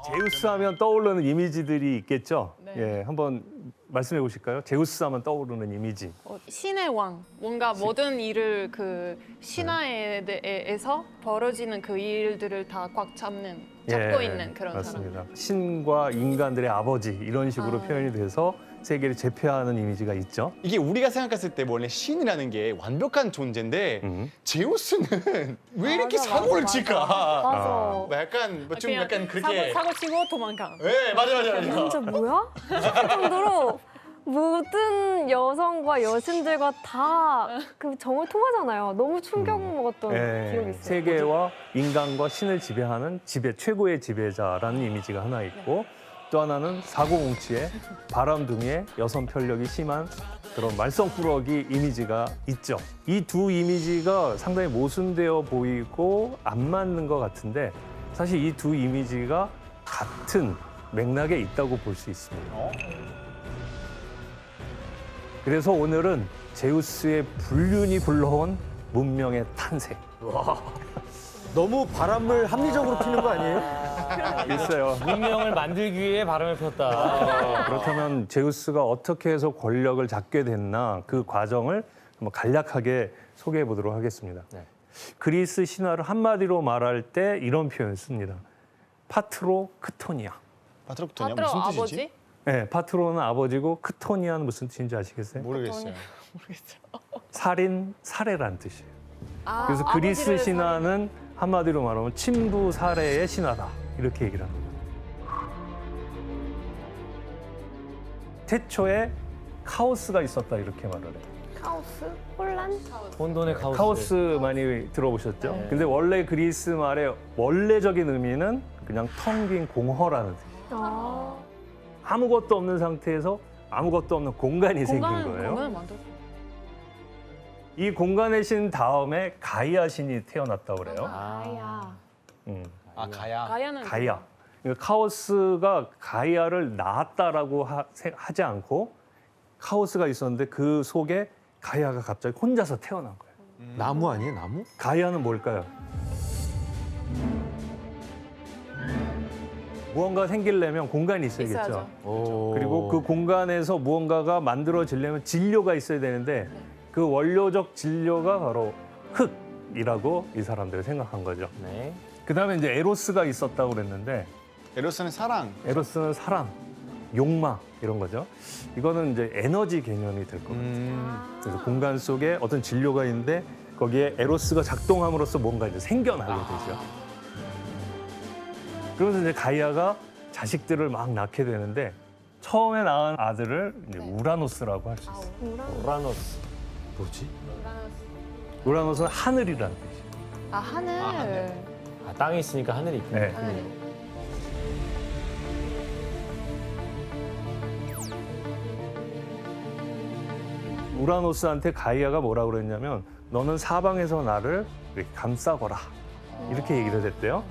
제우스 하면 떠오르는 이미지들이 있겠죠? 네. 예, 한번 말씀해 보실까요? 제우스 하면 떠오르는 이미지. 신의 왕. 뭔가 모든 일을 그 신화에서 벌어지는 그 일들을 다 꽉 잡고 있는 그런 맞습니다. 신과 인간들의 아버지 이런 식으로 표현이 돼서 세계를 제패하는 이미지가 있죠. 이게 우리가 생각했을 때 원래 신이라는 게 완벽한 존재인데 제우스는 왜 이렇게 맞아, 사고를 맞아, 칠까? 맞아. 뭐 약간 좀 그냥 약간 그렇게 사고 치고 도망가. 네 맞아. 진짜 뭐야? 싶을 정도로 모든 여성과 여신들과 다 그 정을 통하잖아요. 너무 충격 먹었던 기억이 있어요. 세계와 인간과 신을 지배하는 최고의 지배자라는 이미지가 하나 있고 또 하나는 사고뭉치의 바람둥이의 여성 편력이 심한 그런 말썽꾸러기 이미지가 있죠. 이 두 이미지가 상당히 모순되어 보이고 안 맞는 것 같은데 사실 이 두 이미지가 같은 맥락에 있다고 볼 수 있습니다. 그래서 오늘은 제우스의 불륜이 불러온 문명의 탄생. 너무 바람을 합리적으로 피는 거 아니에요? 있어요. 문명을 만들기 위해 바람을 폈다. 그렇다면 제우스가 어떻게 해서 권력을 잡게 됐나 그 과정을 한번 간략하게 소개해 보도록 하겠습니다. 그리스 신화를 한마디로 말할 때 이런 표현을 씁니다. 파트로크토니아. 파트로크토니아 파트로 무슨 뜻이지? 아버지? 네, 파트로는 아버지고 크토니아는 무슨 뜻인지 아시겠어요? 모르겠어요. 살인, 살해란 뜻이에요. 아, 그래서 그리스 아버지를 신화는 한마디로 말하면 친부 살해의 신화다. 이렇게 얘기를 합니다. 태초에 카오스가 있었다. 이렇게 말을 해요. 카오스? 혼란? 혼돈의 카오스. 카오스 많이 들어보셨죠? 근데 원래 그리스 말의 원래적인 의미는 그냥 텅 빈 공허라는 뜻이에요. 아무것도 없는 상태에서 아무것도 없는 공간이 생긴 거예요. 공간을 만들어. 이 공간의 신 다음에 가이아 신이 태어났다고 그래요. 아야. 아 가야. 가야는 가이아. 그러니까 카오스가 가이아를 낳았다라고 하지 않고 카오스가 있었는데 그 속에 가이아가 갑자기 혼자서 태어난 거예요. 나무 아니에요, 나무? 가이아는 뭘까요? 무언가 생기려면 공간이 있어야겠죠. 있어야죠. 그리고 그 공간에서 무언가가 만들어지려면 진료가 있어야 되는데 그 원료적 진료가 바로 흙이라고 이 사람들이 생각한 거죠. 네. 그다음에 이제 에로스가 있었다고 그랬는데 에로스는 사랑. 에로스는 사랑, 욕망 이런 거죠. 이거는 이제 에너지 개념이 될 겁니다. 그래서 공간 속에 어떤 진료가 있는데 거기에 에로스가 작동함으로써 뭔가 이제 생겨나게 되죠. 그러면서 이제 가이아가 자식들을 막 낳게 되는데 처음에 낳은 아들을 이제 우라노스라고 할 수 있어요. 우라노스. 뭐지? 우라노스는 하늘이라는 뜻이에요. 아 하늘. 아, 땅에 있으니까 하늘이 있구나. 네. 하늘. 우라노스한테 가이아가 뭐라고 그랬냐면 너는 사방에서 나를 이렇게 감싸거라 이렇게 얘기를 했대요.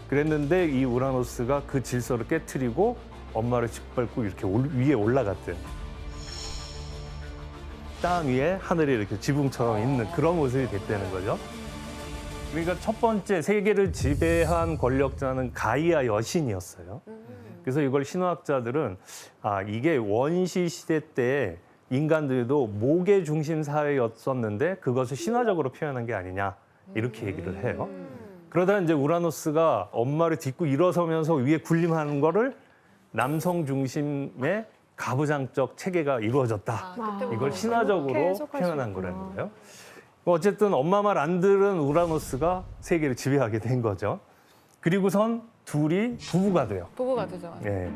그랬는데 이 우라노스가 그 질서를 깨트리고 엄마를 짓밟고 이렇게 위에 올라갔대요. 땅 위에 하늘이 이렇게 지붕처럼 있는 그런 모습이 됐다는 거죠. 그러니까 첫 번째 세계를 지배한 권력자는 가이아 여신이었어요. 그래서 이걸 신화학자들은 이게 원시 시대 때 인간들도 목의 중심 사회였었는데 그것을 신화적으로 표현한 게 아니냐 이렇게 얘기를 해요. 그러다 이제 우라노스가 엄마를 딛고 일어서면서 위에 군림하는 거를 남성 중심의 가부장적 체계가 이루어졌다. 그때부터. 이걸 그렇게 신화적으로 해석할 표현한 수 있구나. 거라는 거예요. 어쨌든 엄마 말 안 들은 우라노스가 세계를 지배하게 된 거죠. 그리고선 둘이 부부가 돼요. 부부가 되죠. 예.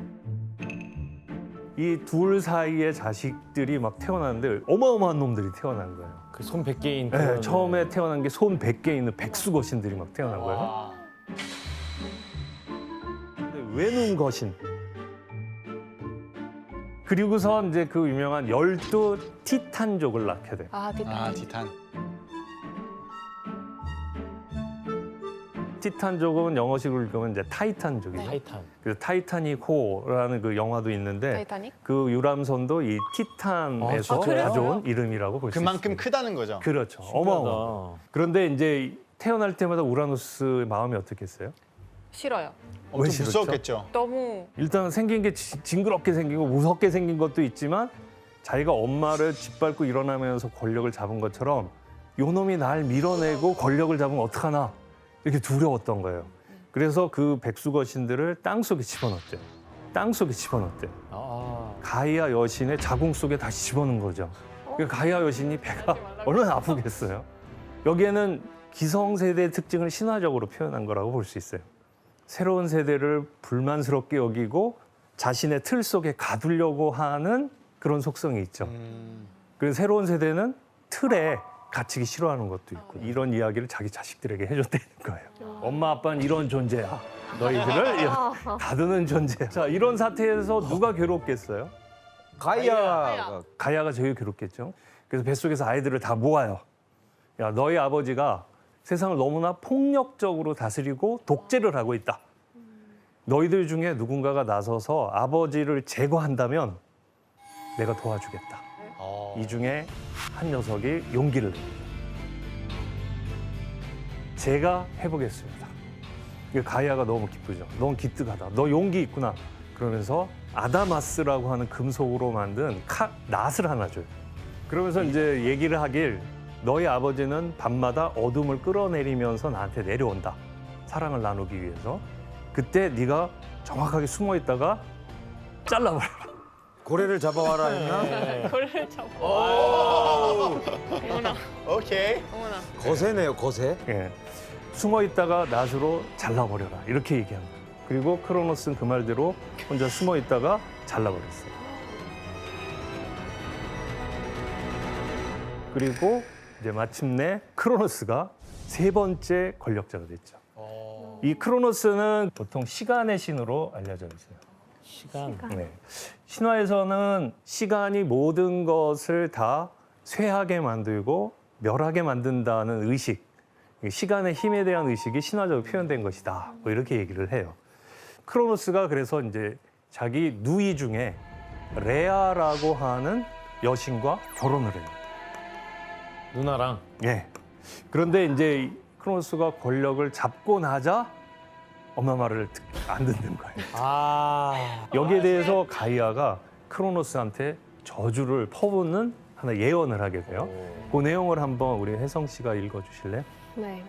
이 둘 사이에 자식들이 막 태어나는데 어마어마한 놈들이 태어난 거예요. 그 손 100개인. 예, 처음에 태어난 게 손 100개 있는 백수거신들이 막 태어난 거예요. 외눈 거신. 그리고서 이제 그 유명한 12 티탄족을 낳게 돼요. 아 티탄. 아 티탄. 티탄족은 영어식으로 읽으면 이제 타이탄족이죠. 타이탄. 그래서 타이타닉호라는 그 영화도 있는데 타이타닉? 그 유람선도 이 티탄에서 진짜요? 가져온 이름이라고 볼 수 있습니다. 그만큼 크다는 거죠. 그렇죠. 어마어마. 그런데 이제 태어날 때마다 우라노스 마음이 어떻겠어요? 싫어요. 엄청 싫었죠? 무서웠겠죠. 너무 일단 생긴 게 징그럽게 생기고 무섭게 생긴 것도 있지만 자기가 엄마를 짓밟고 일어나면서 권력을 잡은 것처럼 요 놈이 날 밀어내고 권력을 잡으면 어떡하나 이렇게 두려웠던 거예요. 그래서 그 백수거신들을 땅속에 집어넣었대요. 땅속에 집어넣었대요. 아, 가이아 여신의 자궁 속에 다시 집어넣은 거죠. 그 가이아 여신이 배가 얼마나 아프겠어요. 여기에는 기성세대의 특징을 신화적으로 표현한 거라고 볼 수 있어요. 새로운 세대를 불만스럽게 여기고 자신의 틀 속에 가두려고 하는 그런 속성이 있죠. 그래서 새로운 세대는 틀에 갇히기 싫어하는 것도 있고 이런 이야기를 자기 자식들에게 해줬다는 거예요. 엄마 아빠는 이런 존재야. 너희들을 가두는 존재야. 자, 이런 사태에서 누가 괴롭겠어요? 가이아가 가야가 제일 괴롭겠죠. 그래서 뱃속에서 아이들을 다 모아요. 야, 너희 아버지가 세상을 너무나 폭력적으로 다스리고 독재를 하고 있다. 너희들 중에 누군가가 나서서 아버지를 제거한다면 내가 도와주겠다. 이 중에 한 녀석이 용기를 냅니다. 제가 해보겠습니다. 가이아가 너무 기쁘죠. 너무 기특하다. 너 용기 있구나. 그러면서 아다마스라고 하는 금속으로 만든 낫을 하나 줘요. 그러면서 이제 얘기를 하길 너희 아버지는 밤마다 어둠을 끌어내리면서 나한테 내려온다. 사랑을 나누기 위해서. 그때 네가 정확하게 숨어 있다가 잘라버려라. 고래를 잡아와라 했나? 고래를 잡아. 어머나, 오케이. 어머나. 거세네요, 거세. 예. 숨어 있다가 낫으로 잘라버려라. 이렇게 얘기한 거예요. 그리고 크로노스는 그 말대로 혼자 숨어 있다가 잘라버렸어요. 그리고 이제 마침내 크로노스가 세 번째 권력자가 됐죠. 이 크로노스는 보통 시간의 신으로 알려져 있어요. 시간. 네. 신화에서는 시간이 모든 것을 다 쇠하게 만들고 멸하게 만든다는 의식, 시간의 힘에 대한 의식이 신화적으로 표현된 것이다. 뭐 이렇게 얘기를 해요. 크로노스가 그래서 이제 자기 누이 중에 레아라고 하는 여신과 결혼을 해요. 누나랑. 예. 그런데 이제 크로노스가 권력을 잡고 나자 엄마 말을 안 듣는 거예요. 아, 여기에 대해서 가이아가 크로노스한테 저주를 퍼붓는 하나 예언을 하게 돼요. 그 내용을 한번 우리 혜성 씨가 읽어주실래요? 네.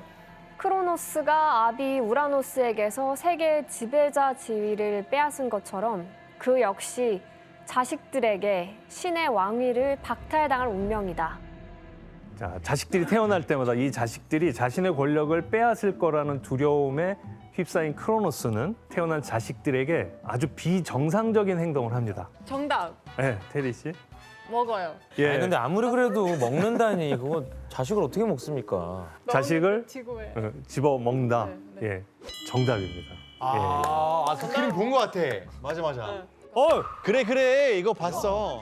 크로노스가 아비 우라노스에게서 세계의 지배자 지위를 빼앗은 것처럼 그 역시 자식들에게 신의 왕위를 박탈당할 운명이다. 자, 자식들이 태어날 때마다 이 자식들이 자신의 권력을 빼앗을 거라는 두려움에 휩싸인 크로노스는 태어난 자식들에게 아주 비정상적인 행동을 합니다. 정답. 네, 테리 씨. 먹어요. 예, 아니, 근데 아무리 그래도 먹는다니 그거 자식을 어떻게 먹습니까? 자식을 지구에. 집어 먹는다. 네, 네. 예, 정답입니다. 그 그림 본 것 같아. 맞아, 맞아. 네. 그래. 이거 봤어.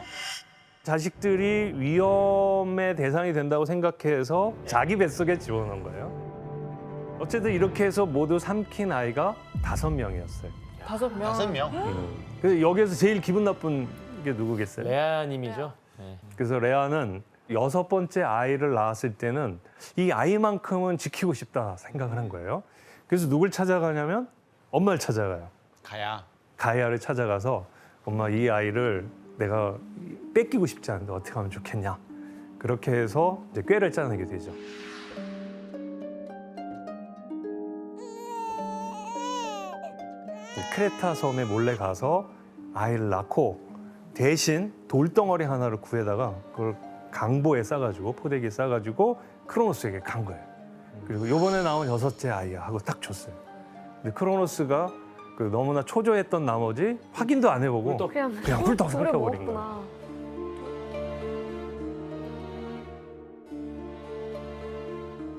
자식들이 위험의 대상이 된다고 생각해서 자기 뱃속에 집어넣은 거예요. 어쨌든 이렇게 해서 모두 삼킨 아이가 5명이었어요. 5명. 5명. 그래서 여기에서 제일 기분 나쁜 게 누구겠어요? 레아님이죠. 네. 그래서 레아는 6번째 아이를 낳았을 때는 이 아이만큼은 지키고 싶다 생각을 한 거예요. 그래서 누굴 찾아가냐면 엄마를 찾아가요. 가야. 가이아를 찾아가서 엄마 이 아이를 내가 뺏기고 싶지 않은데 어떻게 하면 좋겠냐. 그렇게 해서 이제 꾀를 짜내게 되죠. 크레타 섬에 몰래 가서 아이를 낳고 대신 돌덩어리 하나를 구해다가 그걸 강보에 싸가지고 포대기에 싸가지고 크로노스에게 간 거예요. 그리고 요번에 나온 6째 아이야 하고 딱 줬어요. 근데 크로노스가 그 너무나 초조했던 나머지 확인도 안 해보고 그냥 훌떡 둘을 삼켜버린 거예요. 먹었구나.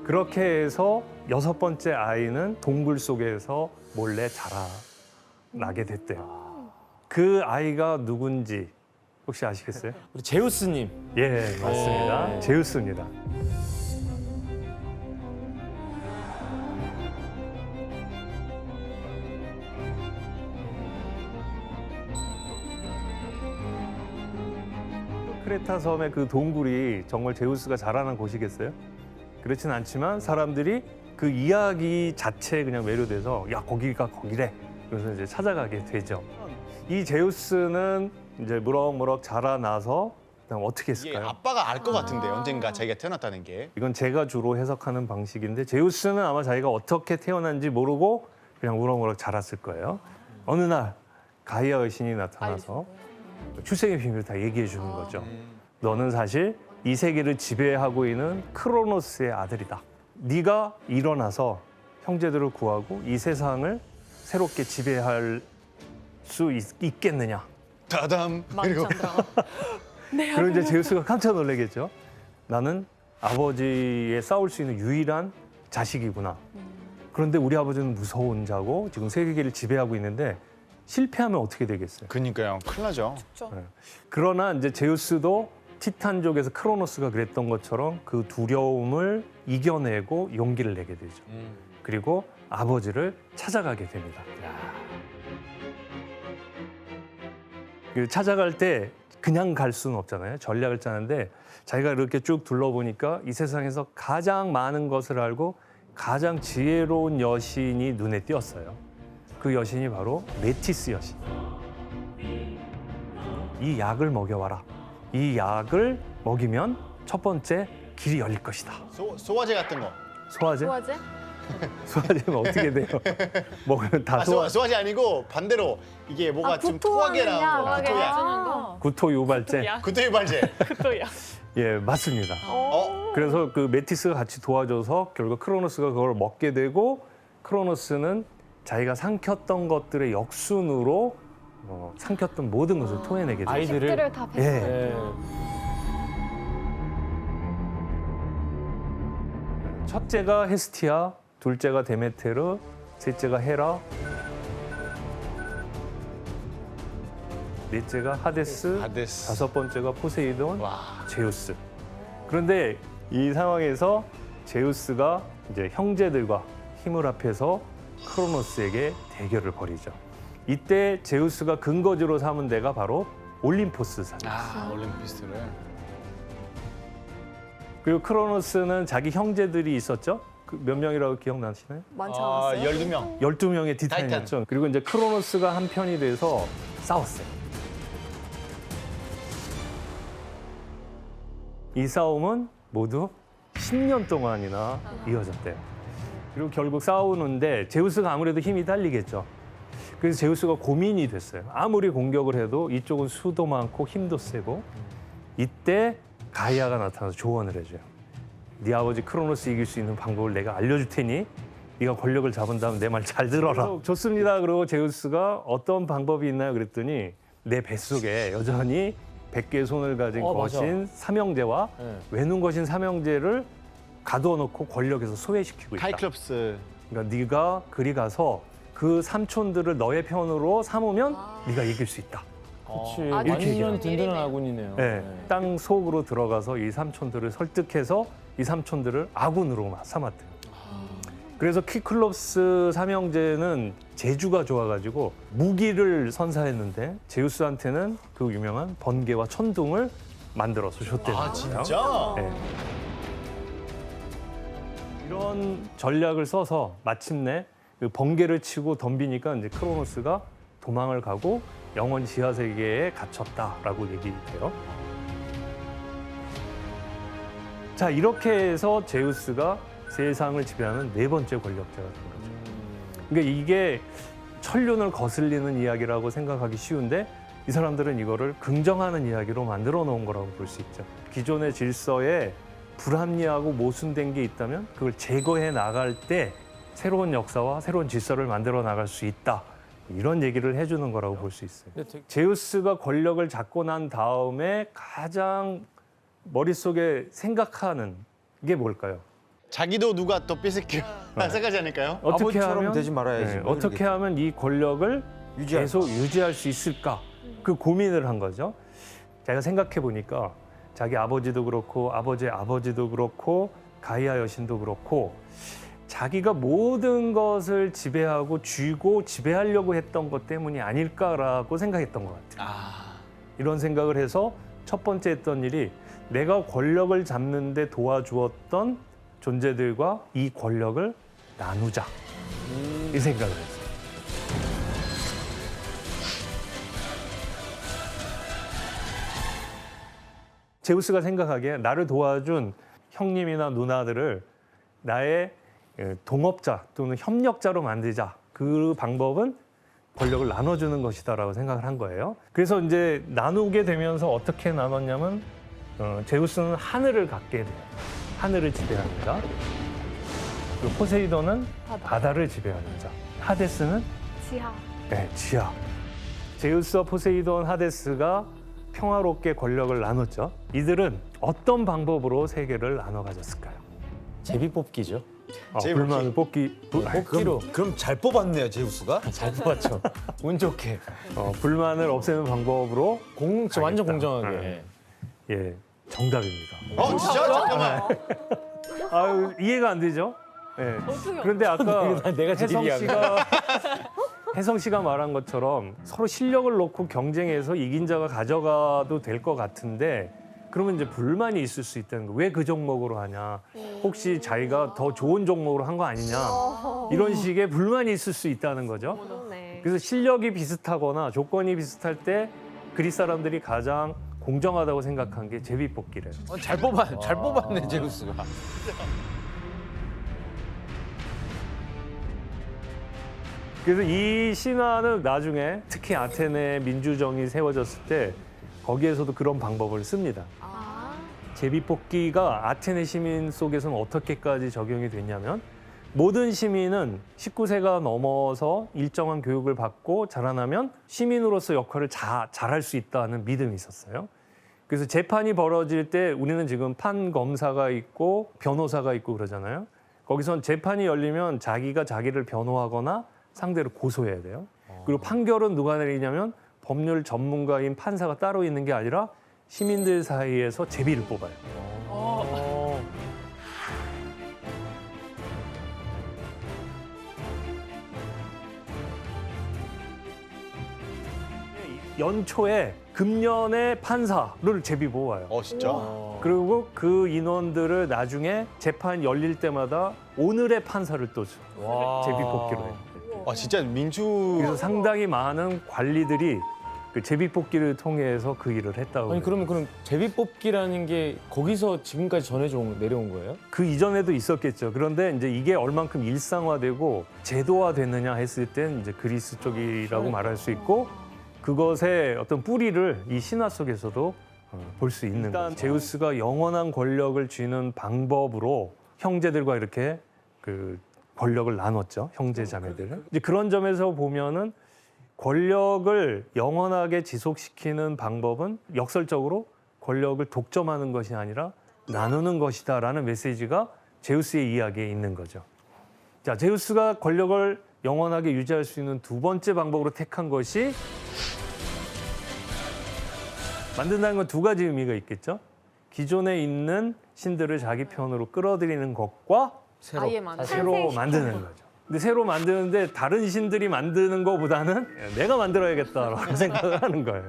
그렇게 해서 6번째 아이는 동굴 속에서 몰래 자라나게 됐대요. 그 아이가 누군지 혹시 아시겠어요? 우리 제우스님. 예, 맞습니다. 네. 제우스입니다. 크레타 섬의 그 동굴이 정말 제우스가 자라난 곳이겠어요? 그렇진 않지만 사람들이 그 이야기 자체에 그냥 매료돼서 야 거기가 거기래. 그래서 이제 찾아가게 되죠. 이 제우스는 이제 무럭무럭 자라나서 그냥 어떻게 이게 했을까요? 아빠가 알 것 같은데 언젠가 자기가 태어났다는 게. 이건 제가 주로 해석하는 방식인데 제우스는 아마 자기가 어떻게 태어난지 모르고 그냥 무럭무럭 자랐을 거예요. 어느 날 가이아 여신이 나타나서 출생의 비밀을 다 얘기해 주는 거죠. 너는 사실 이 세계를 지배하고 있는 크로노스의 아들이다. 네가 일어나서 형제들을 구하고 이 세상을 새롭게 지배할 수 있겠느냐. 다담. 그리고 망찬 드라마. 그럼 이제 제우스가 깜짝 놀라겠죠. 나는 아버지에 싸울 수 있는 유일한 자식이구나. 그런데 우리 아버지는 무서운 자고 지금 세계를 지배하고 있는데 실패하면 어떻게 되겠어요? 그러니까요. 큰일 나죠. 그러나 이제 제우스도 티탄족에서 크로노스가 그랬던 것처럼 그 두려움을 이겨내고 용기를 내게 되죠. 그리고 아버지를 찾아가게 됩니다. 그 찾아갈 때 그냥 갈 수는 없잖아요. 전략을 짜는데 자기가 이렇게 쭉 둘러보니까 이 세상에서 가장 많은 것을 알고 가장 지혜로운 여신이 눈에 띄었어요. 그 여신이 바로 메티스 여신. 이 약을 먹여와라. 이 약을 먹이면 첫 번째 길이 열릴 것이다. 소화제 같은 거. 소화제? 소화제? 소화제는 어떻게 돼요? 먹으면 다 소화. 소화제 아니고 반대로 이게 뭐가 좀 토하게 구토하는 나온 거. 약. 구토약. 해주는 거. 구토 유발제. 야, 구토유발제. 그거야. 예, 맞습니다. 어? 그래서 그 메티스가 같이 도와줘서 결국 크로노스가 그걸 먹게 되고 크로노스는 자기가 삼켰던 것들의 역순으로 삼켰던 모든 것을 토해내게 되죠. 아이들을 식들을 다 뱉어. 예. 예. 첫째가 헤스티아, 둘째가 데메테르, 셋째가 헤라, 넷째가 하데스, 하데스. 다섯 번째가 포세이돈, 와. 제우스. 그런데 이 상황에서 제우스가 이제 형제들과 힘을 합해서 크로노스에게 대결을 벌이죠. 이때 제우스가 근거지로 삼은 데가 바로 올림포스 산이에요. 아, 올림피스를. 그리고 크로노스는 자기 형제들이 있었죠. 그 몇 명이라고 기억나시나요? 많지 아, 않았어요? 12명. 12명의 티탄이었죠. 그리고 이제 크로노스가 한 편이 돼서 싸웠어요. 이 싸움은 모두 10년 동안이나 이어졌대요. 그리고 결국 싸우는데 제우스가 아무래도 힘이 딸리겠죠. 그래서 제우스가 고민이 됐어요. 아무리 공격을 해도 이쪽은 수도 많고 힘도 세고 이때 가이아가 나타나서 조언을 해줘요. 네 아버지 크로노스 이길 수 있는 방법을 내가 알려줄 테니 네가 권력을 잡은 다음 내 말 잘 들어라. 좋습니다. 그리고 제우스가 어떤 방법이 있나요? 그랬더니 내 뱃속에 여전히 100개의 손을 가진 맞아. 거신 삼형제와 예. 외눈 거신 삼형제를 가두어 놓고 권력에서 소외시키고 있다. 카이클롭스. 그러니까 네가 그리 가서 그 삼촌들을 너의 편으로 삼으면 네가 이길 수 있다. 그렇지. 아주 이렇게 완전 얘기해요. 든든한 아군이네요. 네, 땅 속으로 들어가서 이 삼촌들을 설득해서 이 삼촌들을 아군으로 삼았대요. 그래서 키클롭스 삼형제는 재주가 좋아가지고 무기를 선사했는데 제우스한테는 그 유명한 번개와 천둥을 만들어서 줬대요. 아, 진짜? 네. 이런 전략을 써서 마침내 그 번개를 치고 덤비니까 이제 크로노스가 도망을 가고 영원 지하 세계에 갇혔다라고 얘기돼요. 자, 이렇게 해서 제우스가 세상을 지배하는 네 번째 권력자가 된 거죠. 그러니까 이게 천륜을 거슬리는 이야기라고 생각하기 쉬운데 이 사람들은 이거를 긍정하는 이야기로 만들어 놓은 거라고 볼 수 있죠. 기존의 질서에 불합리하고 모순된 게 있다면 그걸 제거해 나갈 때 새로운 역사와 새로운 질서를 만들어 나갈 수 있다. 이런 얘기를 해주는 거라고 볼 수 있어요. 근데 되게 제우스가 권력을 잡고 난 다음에 가장 머릿속에 생각하는 게 뭘까요? 자기도 누가 또 뺏을게요. 생각하지 않을까요? 어떻게 아버지처럼 하면 되지 말아야지. 뭐 어떻게 이러겠지. 하면 이 권력을 유지할 계속 유지할 수 있을까? 그 고민을 한 거죠. 제가 생각해 보니까 자기 아버지도 그렇고 아버지의 아버지도 그렇고 가이아 여신도 그렇고 자기가 모든 것을 지배하고 쥐고 지배하려고 했던 것 때문이 아닐까라고 생각했던 것 같아요. 이런 생각을 해서 첫 번째 했던 일이 내가 권력을 잡는 데 도와주었던 존재들과 이 권력을 나누자 이 생각을 했어요. 제우스가 생각하기에 나를 도와준 형님이나 누나들을 나의 동업자 또는 협력자로 만들자. 그 방법은 권력을 나눠주는 것이다라고 생각을 한 거예요. 그래서 이제 나누게 되면서 어떻게 나눴냐면 제우스는 하늘을 갖게 돼요. 하늘을 지배합니다. 그리고 포세이돈은 바다를 지배합니다. 하데스는 지하. 네, 지하. 제우스와 포세이돈, 하데스가 평화롭게 권력을 나눴죠. 이들은 어떤 방법으로 세계를 나눠 가졌을까요? 제비 뽑기죠. 제비 불만을 뽑기, 뽑기로 그럼 잘 뽑았네요, 제우스가. 잘 뽑았죠. 운 좋게. 불만을 없애는 방법으로 완전 알겠다. 공정하게. 예, 정답입니다. 진짜? 잠깐만. 아유, 이해가 안 되죠? 예. 그런데 아까 내가 제일 이해한 혜성 씨가 말한 것처럼 서로 실력을 놓고 경쟁해서 이긴 자가 가져가도 될 것 같은데 그러면 이제 불만이 있을 수 있다는 거. 왜 그 종목으로 하냐? 혹시 자기가 더 좋은 종목으로 한 거 아니냐? 이런 식의 불만이 있을 수 있다는 거죠. 네. 그래서 실력이 비슷하거나 조건이 비슷할 때 그리스 사람들이 가장 공정하다고 생각한 게 제비뽑기래요. 잘 뽑았네 제우스가. 그래서 이 신화는 나중에 특히 아테네 민주정이 세워졌을 때 거기에서도 그런 방법을 씁니다. 아. 제비뽑기가 아테네 시민 속에서는 어떻게까지 적용이 됐냐면 모든 시민은 19세가 넘어서 일정한 교육을 받고 자라나면 시민으로서 역할을 잘할 수 있다는 믿음이 있었어요. 그래서 재판이 벌어질 때 우리는 지금 판검사가 있고 변호사가 있고 그러잖아요. 거기선 재판이 열리면 자기가 자기를 변호하거나 상대를 고소해야 돼요. 그리고 판결은 누가 내리냐면 법률 전문가인 판사가 따로 있는 게 아니라 시민들 사이에서 제비를 뽑아요. 연초에 금년에 판사를 제비 뽑아요. 진짜? 그리고 그 인원들을 나중에 재판 열릴 때마다 오늘의 판사를 또 제비 뽑기로 해요. 진짜 민주. 그래서 상당히 많은 관리들이 그 제비 뽑기를 통해서 그 일을 했다고. 아니 그래요. 그럼 제비 뽑기라는 게 거기서 지금까지 내려온 거예요? 그 이전에도 있었겠죠. 그런데 이제 이게 얼만큼 일상화되고 제도화됐느냐 했을 땐 이제 그리스 쪽이라고 말할 수 있고 그것의 어떤 뿌리를 이 신화 속에서도 볼 수 있는 거죠. 제우스가 영원한 권력을 쥐는 방법으로 형제들과 이렇게 그 권력을 나눴죠. 형제 자매들을. 이제 그런 점에서 보면은 권력을 영원하게 지속시키는 방법은 역설적으로 권력을 독점하는 것이 아니라 나누는 것이다라는 메시지가 제우스의 이야기에 있는 거죠. 자, 제우스가 권력을 영원하게 유지할 수 있는 두 번째 방법으로 택한 것이 만든다는 건 두 가지 의미가 있겠죠. 기존에 있는 신들을 자기 편으로 끌어들이는 것과 아예 만들어. 새로 만드는 거죠. 근데 새로 만드는데 다른 신들이 만드는 것보다는 내가 만들어야겠다라고 생각을 하는 거예요.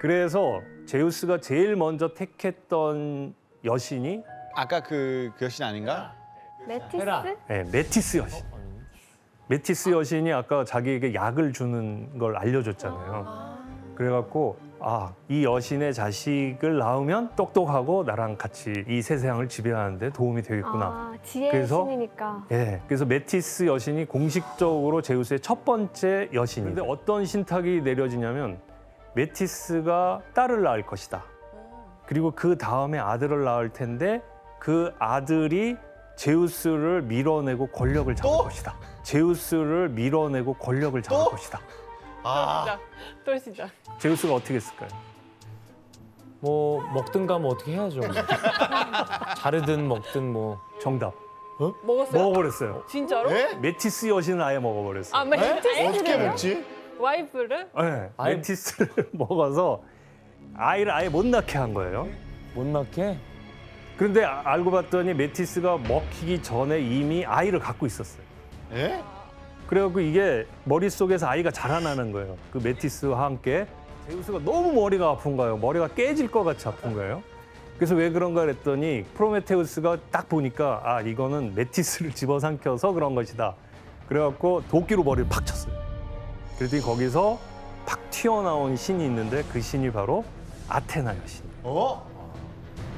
그래서 제우스가 제일 먼저 택했던 여신이 아까 그 여신 아닌가? 메티스? 네, 메티스 여신. 메티스 여신이 아까 자기에게 약을 주는 걸 알려줬잖아요. 그래갖고 이 여신의 자식을 낳으면 똑똑하고 나랑 같이 이 세상을 지배하는 데 도움이 되겠구나. 지혜의 그래서- 신이니까. 예, 그래서 메티스 여신이 공식적으로 제우스의 첫 번째 여신이에요. 근데 어떤 신탁이 내려지냐면 메티스가 딸을 낳을 것이다. 그리고 그 다음에 아들을 낳을 텐데 그 아들이 제우스를 밀어내고 권력을 잡을 또? 것이다. 제우스를 밀어내고 권력을 잡을 또? 것이다. 또 시작. 제우스가 어떻게 했을까요? 뭐 먹든가 뭐 어떻게 해야죠. 자르든 먹든 뭐. 정답. 먹었어요? 먹어버렸어요. 진짜로? 에? 메티스 여신을 아예 먹어버렸어요. 아, 메티스 어떻게 먹지? 와이프를? 네, 아예- 메티스를 먹어서 아이를 아예 못 낳게 한 거예요. 못 낳게? 그런데 알고 봤더니 메티스가 먹히기 전에 이미 아이를 갖고 있었어요. 에? 그래갖고 이게 머릿속에서 아이가 자라나는 거예요. 그 메티스와 함께. 제우스가 너무 머리가 아픈 거예요. 머리가 깨질 것 같이 아픈 거예요. 그래서 왜 그런가 그랬더니 프로메테우스가 딱 보니까 아 이거는 메티스를 집어삼켜서 그런 것이다. 그래갖고 도끼로 머리를 팍 쳤어요. 그랬더니 거기서 팍 튀어나온 신이 있는데 그 신이 바로 아테나 여신.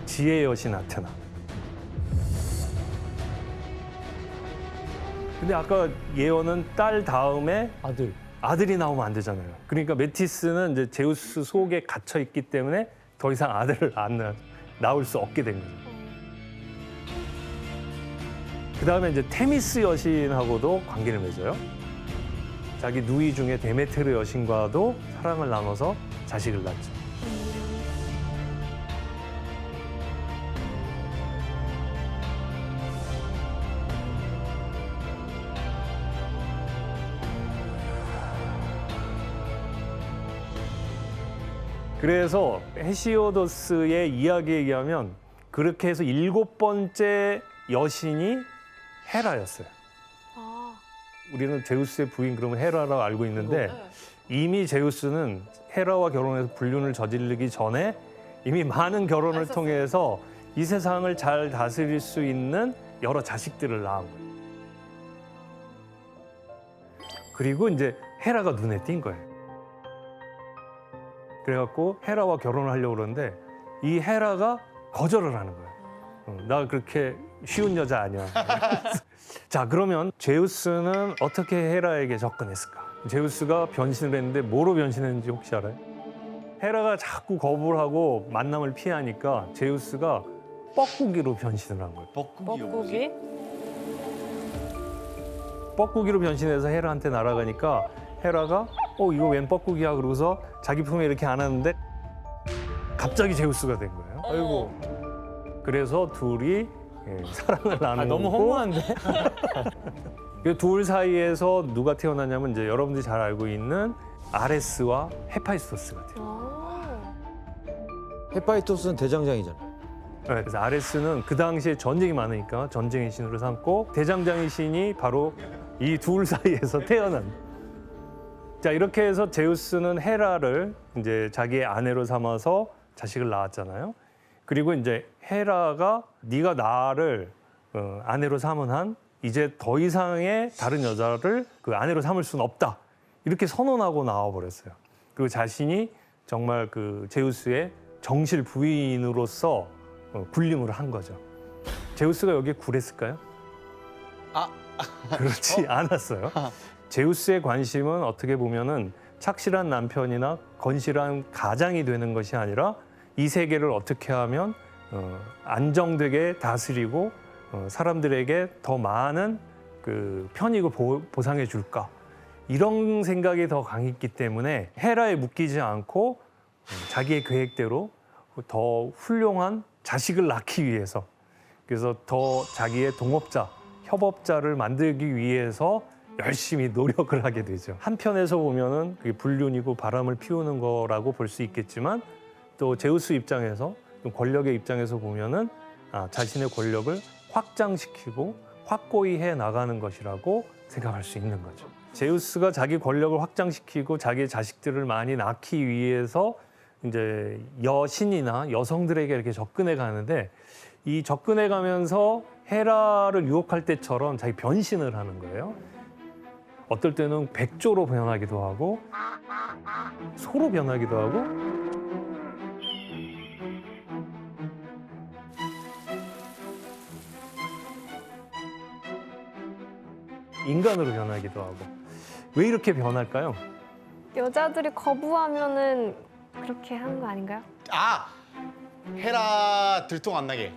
지혜의 여신 아테나. 근데 아까 예언은 딸 다음에 아들이 나오면 안 되잖아요. 그러니까 메티스는 이제 제우스 속에 갇혀 있기 때문에 더 이상 아들을 안 낳을 수 없게 된 거죠. 그 다음에 이제 테미스 여신하고도 관계를 맺어요. 자기 누이 중에 데메테르 여신과도 사랑을 나눠서 자식을 낳죠. 그래서 헤시오도스의 이야기에 의하면 그렇게 해서 7번째 여신이 헤라였어요. 아, 우리는 제우스의 부인 그러면 헤라라고 알고 있는데 네. 이미 제우스는 헤라와 결혼해서 불륜을 저지르기 전에 이미 많은 결혼을 했었어요. 통해서 이 세상을 잘 다스릴 수 있는 여러 자식들을 낳은 거예요. 그리고 이제 헤라가 눈에 띈 거예요. 그래갖고 헤라와 결혼을 하려고 그러는데 이 헤라가 거절을 하는 거예요. 나 그렇게 쉬운 여자 아니야. 자, 그러면 제우스는 어떻게 헤라에게 접근했을까? 제우스가 변신을 했는데 뭐로 변신했는지 혹시 알아요? 헤라가 자꾸 거부를 하고 만남을 피하니까 제우스가 뻐꾸기로 변신을 한 거예요. 뻐꾸기? 뻐꾸기로 변신해서 헤라한테 날아가니까 헤라가 이거 웬 뻐꾸기야 그러고서 자기 품에 이렇게 안았는데 갑자기 제우스가 된 거예요. 아이고. 그래서 둘이 사랑을 나누고 너무 허무한데? 그 둘 사이에서 누가 태어나냐면 이제 여러분들이 잘 알고 있는 아레스와 헤파이스토스가 돼요. 아. 헤파이토스는 대장장이잖아. 그래서 아레스는 그 당시에 전쟁이 많으니까 전쟁의 신으로 삼고 대장장의 신이 바로 이 둘 사이에서 태어난. 자, 이렇게 해서 제우스는 헤라를 이제 자기의 아내로 삼아서 자식을 낳았잖아요. 그리고 이제 헤라가 네가 나를 아내로 삼은 한 이제 더 이상의 다른 여자를 그 아내로 삼을 수는 없다. 이렇게 선언하고 나와버렸어요. 그리고 자신이 정말 그 제우스의 정실 부인으로서 군림을 한 거죠. 제우스가 여기에 굴했을까요? 그렇지 않았어요. 제우스의 관심은 어떻게 보면은 착실한 남편이나 건실한 가장이 되는 것이 아니라 이 세계를 어떻게 하면 안정되게 다스리고 사람들에게 더 많은 그 편익을 보상해 줄까 이런 생각이 더 강했기 때문에 헤라에 묶이지 않고 자기의 계획대로 더 훌륭한 자식을 낳기 위해서 그래서 더 자기의 동업자, 협업자를 만들기 위해서 열심히 노력을 하게 되죠. 한편에서 보면은 그게 불륜이고 바람을 피우는 거라고 볼 수 있겠지만 또 제우스 입장에서 권력의 입장에서 보면은 자신의 권력을 확장시키고 확고히 해 나가는 것이라고 생각할 수 있는 거죠. 제우스가 자기 권력을 확장시키고 자기의 자식들을 많이 낳기 위해서 이제 여신이나 여성들에게 이렇게 접근해 가는데 이 접근해 가면서 헤라를 유혹할 때처럼 자기 변신을 하는 거예요. 어떨 때는 백조로 변하기도 하고 소로 변하기도 하고 인간으로 변하기도 하고 왜 이렇게 변할까요? 여자들이 거부하면은 그렇게 하는 거 아닌가요? 헤라 들통 안 나게.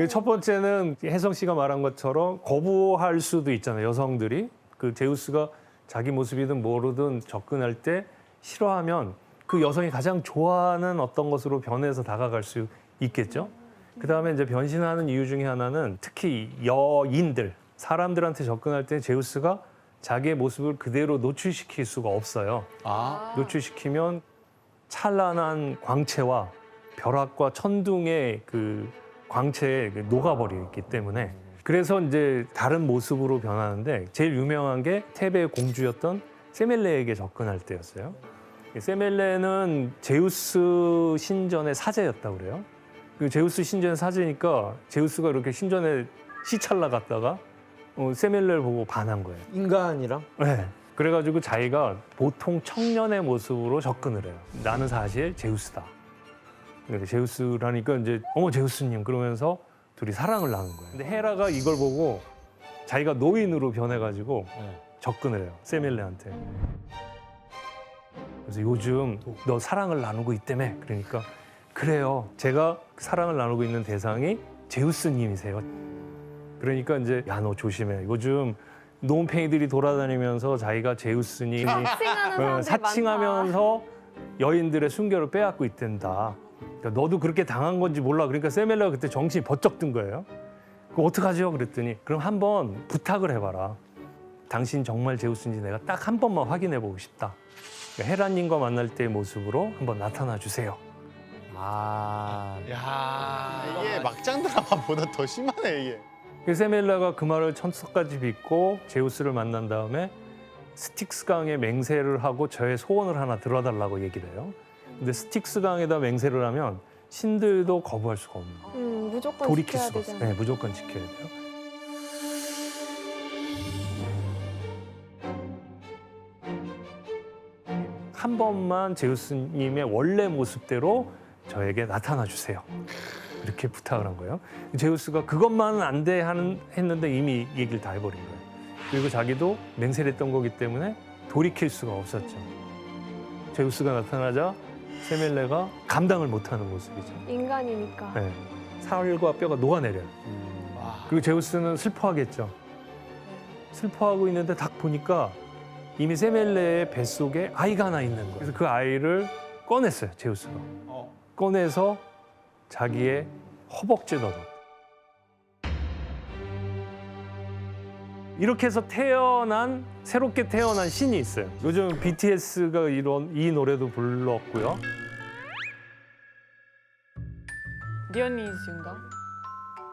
첫 번째는 혜성 씨가 말한 것처럼 거부할 수도 있잖아요. 여성들이 그 제우스가 자기 모습이든 뭐로든 접근할 때 싫어하면 그 여성이 가장 좋아하는 어떤 것으로 변해서 다가갈 수 있겠죠. 그다음에 이제 변신하는 이유 중에 하나는 특히 여인들 사람들한테 접근할 때 제우스가 자기의 모습을 그대로 노출시킬 수가 없어요. 노출시키면 찬란한 광채와 벼락과 천둥의 그 광채에 녹아버리기 때문에 그래서 이제 다른 모습으로 변하는데 제일 유명한 게 테베의 공주였던 세멜레에게 접근할 때였어요. 세멜레는 제우스 신전의 사제였다고 그래요. 그 제우스 신전 사지니까 제우스가 이렇게 신전에 시찰나 갔다가 세멜레를 보고 반한 거예요. 인간이랑? 네. 그래가지고 자기가 보통 청년의 모습으로 접근을 해요. 나는 사실 제우스다. 근데 제우스라니까 이제 어머 제우스님 그러면서 둘이 사랑을 나눈 거예요. 근데 헤라가 이걸 보고 자기가 노인으로 변해가지고 접근을 해요. 세멜레한테. 그래서 요즘 너 사랑을 나누고 있다며. 그러니까 그래요. 제가 사랑을 나누고 있는 대상이 제우스님이세요. 그러니까 이제 야 너 조심해. 요즘 노은팽이들이 돌아다니면서 자기가 제우스님 사칭하는 사람들이 사칭하면서 여인들의 순결을 빼앗고 있댄다. 그러니까 너도 그렇게 당한 건지 몰라. 그러니까 세멜레가 그때 정신이 번쩍 든 거예요. 그거 어떡하죠? 그랬더니 그럼 한번 부탁을 해봐라. 당신 정말 제우스인지 내가 딱 한 번만 확인해 보고 싶다. 그러니까 헤라님과 만날 때의 모습으로 한번 나타나 주세요. 아, 야, 이게 막장 드라마보다 더 심하네 이게. 그래서 세멜레가 그 말을 천석까지 빚고 제우스를 만난 다음에 스틱스 강에 맹세를 하고 저의 소원을 하나 들어달라고 얘기를 해요. 근데 스틱스 강에다 맹세를 하면 신들도 거부할 수가 없는 거예요. 무조건 돌이킬 지켜야 수가 없어요. 되잖아요. 네, 무조건 지켜야 돼요. 한 번만 제우스님의 원래 모습대로 저에게 나타나 주세요. 이렇게 부탁을 한 거예요. 제우스가 그것만은 안 돼 했는데 이미 얘기를 다 해버린 거예요. 그리고 자기도 맹세를 했던 거기 때문에 돌이킬 수가 없었죠. 제우스가 나타나자 세멜레가 감당을 못하는 모습이죠. 인간이니까. 네. 살과 뼈가 녹아내려요. 와. 그리고 제우스는 슬퍼하겠죠. 슬퍼하고 있는데 딱 보니까 이미 세멜레의 뱃속에 아이가 하나 있는 거예요. 그래서 그 아이를 꺼냈어요, 제우스가. 꺼내서 자기의 허벅지에 넣어. 이렇게 해서 새롭게 태어난 신이 있어요. 요즘 BTS가 이 노래도 불렀고요. 디오니스인가?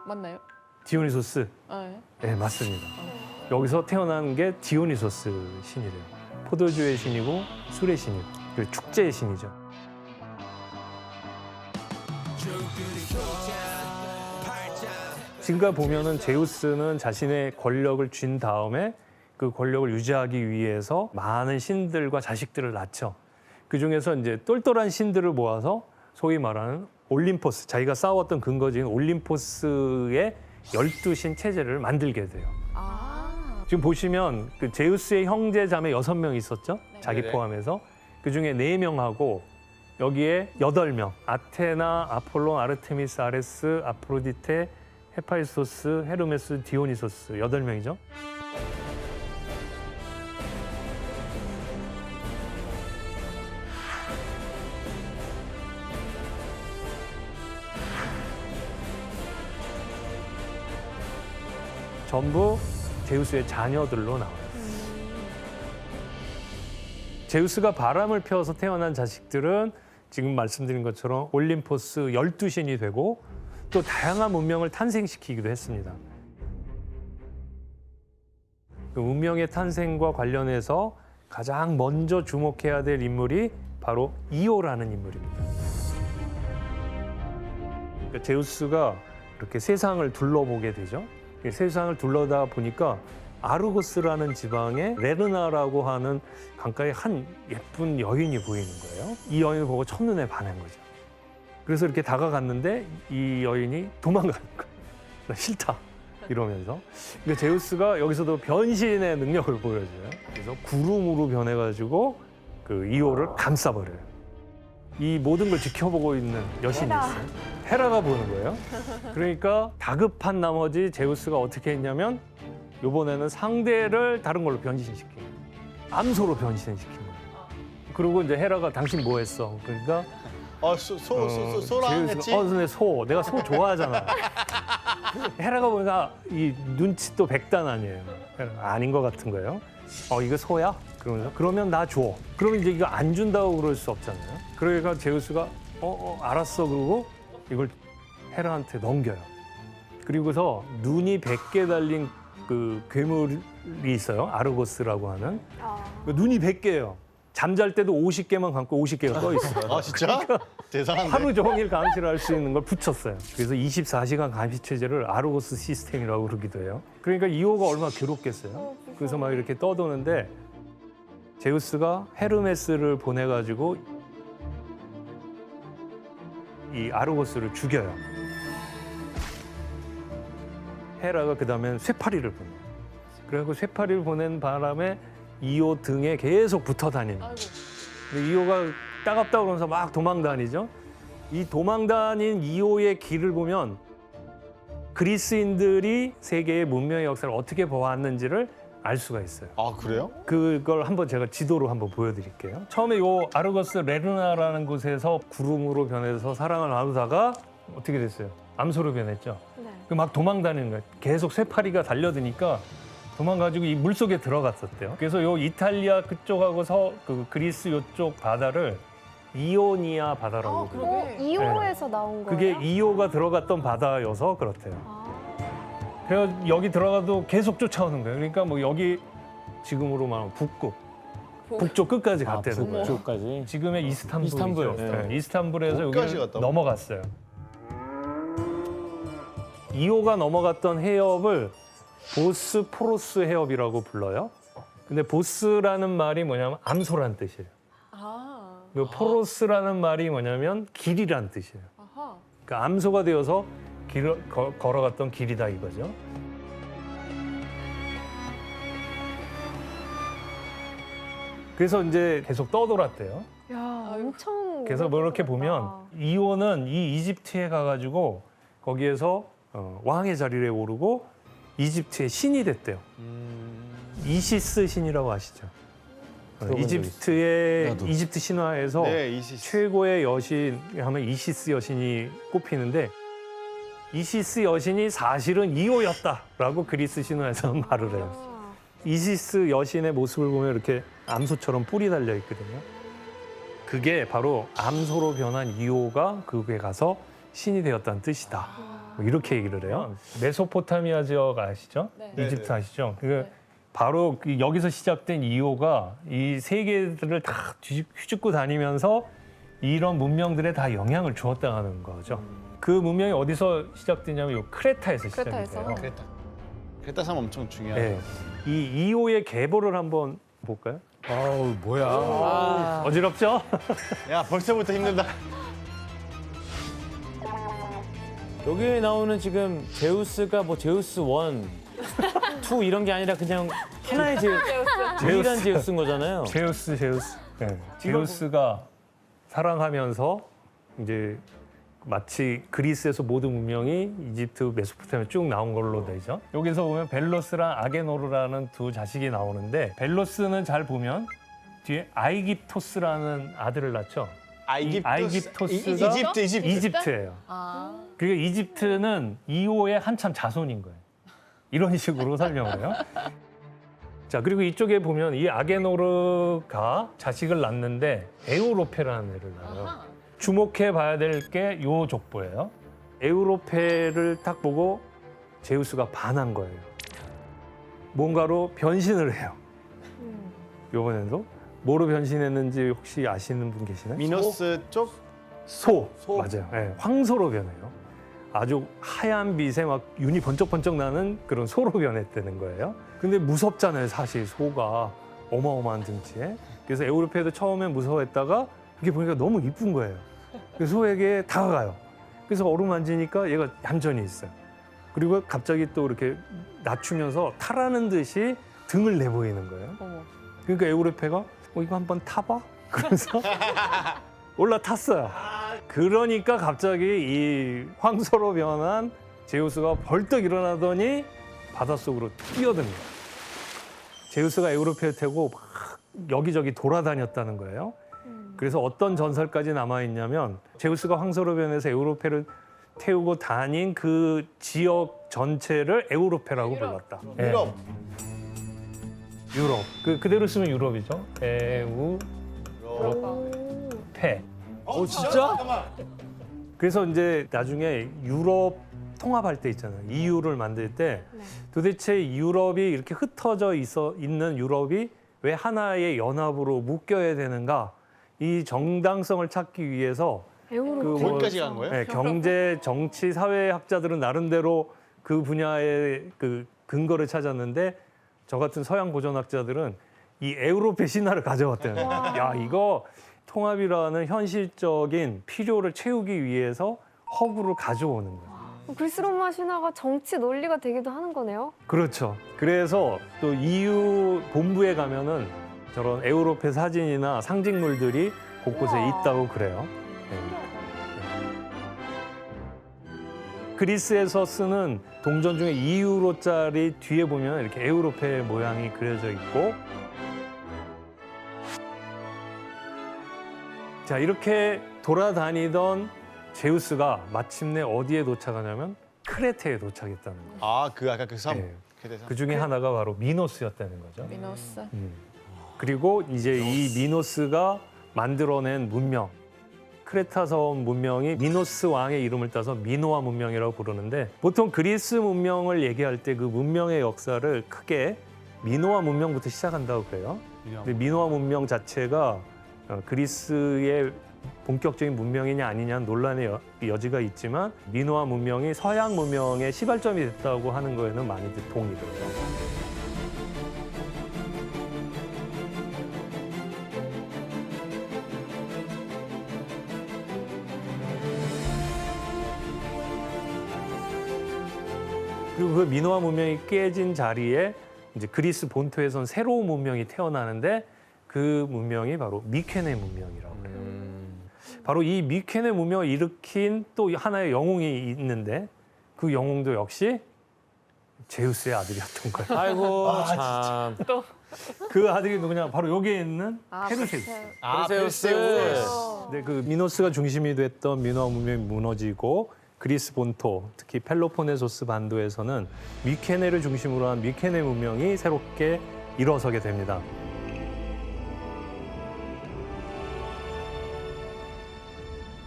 맞나요? 디오니소스. 네. 네, 맞습니다. 여기서 태어난 게 디오니소스 신이래요. 포도주의 신이고 술의 신이고 그리고 축제의 신이죠. 지금까지 보면은 제우스는 자신의 권력을 쥔 다음에 그 권력을 유지하기 위해서 많은 신들과 자식들을 낳죠. 그 중에서 이제 똘똘한 신들을 모아서 소위 말하는 올림포스, 자기가 싸웠던 근거지인 올림포스의 12신 체제를 만들게 돼요. 아. 지금 보시면 그 제우스의 형제 자매 6명 있었죠? 자기 네네. 포함해서. 그중에 4명하고 여기에 8명. 아테나, 아폴론, 아르테미스, 아레스, 아프로디테, 헤파이소스, 헤르메스, 디오니소스 8명이죠. 전부 제우스의 자녀들로 나와요. 제우스가 바람을 피워서 태어난 자식들은 지금 말씀드린 것처럼 올림포스 12신이 되고 또 다양한 문명을 탄생시키기도 했습니다. 그 문명의 탄생과 관련해서 가장 먼저 주목해야 될 인물이 바로 이오라는 인물입니다. 그러니까 제우스가 이렇게 세상을 둘러보게 되죠. 세상을 둘러다 보니까 아르고스라는 지방에 레르나라고 하는 강가에 한 예쁜 여인이 보이는 거예요. 이 여인을 보고 첫눈에 반한 거죠. 그래서 이렇게 다가갔는데 이 여인이 도망가는 거예요. 나 싫다 이러면서. 그러니까 제우스가 여기서도 변신의 능력을 보여줘요. 그래서 구름으로 변해가지고 그 이오를 감싸버려요. 이 모든 걸 지켜보고 있는 여신이 있어요. 헤라가 보는 거예요. 그러니까 다급한 나머지 제우스가 어떻게 했냐면 이번에는 상대를 다른 걸로 변신시킨 거예요. 암소로 변신시킨 거예요. 그리고 이제 헤라가 당신 뭐 했어? 그러니까 소랑 했지? 근데 내가 소 좋아하잖아. 헤라가 보니까 이 눈치도 백단 아니에요. 헤라가 아닌 것 같은 거예요. 이거 소야? 그러면서 그러면 나 줘. 그러면 이제 이거 안 준다고 그럴 수 없잖아요. 그러니까 제우스가 알았어 그러고 이걸 헤라한테 넘겨요. 그리고서 눈이 100개 달린 그 괴물이 있어요. 아르고스라고 하는. 눈이 100개예요. 잠잘 때도 50개만 감고 50개가 떠 있어요. 아 진짜? 대단한데. 하루 종일 감시를 할 수 있는 걸 붙였어요. 그래서 24시간 감시 체제를 아르고스 시스템이라고 그러기도 해요. 그러니까 이오가 얼마나 괴롭겠어요. 그래서 막 이렇게 떠도는데 제우스가 헤르메스를 보내가지고 이 아르고스를 죽여요. 헤라가 그 다음엔 쇠파리를 보내요. 그래서 쇠파리를 보낸 바람에 이오 등에 계속 붙어 다니는 거예요. 근데 이오가 따갑다 그러면서 막 도망 다니죠. 이 도망 다닌 이오의 길을 보면 그리스인들이 세계의 문명의 역사를 어떻게 보았는지를 알 수가 있어요. 아 그래요? 그걸 한번 제가 지도로 한번 보여드릴게요. 처음에 요 아르고스 레르나라는 곳에서 구름으로 변해서 사랑을 나누다가 어떻게 됐어요? 암소로 변했죠. 네. 그 막 도망 다니는 거예요. 계속 쇠파리가 달려드니까 도망가지고 이 물속에 들어갔었대요. 그래서 요 이탈리아 그쪽하고 그 그리스 요쪽 바다를 이오니아 바다라고 그래요. 이호에서 나온 거예요? 그게 이오가 들어갔던 바다여서 그렇대요. 아, 그래서 여기 들어가도 계속 쫓아오는 거예요. 그러니까 뭐 여기 지금으로 말하면 북쪽 끝까지 갔대는 거예요. 북쪽까지. 지금의 이스탄불이죠. 이스탄불. 네. 이스탄불에서 거기까지 여기를 갔다고? 넘어갔어요. 이오가 넘어갔던 해협을 보스포러스 해협이라고 불러요. 근데 보스라는 말이 뭐냐면 암소란 뜻이에요. 아, 그리고 포로스라는 말이 뭐냐면 길이란 뜻이에요. 아하. 그러니까 암소가 되어서 걸어갔던 길이다 이거죠. 그래서 이제 계속 떠돌았대요. 야, 엄청. 그래서 뭐 이렇게 보면 이오는 이 이집트에 가가지고 거기에서 왕의 자리에 오르고 이집트의 신이 됐대요. 이시스 신이라고 아시죠? 들어본 적 이집트의 나도. 이집트 신화에서 네 이시스. 최고의 여신 하면 이시스 여신이 꼽히는데 이시스 여신이 사실은 이오였다라고 그리스 신화에서 말을 해요. 아, 이시스 여신의 모습을 보면 이렇게 암소처럼 뿔이 달려 있거든요. 그게 바로 암소로 변한 이오가 그곳에 가서 신이 되었다는 뜻이다. 뭐 이렇게 얘기를 해요. 메소포타미아 지역 아시죠? 네. 이집트 네. 아시죠? 바로 여기서 시작된 이오가 이 세계들을 다 휘젓고 다니면서 이런 문명들에 다 영향을 주었다는 거죠. 그 문명이 어디서 시작되냐면 이 크레타에서 시작이 크레타에서? 돼요. 크레타 섬 엄청 중요하다. 네. 이 이오의 계보를 한번 볼까요? 아우 뭐야. 어지럽죠? 야 벌써부터 힘들다. 여기에 나오는 지금 제우스가 뭐 제우스 1, 2 이런 게 아니라 그냥 하나의 유일한 제우스인 거잖아요. 제우스. 네. 제우스가 사랑하면서 이제 마치 그리스에서 모든 문명이 이집트, 메소포타미아 쭉 나온 걸로 되죠. 여기서 보면 벨로스랑 아게노르라는 두 자식이 나오는데 벨로스는 잘 보면 뒤에 아이깁토스라는 아들을 낳죠. 아이깁토스가 이집트. 이집트예요. 아. 그러니까 이집트는 이오의 한참 자손인 거예요. 이런 식으로 설명을 해요. 자, 그리고 이쪽에 보면 이 아게노르가 자식을 낳는데 에우로페라는 애를 낳아요. 아하. 주목해 봐야 될 게 요 족보예요. 에우로페를 딱 보고 제우스가 반한 거예요. 뭔가로 변신을 해요. 요번에도 뭐로 변신했는지 혹시 아시는 분 계시나요? 미노스 쪽? 소. 맞아요. 네, 황소로 변해요. 아주 하얀 빛에 막 윤이 번쩍번쩍 나는 그런 소로 변했다는 거예요. 근데 무섭잖아요, 사실 소가 어마어마한 등치에. 그래서 에우로페도 처음엔 무서워했다가 이렇게 보니까 너무 이쁜 거예요. 그래서 소에게 다가가요. 그래서 어루만지니까 얘가 얌전히 있어요. 그리고 갑자기 또 이렇게 낮추면서 타라는 듯이 등을 내보이는 거예요. 어머. 그러니까 에우로페가 이거 한번 타봐? 그래서 올라탔어요. 그러니까 갑자기 이 황소로 변한 제우스가 벌떡 일어나더니 바닷속으로 뛰어듭니다. 제우스가 에우로페를 태고 막 여기저기 돌아다녔다는 거예요. 그래서 어떤 전설까지 남아있냐면 제우스가 황소로 변해서 에우로페를 태우고 다닌 그 지역 전체를 에우로페라고 불렀다. 예. 유럽. 그대로 쓰면 유럽이죠. 에우로페. 진짜? 그래서 이제 나중에 유럽 통합할 때 있잖아요. EU를 만들 때 네. 도대체 유럽이 이렇게 흩어져 있는 유럽이 왜 하나의 연합으로 묶여야 되는가? 이 정당성을 찾기 위해서 에우로페. 거기까지 간 거예요? 네, 경제, 정치, 사회학자들은 나름대로 그 분야의 그 근거를 찾았는데 저 같은 서양 고전학자들은 이 에우로페 신화를 가져왔대요. 야, 이거 통합이라는 현실적인 필요를 채우기 위해서 허구를 가져오는 거예요. 그리스 로마 신화가 정치 논리가 되기도 하는 거네요. 그렇죠. 그래서 또 EU 본부에 가면은 저런 에우로페 사진이나 상징물들이 곳곳에 우와. 있다고 그래요. 네. 그리스에서 쓰는 동전 중에 2유로짜리 뒤에 보면 이렇게 에우로페 모양이 그려져 있고, 자, 이렇게 돌아다니던 제우스가 마침내 어디에 도착하냐면 크레테에 도착했다는 거예요. 아, 그 아까 그 섬. 네. 그 대상. 그 중에 하나가 바로 미노스였다는 거죠. 미노스. 그리고 이제 이 미노스가 만들어낸 문명, 크레타 섬 문명이 미노스 왕의 이름을 따서 미노아 문명이라고 부르는데, 보통 그리스 문명을 얘기할 때 그 문명의 역사를 크게 미노아 문명부터 시작한다고 그래요. 근데 미노아 문명 자체가 그리스의 본격적인 문명이냐 아니냐는 논란의 여지가 있지만, 미노아 문명이 서양 문명의 시발점이 됐다고 하는 거에는 많이들 동의돼요. 그리고 그 미노아 문명이 깨진 자리에 이제 그리스 본토에선 새로운 문명이 태어나는데, 그 문명이 바로 미케네 문명이라고 그래요. 바로 이 미케네 문명을 일으킨 또 하나의 영웅이 있는데, 그 영웅도 역시 제우스의 아들이었던 거예요. 아이고 참. 그 아들이 누구냐? 바로 여기에 있는 페르세우스. 페르세우스. 네, 그 미노스가 중심이 됐던 미노아 문명이 무너지고, 그리스 본토, 특히 펠로폰네소스 반도에서는 미케네를 중심으로 한 미케네 문명이 새롭게 일어서게 됩니다.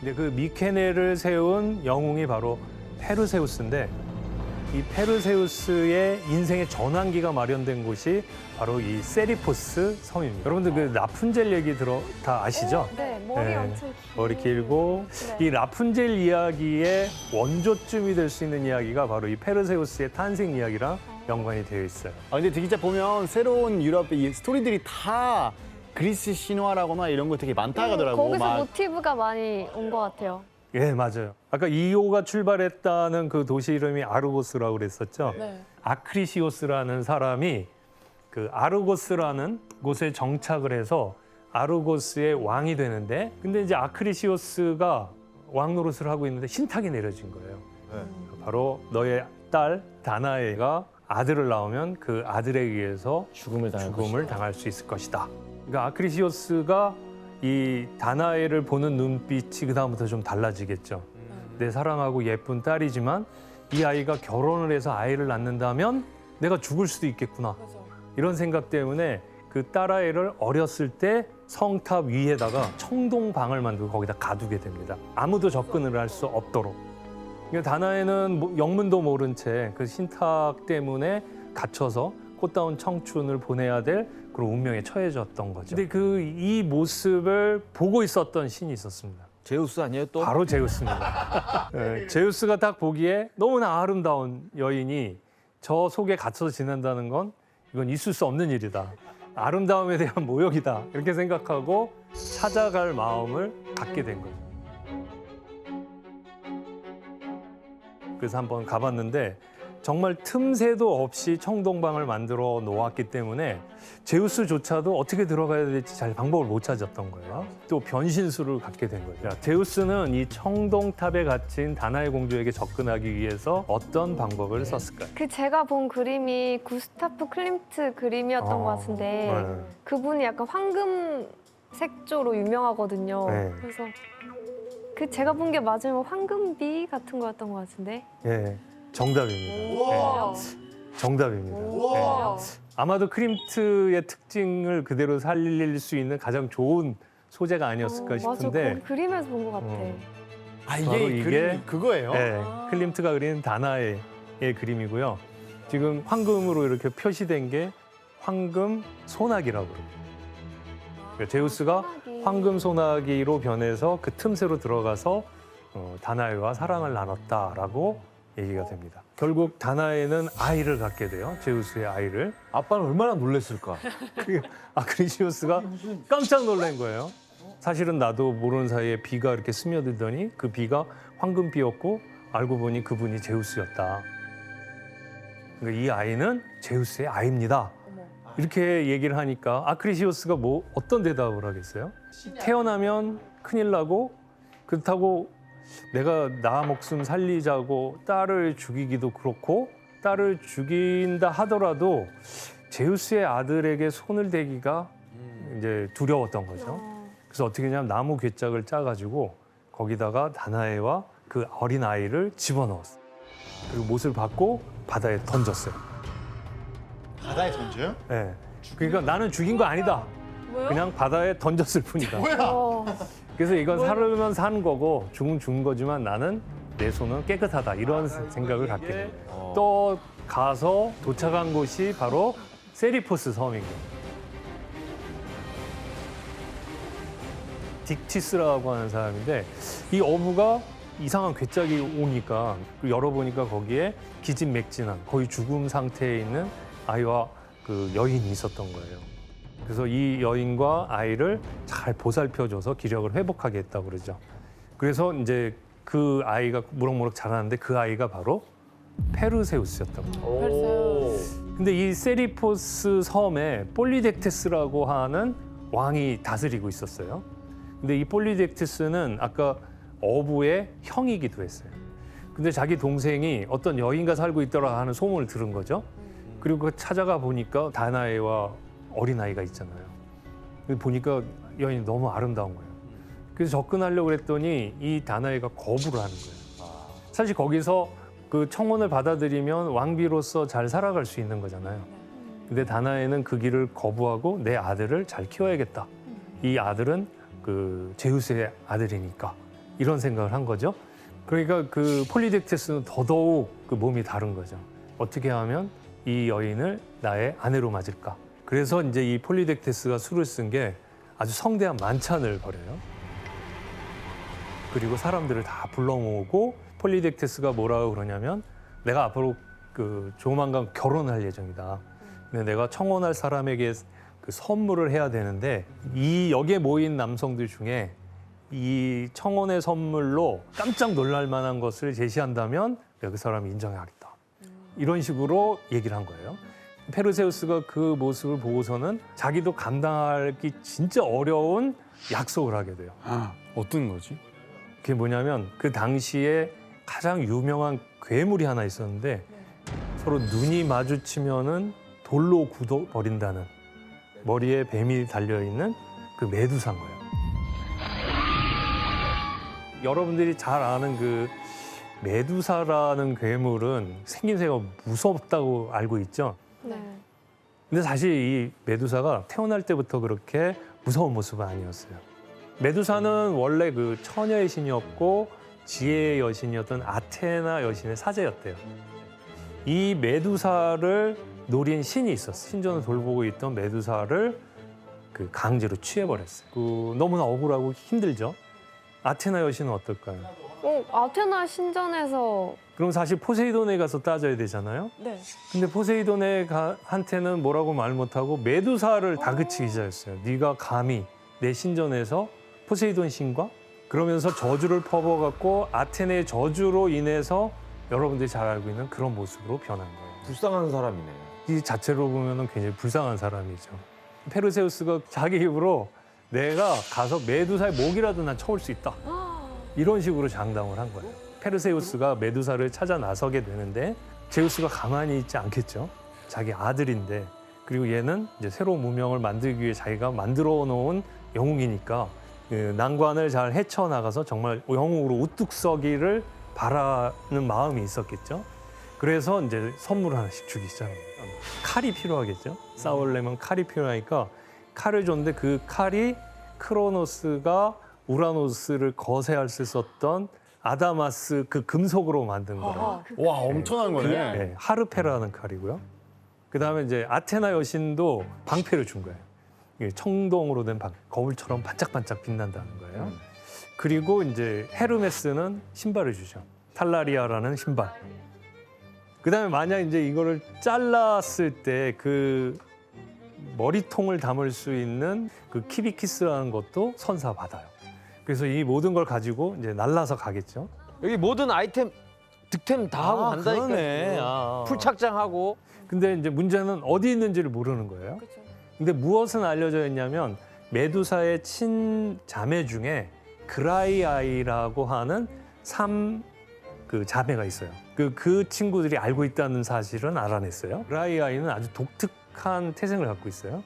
근데 그 미케네를 세운 영웅이 바로 페르세우스인데, 이 페르세우스의 인생의 전환기가 마련된 곳이 바로 이 세리포스 섬입니다. 여러분들 그 라푼젤 얘기 다 아시죠? 네, 머리 네, 엄청 긴. 머리 길고. 네. 이 라푼젤 이야기의 원조쯤이 될 수 있는 이야기가 바로 이 페르세우스의 탄생 이야기랑 연관이 되어 있어요. 아, 근데 진짜 보면 새로운 유럽의 이 스토리들이 다 그리스 신화라거나 이런 거 되게 많다 하더라고. 거기서 모티브가 많이 온 것 같아요. 예, 맞아요. 아까 이오가 출발했다는 그 도시 이름이 아르고스라고 그랬었죠. 네. 아크리시오스라는 사람이 그 아르고스라는 곳에 정착을 해서 아르고스의 왕이 되는데, 근데 이제 아크리시오스가 왕 노릇을 하고 있는데 신탁이 내려진 거예요. 바로 너의 딸 다나에가 아들을 낳으면 그 아들에 의해서 죽음을 당할 수 있을 것이다. 그러니까 아크리시오스가 이 다나에를 보는 눈빛이 그다음부터 좀 달라지겠죠. 내 사랑하고 예쁜 딸이지만 이 아이가 결혼을 해서 아이를 낳는다면 내가 죽을 수도 있겠구나. 이런 생각 때문에 그 딸아이를 어렸을 때 성탑 위에다가 청동방을 만들고 거기다 가두게 됩니다. 아무도 접근을 할 수 없도록. 그러니까 다나에는 영문도 모른 채 그 신탁 때문에 갇혀서 꽃다운 청춘을 보내야 될 그런 운명에 처해졌던 거죠. 근데 이 모습을 보고 있었던 신이 있었습니다. 제우스 아니에요 또? 바로 제우스입니다. 네, 제우스가 딱 보기에 너무나 아름다운 여인이 저 속에 갇혀서 지낸다는 건 이건 있을 수 없는 일이다. 아름다움에 대한 모욕이다. 이렇게 생각하고 찾아갈 마음을 갖게 된 거죠. 그래서 한번 가봤는데 정말 틈새도 없이 청동방을 만들어 놓았기 때문에 제우스조차도 어떻게 들어가야 될지 잘 방법을 못 찾았던 거예요. 또 변신술을 갖게 된 거죠. 제우스는 이 청동탑에 갇힌 다나에 공주에게 접근하기 위해서 어떤 방법을 썼을까요? 그 제가 본 그림이 구스타프 클림트 그림이었던 것 같은데 네. 그분이 약간 황금 색조로 유명하거든요. 네. 그래서 그 제가 본 게 맞으면 황금비 같은 거였던 것 같은데. 예, 정답입니다. 네, 정답입니다. 네. 아마도 클림트의 특징을 그대로 살릴 수 있는 가장 좋은 소재가 아니었을까 맞아, 싶은데, 거기 그림에서 본 것 같아. 아 바로 이게 이게- 그림 그거예요? 네, 클림트가 그린 다나의 그림이고요. 지금 황금으로 이렇게 표시된 게 황금 소나기라고 그래요. 그러니까 제우스가 소나기. 황금 소나기로 변해서 그 틈새로 들어가서 다나에와 사랑을 나눴다라고 얘기가 됩니다. 결국 다나에는 아이를 갖게 돼요. 제우스의 아이를. 아빠는 얼마나 놀랐을까? 아크리시우스가 깜짝 놀란 거예요. 사실은 나도 모르는 사이에 비가 이렇게 스며들더니 그 비가 황금비였고 알고 보니 그분이 제우스였다. 그러니까 이 아이는 제우스의 아이입니다. 이렇게 얘기를 하니까 아크리시우스가 뭐 어떤 대답을 하겠어요? 태어나면 큰일 나고 그렇다고 내가 나 목숨 살리자고 딸을 죽이기도 그렇고 딸을 죽인다 하더라도 제우스의 아들에게 손을 대기가 이제 두려웠던 거죠. 그래서 어떻게 했냐면 나무 괴짝을 짜가지고 거기다가 다나에와 그 어린 아이를 집어넣었어요. 그리고 못을 받고 바다에 던졌어요. 바다에 던져요? 네. 그러니까 나는 죽인 거 아니다. 뭐요? 그냥 바다에 던졌을 뿐이다. 어, 그래서 이건 살으면 사는 거고 죽으면 죽은 거지만 나는 내 손은 깨끗하다. 이런 생각을 갖게 됩니다. 또 가서 도착한 곳이 바로 세리포스 섬이고 딕티스라고 하는 사람인데 이 어부가 이상한 괴짝이 오니까 열어보니까 거기에 기진맥진한 거의 죽음 상태에 있는 아이와 그 여인이 있었던 거예요. 그래서 이 여인과 아이를 잘 보살펴줘서 기력을 회복하게 했다고 그러죠. 그래서 이제 그 아이가 무럭무럭 자라는데 그 아이가 바로 페르세우스였던 거예요. 벌써요. 근데 이 세리포스 섬에 폴리덱테스라고 하는 왕이 다스리고 있었어요. 근데 이 폴리덱테스는 아까 어부의 형이기도 했어요. 근데 자기 동생이 어떤 여인과 살고 있더라 하는 소문을 들은 거죠. 그리고 그 찾아가 보니까 다나에와 어린아이가 있잖아요. 보니까 여인이 너무 아름다운 거예요. 그래서 접근하려고 그랬더니 이 다나에가 거부를 하는 거예요. 사실 거기서 그 청혼을 받아들이면 왕비로서 잘 살아갈 수 있는 거잖아요. 근데 다나에는 그 길을 거부하고 내 아들을 잘 키워야겠다. 이 아들은 그 제우스의 아들이니까 이런 생각을 한 거죠. 그러니까 그 폴리덱테스는 더더욱 그 몸이 다른 거죠. 어떻게 하면 이 여인을 나의 아내로 맞을까? 그래서 이제 이 폴리덱테스가 수를 쓴 게 아주 성대한 만찬을 벌여요. 그리고 사람들을 다 불러 모으고 폴리덱테스가 뭐라고 그러냐면 내가 앞으로 그 조만간 결혼할 예정이다. 근데 내가 청혼할 사람에게 그 선물을 해야 되는데 이 여기에 모인 남성들 중에 이 청혼의 선물로 깜짝 놀랄 만한 것을 제시한다면 내가 그 사람을 인정하겠다. 이런 식으로 얘기를 한 거예요. 페르세우스가 그 모습을 보고서는 자기도 감당하기 진짜 어려운 약속을 하게 돼요. 어떤 거지? 그게 뭐냐면 그 당시에 가장 유명한 괴물이 하나 있었는데 서로 눈이 마주치면은 돌로 굳어버린다는 머리에 뱀이 달려있는 그 메두사인 거예요. 여러분들이 잘 아는 그 메두사라는 괴물은 생김새가 무섭다고 알고 있죠. 네. 근데 사실 이 메두사가 태어날 때부터 그렇게 무서운 모습은 아니었어요. 메두사는 원래 그 처녀의 신이었고 지혜의 여신이었던 아테나 여신의 사제였대요. 이 메두사를 노린 신이 있었어요. 신전을 돌보고 있던 메두사를 그 강제로 취해버렸어요. 그 너무나 억울하고 힘들죠. 아테나 여신은 어떨까요? 아테나 신전에서 그럼 사실 포세이돈에 가서 따져야 되잖아요. 네. 근데 포세이돈한테는 뭐라고 말 못하고 메두사를 다그치기 시작했어요. 네가 감히 내 신전에서 포세이돈 신과? 그러면서 저주를 퍼부어갖고 아테네의 저주로 인해서 여러분들이 잘 알고 있는 그런 모습으로 변한 거예요. 불쌍한 사람이네. 이 자체로 보면 굉장히 불쌍한 사람이죠. 페르세우스가 자기 입으로 내가 가서 메두사의 목이라도 난 쳐올 수 있다. 이런 식으로 장담을 한 거예요. 페르세우스가 메두사를 찾아 나서게 되는데 제우스가 가만히 있지 않겠죠. 자기 아들인데 그리고 얘는 이제 새로운 문명을 만들기 위해 자기가 만들어 놓은 영웅이니까 그 난관을 잘 헤쳐나가서 정말 영웅으로 우뚝 서기를 바라는 마음이 있었겠죠. 그래서 이제 선물 하나씩 주기 시작합니다. 칼이 필요하겠죠. 싸우려면 칼이 필요하니까 칼을 줬는데 그 칼이 크로노스가 우라노스를 거세할 때 썼던 아다마스 그 금속으로 만든 거예요. 와 엄청난 거네. 네, 하르페라는 칼이고요. 그다음에 이제 아테나 여신도 방패를 준 거예요. 이게 청동으로 된 거울처럼 반짝반짝 빛난다는 거예요. 그리고 이제 헤르메스는 신발을 주죠. 탈라리아라는 신발. 그다음에 만약 이제 이거를 잘랐을 때 그 머리통을 담을 수 있는 그 키비키스라는 것도 선사 받아요. 그래서 이 모든 걸 가지고 이제 날라서 가겠죠. 여기 모든 아이템 득템 다 하고 간다니까. 그러네. 풀 착장하고. 근데 이제 문제는 어디 있는지를 모르는 거예요. 그렇죠. 근데 무엇은 알려져 있냐면 메두사의 친자매 중에 그라이아이라고 하는 그 자매가 있어요. 그 친구들이 알고 있다는 사실은 알아냈어요. 그라이아이는 아주 독특한 태생을 갖고 있어요.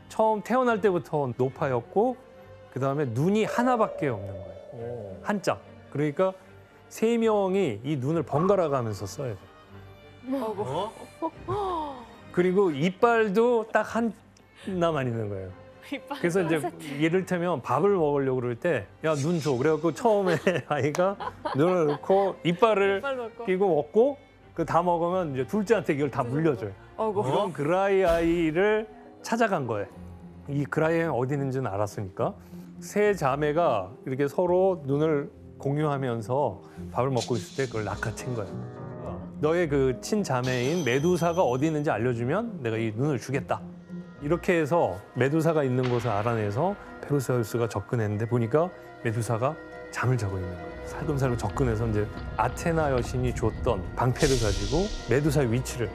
처음 태어날 때부터 노파였고 그다음에 눈이 하나밖에 없는 거예요. 한 짝. 그러니까 3명이 이 눈을 번갈아 가면서 써야 돼요. 그리고 이빨도 딱 하나만 있는 거예요. 그래서 이제 이를테면 밥을 먹으려고 그럴 때 야, 눈 줘. 그래갖고 처음에 아이가 눈을 넣고 이빨을 끼고 먹고 그 다 먹으면 이제 둘째한테 이걸 다 물려줘요. 그런 그라이아이를 찾아간 거예요. 이 그라이아이 어디 있는지는 알았으니까 세 자매가 이렇게 서로 눈을 공유하면서 밥을 먹고 있을 때 그걸 낚아챈 거예요. 너의 그 친자매인 메두사가 어디 있는지 알려주면 내가 이 눈을 주겠다. 이렇게 해서 메두사가 있는 곳을 알아내서 페르세우스가 접근했는데 보니까 메두사가 잠을 자고 있는 거예요. 살금살금 접근해서 이제 아테나 여신이 줬던 방패를 가지고 메두사의 위치를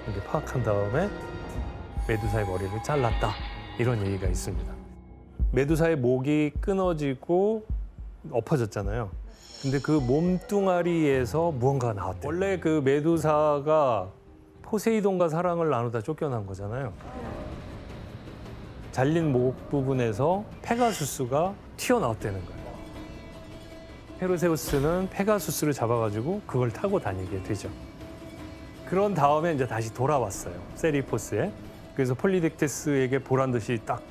이렇게 파악한 다음에 메두사의 머리를 잘랐다. 이런 얘기가 있습니다. 메두사의 목이 끊어지고 엎어졌잖아요. 근데 그 몸뚱아리에서 무언가가 나왔대요. 원래 그 메두사가 포세이돈과 사랑을 나누다 쫓겨난 거잖아요. 잘린 목 부분에서 페가수스가 튀어나왔다는 거예요. 페르세우스는 페가수스를 잡아가지고 그걸 타고 다니게 되죠. 그런 다음에 이제 다시 돌아왔어요. 세리포스에. 그래서 폴리덱테스에게 보란 듯이 딱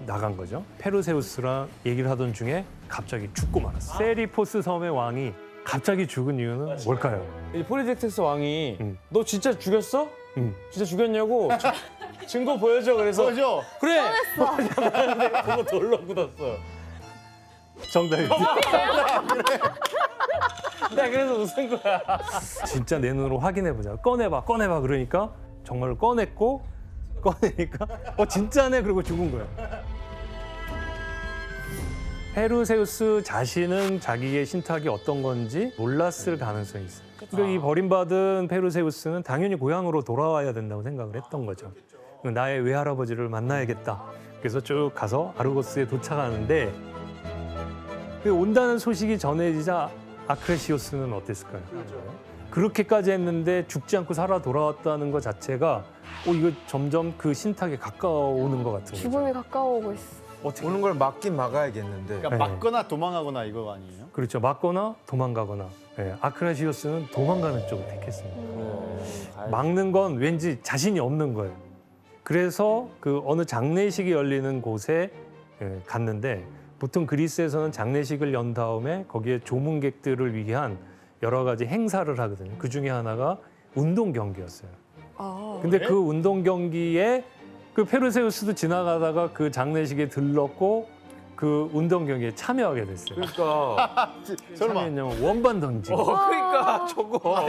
나간 거죠. 페르세우스랑 얘기를 하던 중에 갑자기 죽고 말았어요. 세리포스 섬의 왕이 갑자기 죽은 이유는 뭘까요? 이 폴리덱테스 왕이 너 진짜 죽였어? 응. 진짜 죽였냐고 증거 보여줘. 그래서 그죠? 그래. 근데 그거 돌로 굳었어. 정답입니다. 나 그래서 웃은 거야. 진짜 내 눈으로 확인해보자. 꺼내봐, 꺼내봐. 그러니까 정말 꺼냈고 꺼내니까 진짜네. 그러고 죽은 거야. 페르세우스 자신은 자기의 신탁이 어떤 건지 몰랐을 가능성이 있어요. 그러니까 이 버림받은 페르세우스는 당연히 고향으로 돌아와야 된다고 생각을 했던 거죠. 나의 외할아버지를 만나야겠다. 그래서 쭉 가서 아르고스에 도착하는데 온다는 소식이 전해지자 아크레시오스는 어땠을까요? 그렇게까지 했는데 죽지 않고 살아 돌아왔다는 것 자체가 이거 점점 그 신탁에 가까워오는 것 같은 거죠. 죽음이 가까워오고 있어. 어떻게 오는 걸 막긴 막아야겠는데. 그러니까 네. 맞거나 도망가거나 이거 아니에요? 그렇죠. 맞거나 도망가거나. 네. 아크레시오스는 도망가는 쪽을 택했습니다. 막는 건 왠지 자신이 없는 거예요. 그래서 그 어느 장례식이 열리는 곳에 갔는데 보통 그리스에서는 장례식을 연 다음에 거기에 조문객들을 위한 여러 가지 행사를 하거든요. 그 중에 하나가 운동 경기였어요. 근데 그 운동 경기에 그 페르세우스도 지나가다가 그 장례식에 들렀고 그 운동 경기에 참여하게 됐어요. 그러니까. 설마. 참여했냐면 원반 던지기. 그러니까 저거.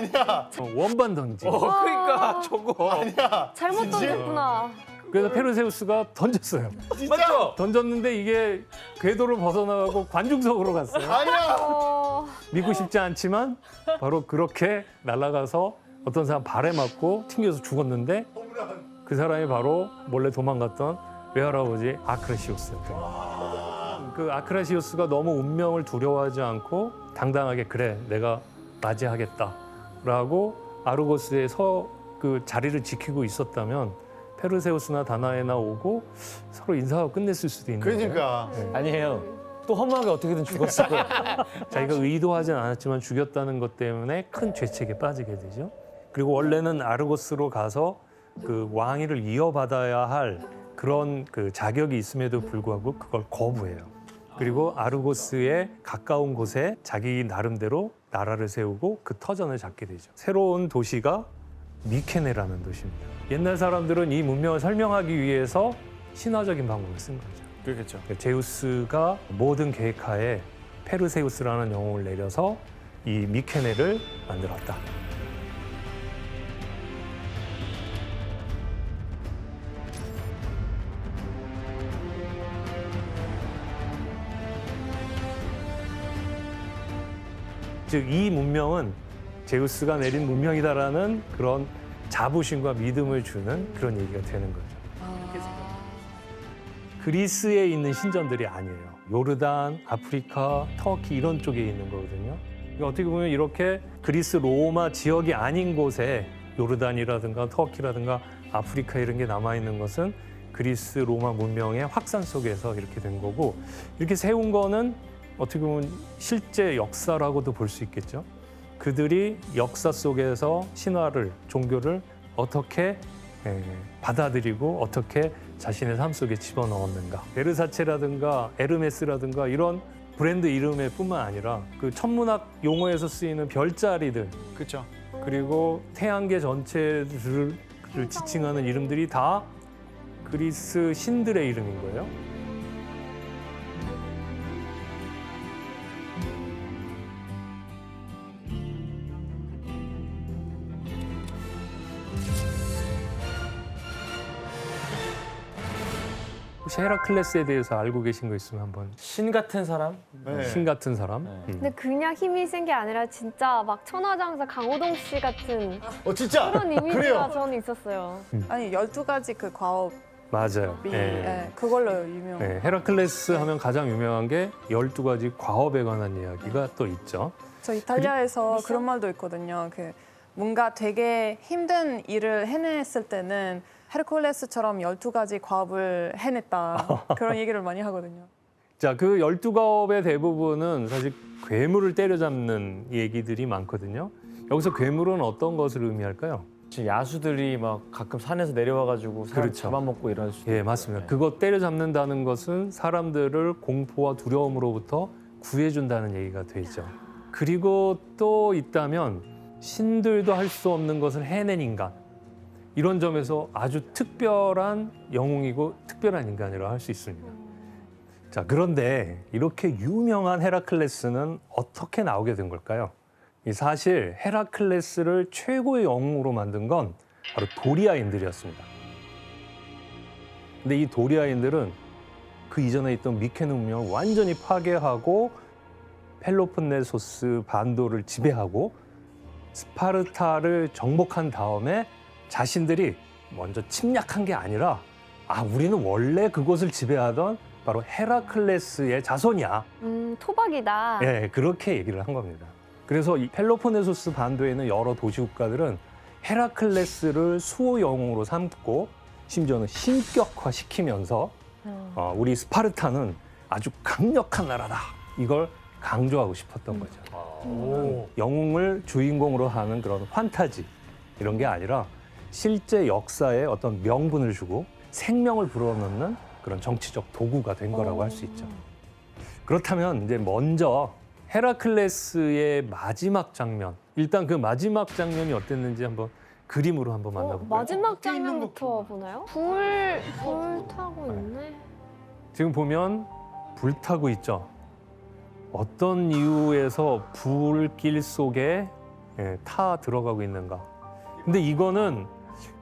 원반 던지기. 그러니까 저거. 잘못 던졌구나. 그래서 페르세우스가 던졌어요. 맞죠? 던졌는데 이게 궤도를 벗어나가고 관중석으로 갔어요. 어, 믿고 싶지 않지만 바로 그렇게 날아가서 어떤 사람 발에 맞고 튕겨서 죽었는데 그 사람이 바로 몰래 도망갔던 외할아버지 아크레시오스였어요. 그 아크레시오스가 너무 운명을 두려워하지 않고 당당하게 그래 내가 맞이하겠다라고 아르고스의 그 자리를 지키고 있었다면 페르세우스나 다나에나 오고 서로 인사하고 끝냈을 수도 있는 거예요. 그러니까. 아니에요. 또 허무하게 어떻게든 죽었을 거야. 자기가 의도하진 않았지만 죽였다는 것 때문에 큰 죄책에 빠지게 되죠. 그리고 원래는 아르고스로 가서 그 왕위를 이어받아야 할 그런 그 자격이 있음에도 불구하고 그걸 거부해요. 그리고 아르고스에 가까운 곳에 자기 나름대로 나라를 세우고 그 터전을 잡게 되죠. 새로운 도시가 미케네라는 도시입니다. 옛날 사람들은 이 문명을 설명하기 위해서 신화적인 방법을 쓴 거죠. 그렇겠죠. 제우스가 모든 계획하에 페르세우스라는 영웅을 내려서 이 미케네를 만들었다. 즉 이 문명은 제우스가 내린 문명이다라는 그런 자부심과 믿음을 주는 그런 얘기가 되는 거죠. 그리스에 있는 신전들이 아니에요. 요르단, 아프리카, 터키 이런 쪽에 있는 거거든요. 그러니까 어떻게 보면 이렇게 그리스 로마 지역이 아닌 곳에 요르단이라든가 터키라든가 아프리카 이런 게 남아있는 것은 그리스 로마 문명의 확산 속에서 이렇게 된 거고, 이렇게 세운 거는 어떻게 보면 실제 역사라고도 볼 수 있겠죠. 그들이 역사 속에서 신화를, 종교를 어떻게 받아들이고 어떻게 자신의 삶 속에 집어넣었는가. 베르사체라든가 에르메스라든가 이런 브랜드 이름에 뿐만 아니라 그 천문학 용어에서 쓰이는 별자리들, 그렇죠. 그리고 태양계 전체를 지칭하는 이름들이 다 그리스 신들의 이름인 거예요. 혹시 헤라클레스에 대해서 알고 계신 거 있으면 한번. 신 같은 사람? 네. 신 같은 사람? 네. 근데 그냥 힘이 센 게 아니라 진짜 막 천하장사 강호동 씨 같은 진짜. 그런 이미지가 그래요. 저는 있었어요. 아니 12가지 그 과업이 맞아요. 그걸로 유명. 네, 헤라클레스 하면 가장 유명한 게 12가지 과업에 관한 이야기가 또 있죠. 저 이탈리아에서 그런 말도 있거든요. 그 뭔가 되게 힘든 일을 해냈을 때는 헤르큘레스처럼 12가지 과업을 해냈다. 그런 얘기를 많이 하거든요. 자, 그 12과업의 대부분은 사실 괴물을 때려잡는 얘기들이 많거든요. 여기서 괴물은 어떤 것을 의미할까요? 지금 야수들이 막 가끔 산에서 내려와가지고 사람 그렇죠. 잡아먹고 이럴 수도 예, 있고. 맞습니다. 네. 그거 때려잡는다는 것은 사람들을 공포와 두려움으로부터 구해준다는 얘기가 되죠. 그리고 또 있다면 신들도 할 수 없는 것을 해낸 인간. 이런 점에서 아주 특별한 영웅이고 특별한 인간이라고 할 수 있습니다. 자, 그런데 이렇게 유명한 헤라클레스는 어떻게 나오게 된 걸까요? 사실 헤라클레스를 최고의 영웅으로 만든 건 바로 도리아인들이었습니다. 근데 이 도리아인들은 그 이전에 있던 미케네 문명을 완전히 파괴하고 펠로폰네소스 반도를 지배하고 스파르타를 정복한 다음에 자신들이 먼저 침략한 게 아니라 우리는 원래 그곳을 지배하던 바로 헤라클레스의 자손이야. 토박이다. 예, 그렇게 얘기를 한 겁니다. 그래서 이 펠로폰네소스 반도에 있는 여러 도시 국가들은 헤라클레스를 수호 영웅으로 삼고 심지어는 신격화시키면서 우리 스파르타는 아주 강력한 나라다. 이걸 강조하고 싶었던 거죠. 영웅을 주인공으로 하는 그런 판타지 이런 게 아니라 실제 역사에 어떤 명분을 주고 생명을 불어넣는 그런 정치적 도구가 된 거라고 할 수 있죠. 그렇다면 이제 먼저 헤라클레스의 마지막 장면, 일단 그 마지막 장면이 어땠는지 한번 그림으로 한번 만나볼까요? 마지막 장면부터 보나요? 불 타고 있네. 지금 보면 불 타고 있죠. 어떤 이유에서 불길 속에 타 들어가고 있는가. 근데 이거는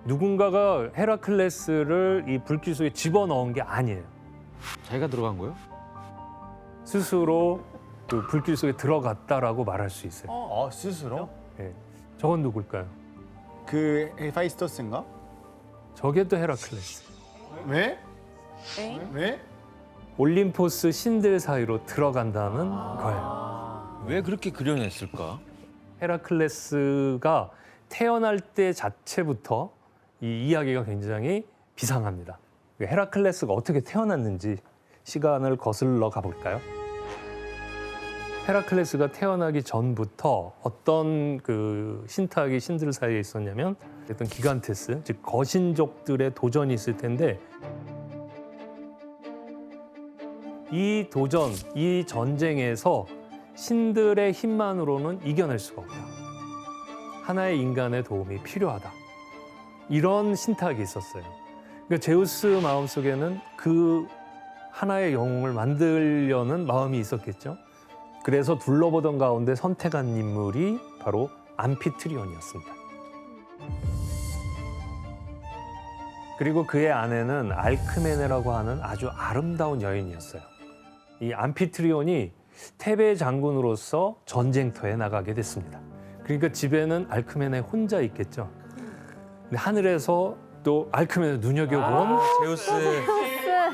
누군가가 헤라클레스를 이 불길 속에 집어넣은 게 아니에요. 자기가 들어간 거예요? 스스로 그 불길 속에 들어갔다라고 말할 수 있어요. 스스로? 저건 누굴까요? 그 헤파이스토스인가? 저게 또 헤라클레스. 왜? 엥? 왜? 올림포스 신들 사이로 들어간다는 거예요. 왜 그렇게 그려냈을까? 헤라클레스가 태어날 때 자체부터 이 이야기가 굉장히 비상합니다. 헤라클레스가 어떻게 태어났는지 시간을 거슬러 가볼까요? 헤라클레스가 태어나기 전부터 어떤 그 신탁이 신들 사이에 있었냐면 어떤 기간테스, 즉 거신족들의 도전이 있을 텐데 이 도전, 이 전쟁에서 신들의 힘만으로는 이겨낼 수가 없다. 하나의 인간의 도움이 필요하다. 이런 신탁이 있었어요. 그러니까 제우스 마음속에는 그 하나의 영웅을 만들려는 마음이 있었겠죠. 그래서 둘러보던 가운데 선택한 인물이 바로 암피트리온이었습니다. 그리고 그의 아내는 알크메네라고 하는 아주 아름다운 여인이었어요. 이 암피트리온이 테베 장군으로서 전쟁터에 나가게 됐습니다. 그러니까 집에는 알크메네 혼자 있겠죠. 근데 하늘에서 또 알크메네 눈여겨본 제우스.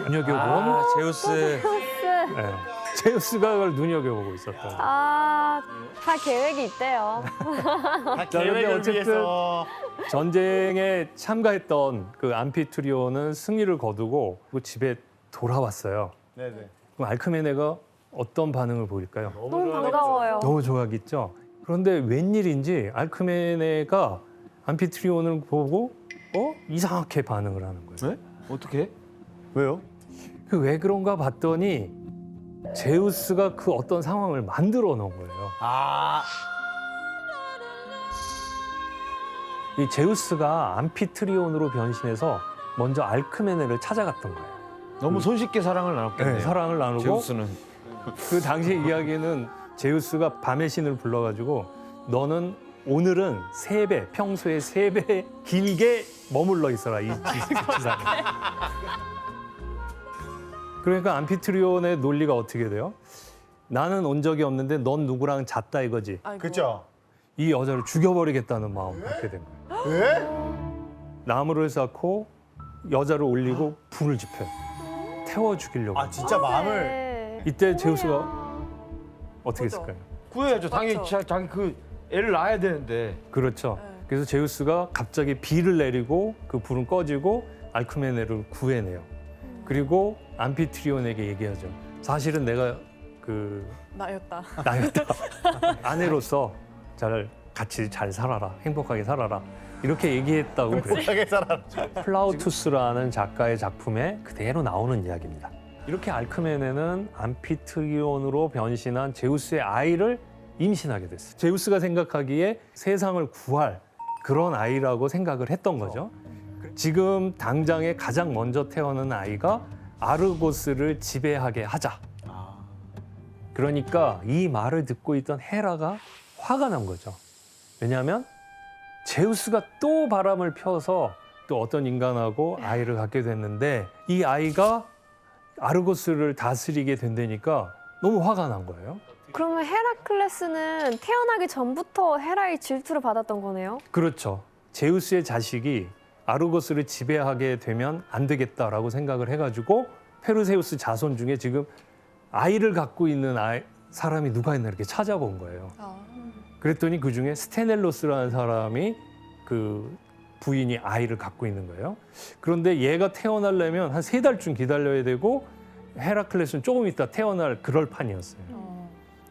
눈여겨본 제우스. 네, 제우스가 그걸 눈여겨보고 있었다. 다 계획이 있대요. 다 자, 근데 계획을 어쨌든 위해서. 전쟁에 참가했던 그 암피트리온은 승리를 거두고 그 집에 돌아왔어요. 네네. 그럼 알크메네가 어떤 반응을 보일까요? 너무 반가워요. 너무 좋아하겠죠. 그런데 웬일인지 알크메네가 암피트리온을 보고 이상하게 반응을 하는 거예요. 네? 어떻게? 왜요? 그 왜 그런가 봤더니 제우스가 그 어떤 상황을 만들어 놓은 거예요. 이 제우스가 암피트리온으로 변신해서 먼저 알크메네를 찾아갔던 거예요. 너무 손쉽게 사랑을 나눴겠네요. 네, 사랑을 나누고 제우스는. 그 당시 이야기는 제우스가 밤의 신을 불러가지고 너는 오늘은 3배, 평소에 3배 길게 머물러 있어라 이 지상에. 그러니까 암피트리온의 논리가 어떻게 돼요? 나는 온 적이 없는데 넌 누구랑 잤다 이거지. 아이고. 그죠? 이 여자를 죽여버리겠다는 마음을 갖게 된 거예요. 왜? 나무를 쌓고 여자를 올리고 불을 지펴요. 태워 죽이려고. 아 진짜 마음을. 네. 이때 제우스가 어떻게 뭐죠? 했을까요? 구해야죠. 당연히 맞죠. 자기 그 애를 낳아야 되는데. 그렇죠. 네. 그래서 제우스가 갑자기 비를 내리고 그 불은 꺼지고 알크메네를 구해내요. 그리고 암피트리온에게 얘기하죠. 사실은 내가 그 나였다. 나였다. 아내로서 같이 잘 살아라. 행복하게 살아라. 이렇게 얘기했다고 그래요. 못하게 살아. 플라우투스라는 작가의 작품에 그대로 나오는 이야기입니다. 이렇게 알크메네는 암피트리온으로 변신한 제우스의 아이를 임신하게 됐어요. 제우스가 생각하기에 세상을 구할 그런 아이라고 생각을 했던 거죠. 지금 당장에 가장 먼저 태어난 아이가 아르고스를 지배하게 하자. 그러니까 이 말을 듣고 있던 헤라가 화가 난 거죠. 왜냐하면 제우스가 또 바람을 펴서 또 어떤 인간하고 아이를 갖게 됐는데 이 아이가 아르고스를 다스리게 된다니까 너무 화가 난 거예요. 그러면 헤라클레스는 태어나기 전부터 헤라의 질투를 받았던 거네요? 그렇죠. 제우스의 자식이 아르고스를 지배하게 되면 안 되겠다라고 생각을 해가지고 페르세우스 자손 중에 지금 아이를 갖고 있는 사람이 누가 있나 이렇게 찾아본 거예요. 그랬더니 그중에 스테넬로스라는 사람이 그 부인이 아이를 갖고 있는 거예요. 그런데 얘가 태어나려면 한 3달쯤 기다려야 되고 헤라클레스는 조금 있다 태어날 그럴 판이었어요.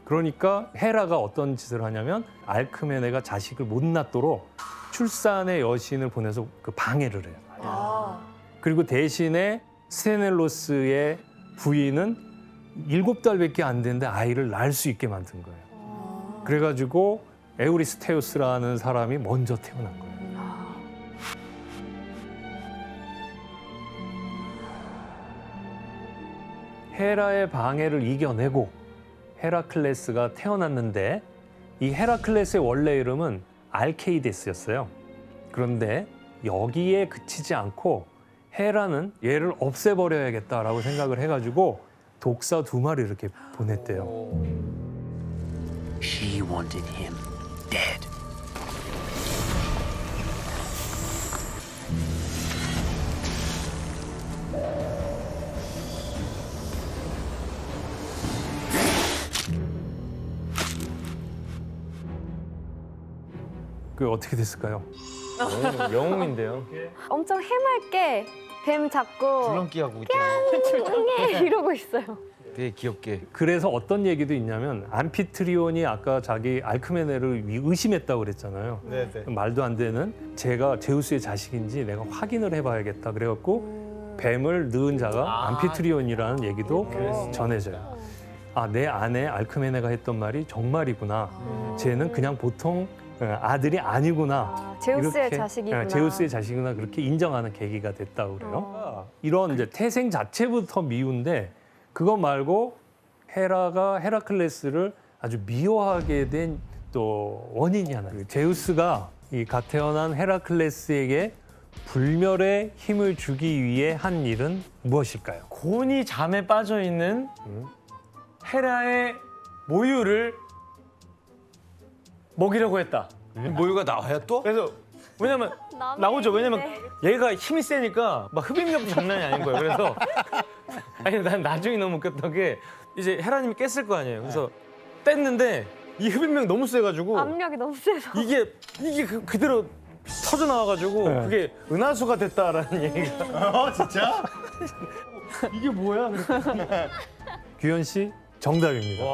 그러니까 헤라가 어떤 짓을 하냐면 알크메네가 자식을 못 낳도록 출산의 여신을 보내서 그 방해를 해요. 그리고 대신에 스테넬로스의 부인은 7달밖에 안 됐는데 아이를 낳을 수 있게 만든 거예요. 그래가지고 에우리스테우스라는 사람이 먼저 태어난 거예요. 헤라의 방해를 이겨내고 헤라클레스가 태어났는데 이 헤라클레스의 원래 이름은 알케이데스였어요. 그런데 여기에 그치지 않고 헤라는 얘를 없애버려야겠다라고 생각을 해가지고 독사 2마리 이렇게 보냈대요. She wanted him dead. 그 어떻게 됐을까요? 영웅인데요. 엄청 해맑게 뱀 잡고 줄넘기하고 있잖아요. 이러고 있어요. 되게 귀엽게. 그래서 어떤 얘기도 있냐면 암피트리온이 아까 자기 알크메네를 의심했다고 그랬잖아요. 네네. 말도 안 되는 제가 제우스의 자식인지 내가 확인을 해봐야겠다. 그래갖고 뱀을 낳은 자가 암피트리온이라는 얘기도 전해져요. 아, 내 아내 알크메네가 했던 말이 정말이구나. 쟤는 그냥 보통 아들이 아니구나. 아, 제우스의 이렇게, 자식이구나. 제우스의 자식이구나 그렇게 인정하는 계기가 됐다고 그래요. 이런 이제 태생 자체부터 미운데 그거 말고 헤라가 헤라클레스를 아주 미워하게 된 또 원인이 하나 있어요. 제우스가 이 갓 태어난 헤라클레스에게 불멸의 힘을 주기 위해 한 일은 무엇일까요? 곤이 잠에 빠져 있는 헤라의 모유를 먹이려고 했다. 모유가 나와요 또? 그래서 왜냐면 나오죠. 왜냐면 얘가 힘이 세니까 막 흡입력도 장난이 아닌 거예요. 그래서 아니 난 나중에 너무 웃겼던 게 이제 헤라님이 깼을 거 아니에요. 그래서 뗐는데 이 흡입력 너무 세가지고 압력이 너무 세서. 이게 그대로 터져 나와가지고 네. 그게 은하수가 됐다라는 얘기가. 진짜? 이게 뭐야? 규현 씨 정답입니다.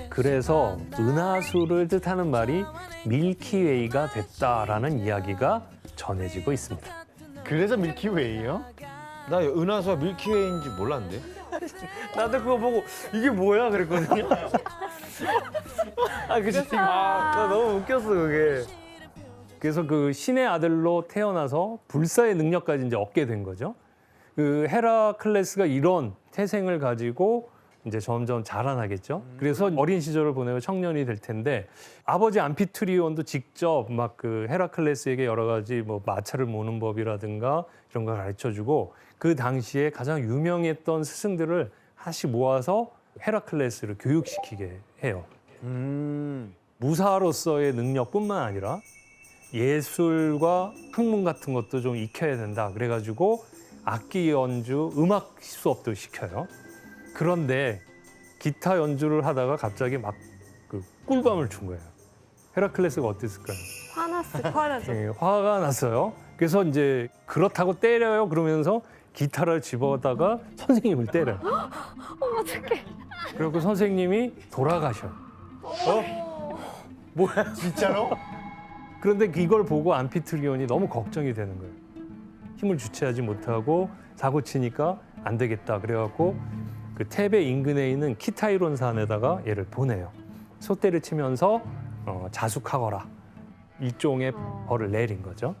그래서 은하수를 뜻하는 말이 밀키웨이가 됐다라는 이야기가 전해지고 있습니다. 그래서 밀키웨이요? 나 은하수가 밀키웨이인지 몰랐는데. 나도 그거 보고 이게 뭐야 그랬거든요. 아 그치. 나 너무 웃겼어 그게. 그래서 그 신의 아들로 태어나서 불사의 능력까지 이제 얻게 된 거죠. 그 헤라클레스가 이런 태생을 가지고 이제 점점 자라나겠죠. 그래서 어린 시절을 보내고 청년이 될 텐데 아버지 암피트리온도 직접 막 그 헤라클레스에게 여러 가지 뭐 마차를 모는 법이라든가 이런 걸 가르쳐주고 그 당시에 가장 유명했던 스승들을 하나씩 모아서 헤라클레스를 교육시키게 해요. 무사로서의 능력뿐만 아니라 예술과 학문 같은 것도 좀 익혀야 된다. 그래가지고 악기 연주, 음악 수업도 시켜요. 그런데 기타 연주를 하다가 갑자기 막 그 꿀밤을 준 거예요. 헤라클레스가 어땠을까요? 화나죠. 예, 화가 났어요. 그래서 이제 그렇다고 때려요. 그러면서 기타를 집어다가 선생님을 때려요. 어떡해. 그리고 선생님이 돌아가셔. 뭐야 진짜로? 그런데 이걸 보고 암피트리온이 너무 걱정이 되는 거예요. 힘을 주체하지 못하고 사고 치니까 안 되겠다. 그래갖고 그 테베 인근에 있는 키타이론 산에다가 얘를 보내요. 소떼를 치면서 자숙하거라. 일종의 벌을 내린 거죠.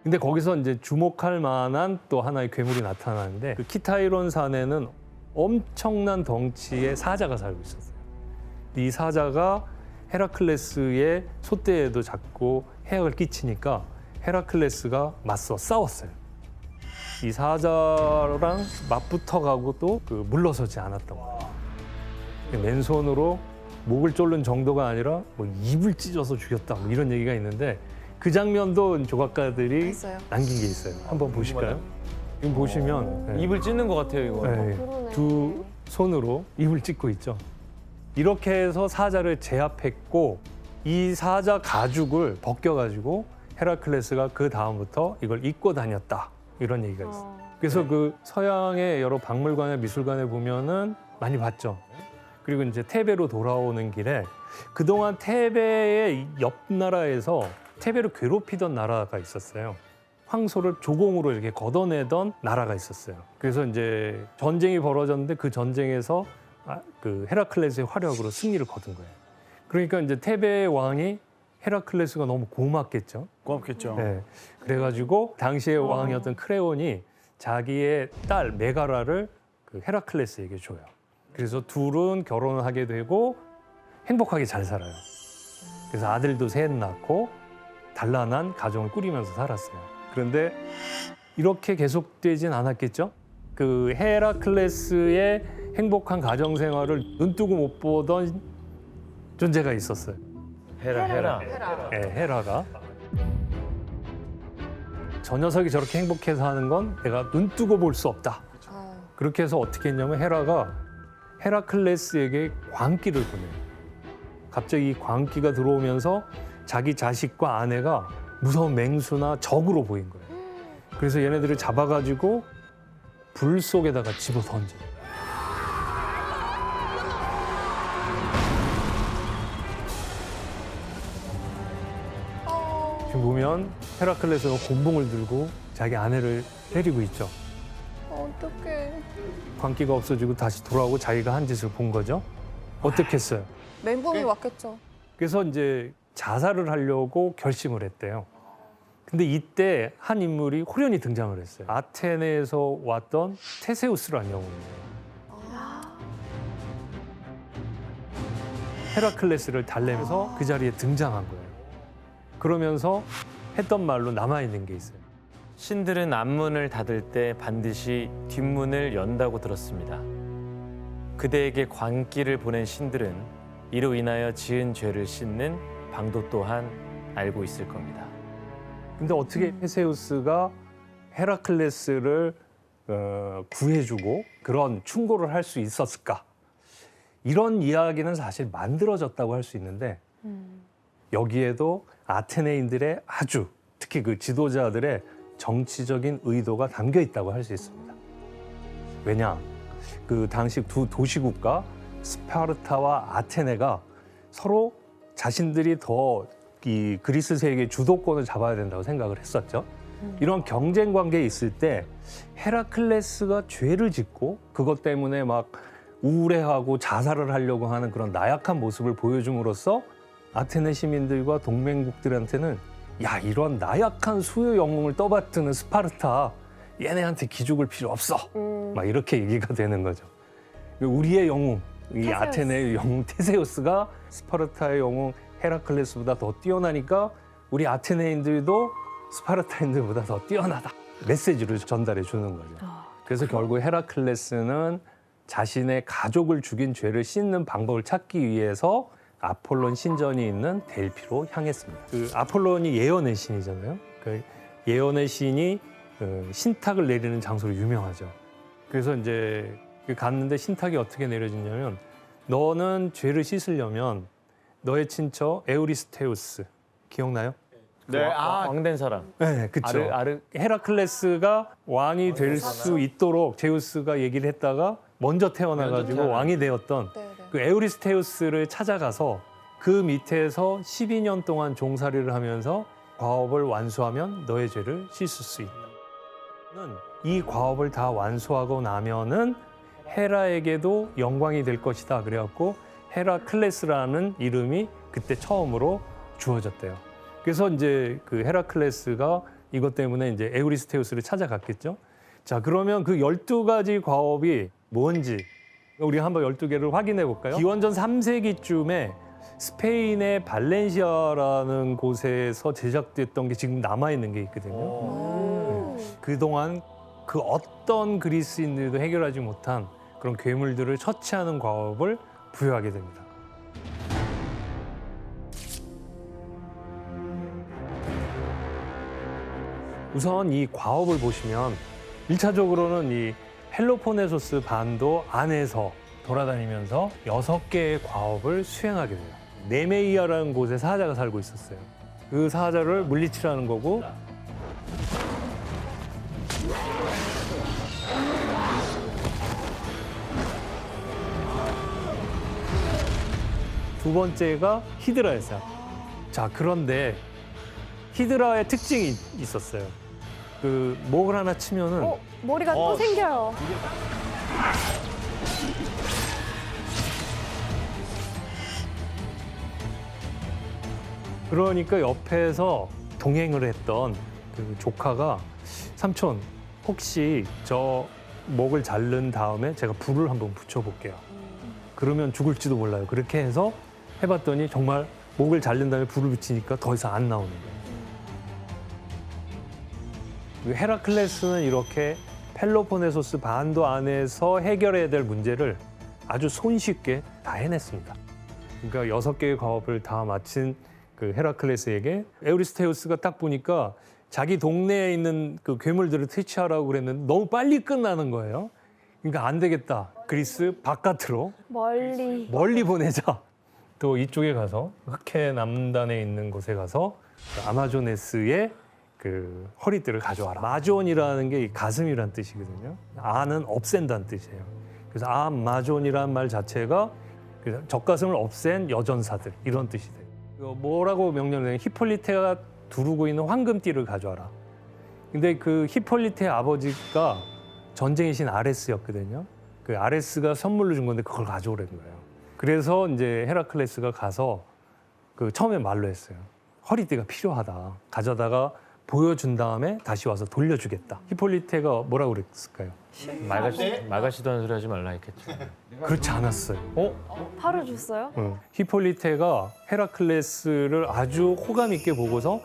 근데 거기서 이제 주목할 만한 또 하나의 괴물이 나타나는데 그 키타이론 산에는 엄청난 덩치의 사자가 살고 있었어요. 이 사자가 헤라클레스의 소떼에도 자꾸 해악을 끼치니까 헤라클레스가 맞서 싸웠어요. 이 사자랑 맞붙어가고 또 그 물러서지 않았던 거예요. 맨손으로 목을 쫄른 정도가 아니라 뭐 입을 찢어서 죽였다 뭐 이런 얘기가 있는데 그 장면도 조각가들이 있어요. 남긴 게 있어요. 한번 보실까요? 지금 보시면 네. 입을 찢는 것 같아요 이거. 네, 그러네. 두 손으로 입을 찢고 있죠. 이렇게 해서 사자를 제압했고 이 사자 가죽을 벗겨가지고 헤라클레스가 그 다음부터 이걸 입고 다녔다 이런 얘기가 있어요. 그래서 그 서양의 여러 박물관에 미술관에 보면은 많이 봤죠. 그리고 이제 테베로 돌아오는 길에 그동안 테베의 옆 나라에서 테베를 괴롭히던 나라가 있었어요. 황소를 조공으로 이렇게 걷어내던 나라가 있었어요. 그래서 이제 전쟁이 벌어졌는데 그 전쟁에서 그 헤라클레스의 화력으로 승리를 거둔 거예요. 그러니까 이제 테베 왕이 헤라클레스가 너무 고맙겠죠. 고맙겠죠. 네. 그래가지고 당시의 왕이었던 크레온이 자기의 딸 메가라를 그 헤라클레스에게 줘요. 그래서 둘은 결혼을 하게 되고 행복하게 잘 살아요. 그래서 아들도 셋 낳고 단란한 가정을 꾸리면서 살았어요. 그런데 이렇게 계속되진 않았겠죠? 그 헤라클레스의 행복한 가정 생활을 눈뜨고 못 보던 존재가 있었어요. 헤라. 네, 헤라가. 저 녀석이 저렇게 행복해서 하는 건 내가 눈뜨고 볼 수 없다. 그렇게 해서 어떻게 했냐면 헤라가 헤라클레스에게 광기를 보내요. 갑자기 이 광기가 들어오면서 자기 자식과 아내가 무서운 맹수나 적으로 보인 거예요. 그래서 얘네들을 잡아가지고 불 속에다가 집어 던져요. 지금 보면 헤라클레스가 곤봉을 들고 자기 아내를 때리고 있죠. 어떡해. 광기가 없어지고 다시 돌아오고 자기가 한 짓을 본 거죠. 어떻겠어요? 멘붕이 왔겠죠. 그래서 이제 자살을 하려고 결심을 했대요. 근데 이때 한 인물이 호련히 등장을 했어요. 아테네에서 왔던 테세우스라는 영웅이에요. 헤라클레스를 달래면서 그 자리에 등장한 거예요. 그러면서 했던 말로 남아있는 게 있어요. 신들은 앞문을 닫을 때 반드시 뒷문을 연다고 들었습니다. 그대에게 광기를 보낸 신들은 이로 인하여 지은 죄를 씻는 방도 또한 알고 있을 겁니다. 근데 어떻게 테세우스가 헤라클레스를 구해주고 그런 충고를 할 수 있었을까? 이런 이야기는 사실 만들어졌다고 할 수 있는데 여기에도 아테네인들의 아주 특히 그 지도자들의 정치적인 의도가 담겨 있다고 할 수 있습니다. 왜냐? 그 당시 두 도시국가 스파르타와 아테네가 서로 자신들이 더 이 그리스 세계의 주도권을 잡아야 된다고 생각을 했었죠. 이런 경쟁 관계에 있을 때 헤라클레스가 죄를 짓고 그것 때문에 막 우울해하고 자살을 하려고 하는 그런 나약한 모습을 보여줌으로써 아테네 시민들과 동맹국들한테는 야, 이런 나약한 수요 영웅을 떠받드는 스파르타 얘네한테 기죽을 필요 없어. 막 이렇게 얘기가 되는 거죠. 우리의 영웅, 이 테세우스. 아테네의 영웅 테세우스가 스파르타의 영웅 헤라클레스보다 더 뛰어나니까 우리 아테네인들도 스파르타인들보다 더 뛰어나다. 메시지를 전달해 주는 거죠. 그래서 결국 헤라클레스는 자신의 가족을 죽인 죄를 씻는 방법을 찾기 위해서 아폴론 신전이 있는 델피로 향했습니다. 그 아폴론이 예언의 신이잖아요. 그 예언의 신이 신탁을 내리는 장소로 유명하죠. 그래서 이제 갔는데 신탁이 어떻게 내려지냐면 너는 죄를 씻으려면 너의 친처 에우리스테우스 기억나요? 네, 왕된 사람. 네, 그렇죠. 아르 헤라클레스가 왕이 될 수 있도록 제우스가 얘기를 했다가 먼저 태어나가지고 왕이 되었던 네, 네. 그 에우리스테우스를 찾아가서 그 밑에서 12년 동안 종살이를 하면서 과업을 완수하면 너의 죄를 씻을 수 있다. 이 과업을 다 완수하고 나면은 헤라에게도 영광이 될 것이다. 그래갖고 헤라클레스라는 이름이 그때 처음으로 주어졌대요. 그래서 이제 그 헤라클레스가 이것 때문에 이제 에우리스테우스를 찾아갔겠죠. 자, 그러면 그 12가지 과업이 뭔지 우리 한번 12개를 확인해 볼까요? 기원전 3세기쯤에 스페인의 발렌시아라는 곳에서 제작됐던 게 지금 남아있는 게 있거든요. 그동안 그 어떤 그리스인들도 해결하지 못한 그런 괴물들을 처치하는 과업을 부여하게 됩니다. 우선 이 과업을 보시면 1차적으로는 이 펠로폰네소스 반도 안에서 돌아다니면서 6개의 과업을 수행하게 돼요. 네메이아라는 곳에 사자가 살고 있었어요. 그 사자를 물리치라는 거고 두 번째가 히드라였어요. 자, 그런데 히드라의 특징이 있었어요. 그 목을 하나 치면은 머리가 또 생겨요. 그러니까 옆에서 동행을 했던 그 조카가 삼촌 혹시 저 목을 자른 다음에 제가 불을 한번 붙여볼게요. 그러면 죽을지도 몰라요. 그렇게 해서 해봤더니 정말 목을 자른 다음에 불을 붙이니까 더 이상 안 나오는 거예요. 헤라클레스는 이렇게 펠로폰네소스 반도 안에서 해결해야 될 문제를 아주 손쉽게 다 해냈습니다. 그러니까 6개의 과업을 다 마친 그 헤라클레스에게 에우리스테우스가 딱 보니까 자기 동네에 있는 그 괴물들을 퇴치하라고 그랬는데 너무 빨리 끝나는 거예요. 그러니까 안 되겠다. 그리스 바깥으로 멀리 보내자. 또 이쪽에 가서 흑해 남단에 있는 곳에 가서 아마조네스의 그 허리띠를 가져와라. 마존이라는 게 가슴이란 뜻이거든요. 아는 없앤다는 뜻이에요. 그래서 아마존이라는 말 자체가 젖가슴을 없앤 여전사들 이런 뜻이 돼요. 뭐라고 명령을 해요? 히폴리테가 두르고 있는 황금띠를 가져와라. 근데 그 히폴리테의 아버지가 전쟁의 신 아레스였거든요. 그 아레스가 선물로 준 건데 그걸 가져오라는 거예요. 그래서 이제 헤라클레스가 가서 그 처음에 말로 했어요. 허리띠가 필요하다. 가져다가 보여준 다음에 다시 와서 돌려주겠다. 히폴리테가 뭐라고 그랬을까요? 말같지도 않은 소리 하지 말라 했겠죠. 그렇지 않았어요. 바로 줬어요? 히폴리테가 헤라클레스를 아주 호감 있게 보고서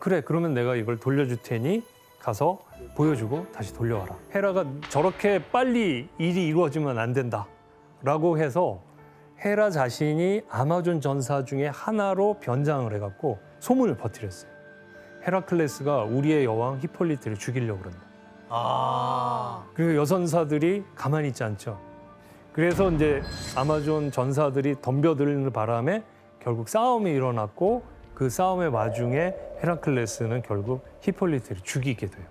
그래 그러면 내가 이걸 돌려줄 테니 가서 보여주고 다시 돌려와라. 헤라가 저렇게 빨리 일이 이루어지면 안 된다라고 해서 헤라 자신이 아마존 전사 중에 하나로 변장을 해갖고 소문을 퍼뜨렸어요. 헤라클레스가 우리의 여왕 히폴리테를 죽이려고 그런다. 그리고 여선사들이 가만히 있지 않죠. 그래서 이제 아마존 전사들이 덤벼드는 바람에 결국 싸움이 일어났고 그 싸움의 와중에 헤라클레스는 결국 히폴리테를 죽이게 돼요.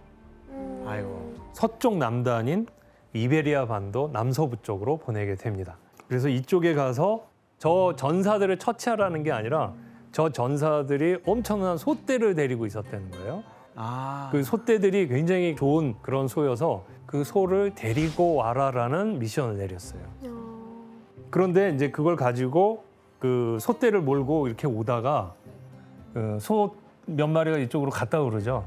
아이고. 서쪽 남단인 이베리아 반도 남서부 쪽으로 보내게 됩니다. 그래서 이쪽에 가서 저 전사들을 처치하라는 게 아니라 저 전사들이 엄청난 소떼를 데리고 있었다는 거예요. 그 소떼들이 굉장히 좋은 그런 소여서 그 소를 데리고 와라라는 미션을 내렸어요. 그런데 이제 그걸 가지고 그 소떼를 몰고 이렇게 오다가 소 몇 마리가 이쪽으로 갔다 그러죠.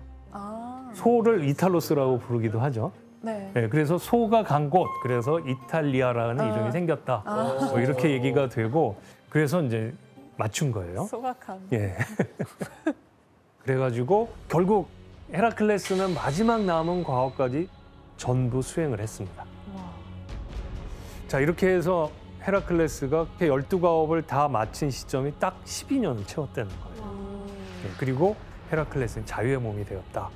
소를 이탈로스라고 부르기도 하죠. 네. 네, 그래서 소가 간 곳, 그래서 이탈리아라는 이름이 생겼다. 뭐 이렇게 얘기가 되고 그래서 이제 맞춘 거예요. 소각한. 예. 그래가지고 결국 헤라클레스는 마지막 남은 과업까지 전부 수행을 했습니다. 자, 이렇게 해서 헤라클레스가 12과업을 다 마친 시점이 딱 12년을 채웠다는 거예요. 네, 그리고 헤라클레스는 자유의 몸이 되었다.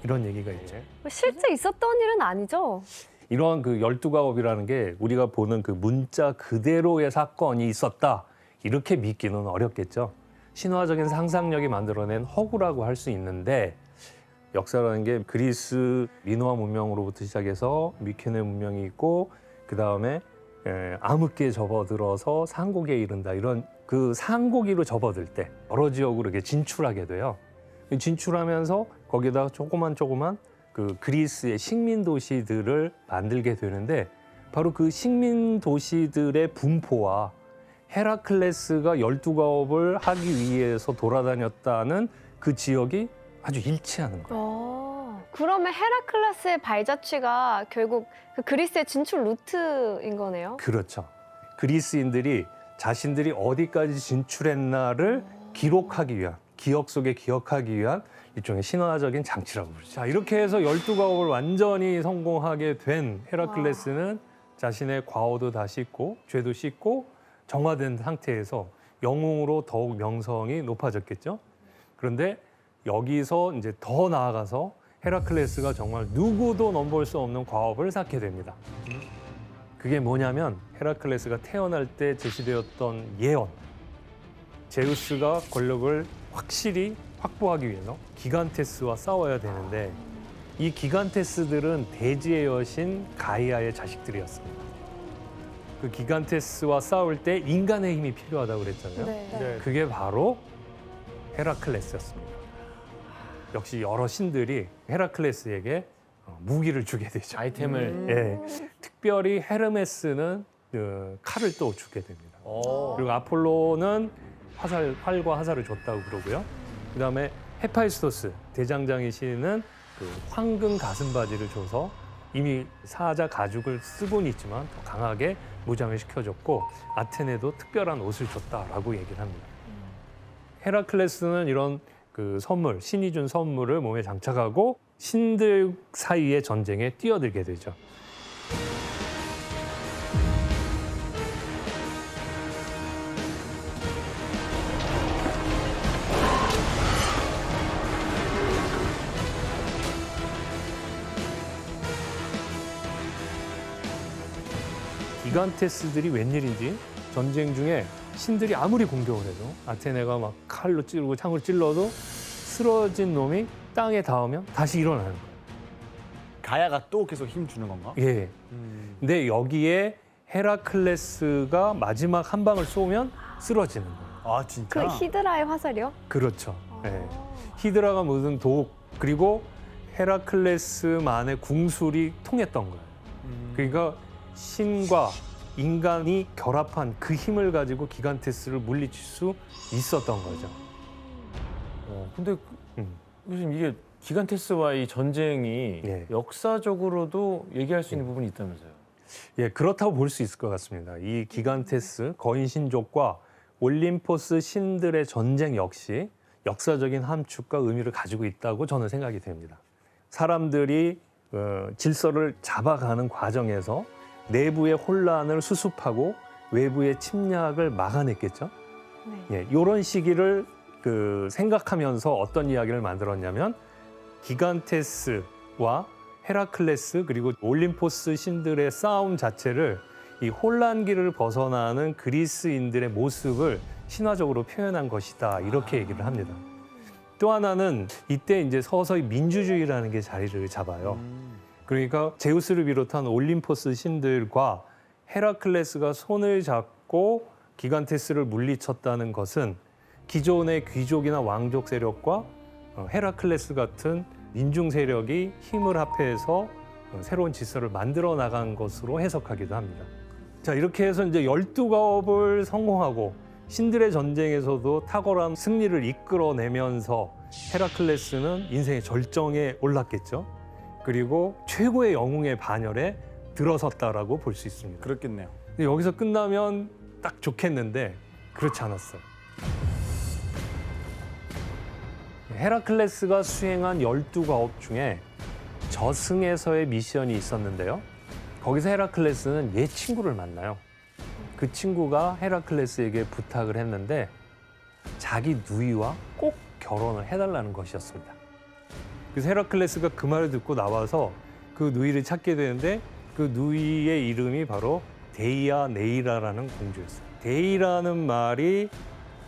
이런 얘기가 있죠. 실제 있었던 일은 아니죠? 이러한 그 12과업이라는 게 우리가 보는 그 문자 그대로의 사건이 있었다. 이렇게 믿기는 어렵겠죠. 신화적인 상상력이 만들어낸 허구라고 할 수 있는데 역사라는 게 그리스 미노아 문명으로부터 시작해서 미케네 문명이 있고 그다음에 암흑기에 접어들어서 상고기에 이른다. 이런 그 상고기로 접어들 때 여러 지역으로 이렇게 진출하게 돼요. 진출하면서 거기다가 조그만 그 그리스의 식민 도시들을 만들게 되는데 바로 그 식민 도시들의 분포와 헤라클레스가 12과업을 하기 위해서 돌아다녔다는 그 지역이 아주 일치하는 거예요. 그러면 헤라클레스의 발자취가 결국 그 그리스의 진출 루트인 거네요? 그렇죠. 그리스인들이 자신들이 어디까지 진출했나를 기록하기 위한, 기억 속에 기억하기 위한 일종의 신화적인 장치라고 부르죠. 자, 이렇게 해서 12과업을 완전히 성공하게 된 헤라클레스는 자신의 과오도 다 씻고 죄도 씻고 정화된 상태에서 영웅으로 더욱 명성이 높아졌겠죠. 그런데 여기서 이제 더 나아가서 헤라클레스가 정말 누구도 넘볼 수 없는 과업을 쌓게 됩니다. 그게 뭐냐면 헤라클레스가 태어날 때 제시되었던 예언. 제우스가 권력을 확실히 확보하기 위해서 기간테스와 싸워야 되는데 이 기간테스들은 대지의 여신 가이아의 자식들이었습니다. 그 기간테스와 싸울 때 인간의 힘이 필요하다고 그랬잖아요. 네. 그게 바로 헤라클레스였습니다. 역시 여러 신들이 헤라클레스에게 무기를 주게 되죠. 아이템을. 예. 특별히 헤르메스는 칼을 또 주게 됩니다. 그리고 아폴로는 활과 화살을 줬다고 그러고요. 그다음에 헤파이스토스 대장장이시는 그 황금 가슴바지를 줘서 이미 사자 가죽을 쓰고는 있지만 더 강하게 무장을 시켜줬고 아테네도 특별한 옷을 줬다라고 얘기를 합니다. 헤라클레스는 이런 그 선물, 신이 준 선물을 몸에 장착하고 신들 사이의 전쟁에 뛰어들게 되죠. 기간테스들이 웬일인지 전쟁 중에 신들이 아무리 공격을 해도 아테네가 막 칼로 찌르고 창으로 찔러도 쓰러진 놈이 땅에 닿으면 다시 일어나는 거예요. 가야가 또 계속 힘 주는 건가? 예. 근데 여기에 헤라클레스가 마지막 한 방을 쏘면 쓰러지는 거예요. 아 진짜? 그 히드라의 화살이요? 그렇죠. 예. 히드라가 묻은 독 그리고 헤라클레스만의 궁술이 통했던 거예요. 그러니까 신과 인간이 결합한 그 힘을 가지고 기간테스를 물리칠 수 있었던 거죠. 근데 음. 요즘 이게 기간테스와의 전쟁이 예. 역사적으로도 얘기할 수 있는 부분이 있다면서요? 예, 그렇다고 볼 수 있을 것 같습니다. 이 기간테스 거인 신족과 올림포스 신들의 전쟁 역시 역사적인 함축과 의미를 가지고 있다고 저는 생각이 됩니다. 사람들이 질서를 잡아가는 과정에서 내부의 혼란을 수습하고 외부의 침략을 막아냈겠죠. 네. 예, 이런 시기를 생각하면서 어떤 이야기를 만들었냐면 기간테스와 헤라클레스 그리고 올림포스 신들의 싸움 자체를 이 혼란기를 벗어나는 그리스인들의 모습을 신화적으로 표현한 것이다 이렇게 얘기를 합니다. 또 하나는 이때 이제 서서히 민주주의라는 게 자리를 잡아요. 그러니까 제우스를 비롯한 올림포스 신들과 헤라클레스가 손을 잡고 기간테스를 물리쳤다는 것은 기존의 귀족이나 왕족 세력과 헤라클레스 같은 민중 세력이 힘을 합해서 새로운 질서를 만들어 나간 것으로 해석하기도 합니다. 자, 이렇게 해서 이제 12가업을 성공하고 신들의 전쟁에서도 탁월한 승리를 이끌어내면서 헤라클레스는 인생의 절정에 올랐겠죠. 그리고 최고의 영웅의 반열에 들어섰다라고 볼 수 있습니다. 그렇겠네요. 근데 여기서 끝나면 딱 좋겠는데 그렇지 않았어요. 헤라클레스가 수행한 12가업 중에 저승에서의 미션이 있었는데요. 거기서 헤라클레스는 옛 친구를 만나요. 그 친구가 헤라클레스에게 부탁을 했는데 자기 누이와 꼭 결혼을 해달라는 것이었습니다. 그래서 헤라클레스가 그 말을 듣고 나와서 그 누이를 찾게 되는데 그 누이의 이름이 바로 데이아네이라라는 공주였어요. 데이라는 말이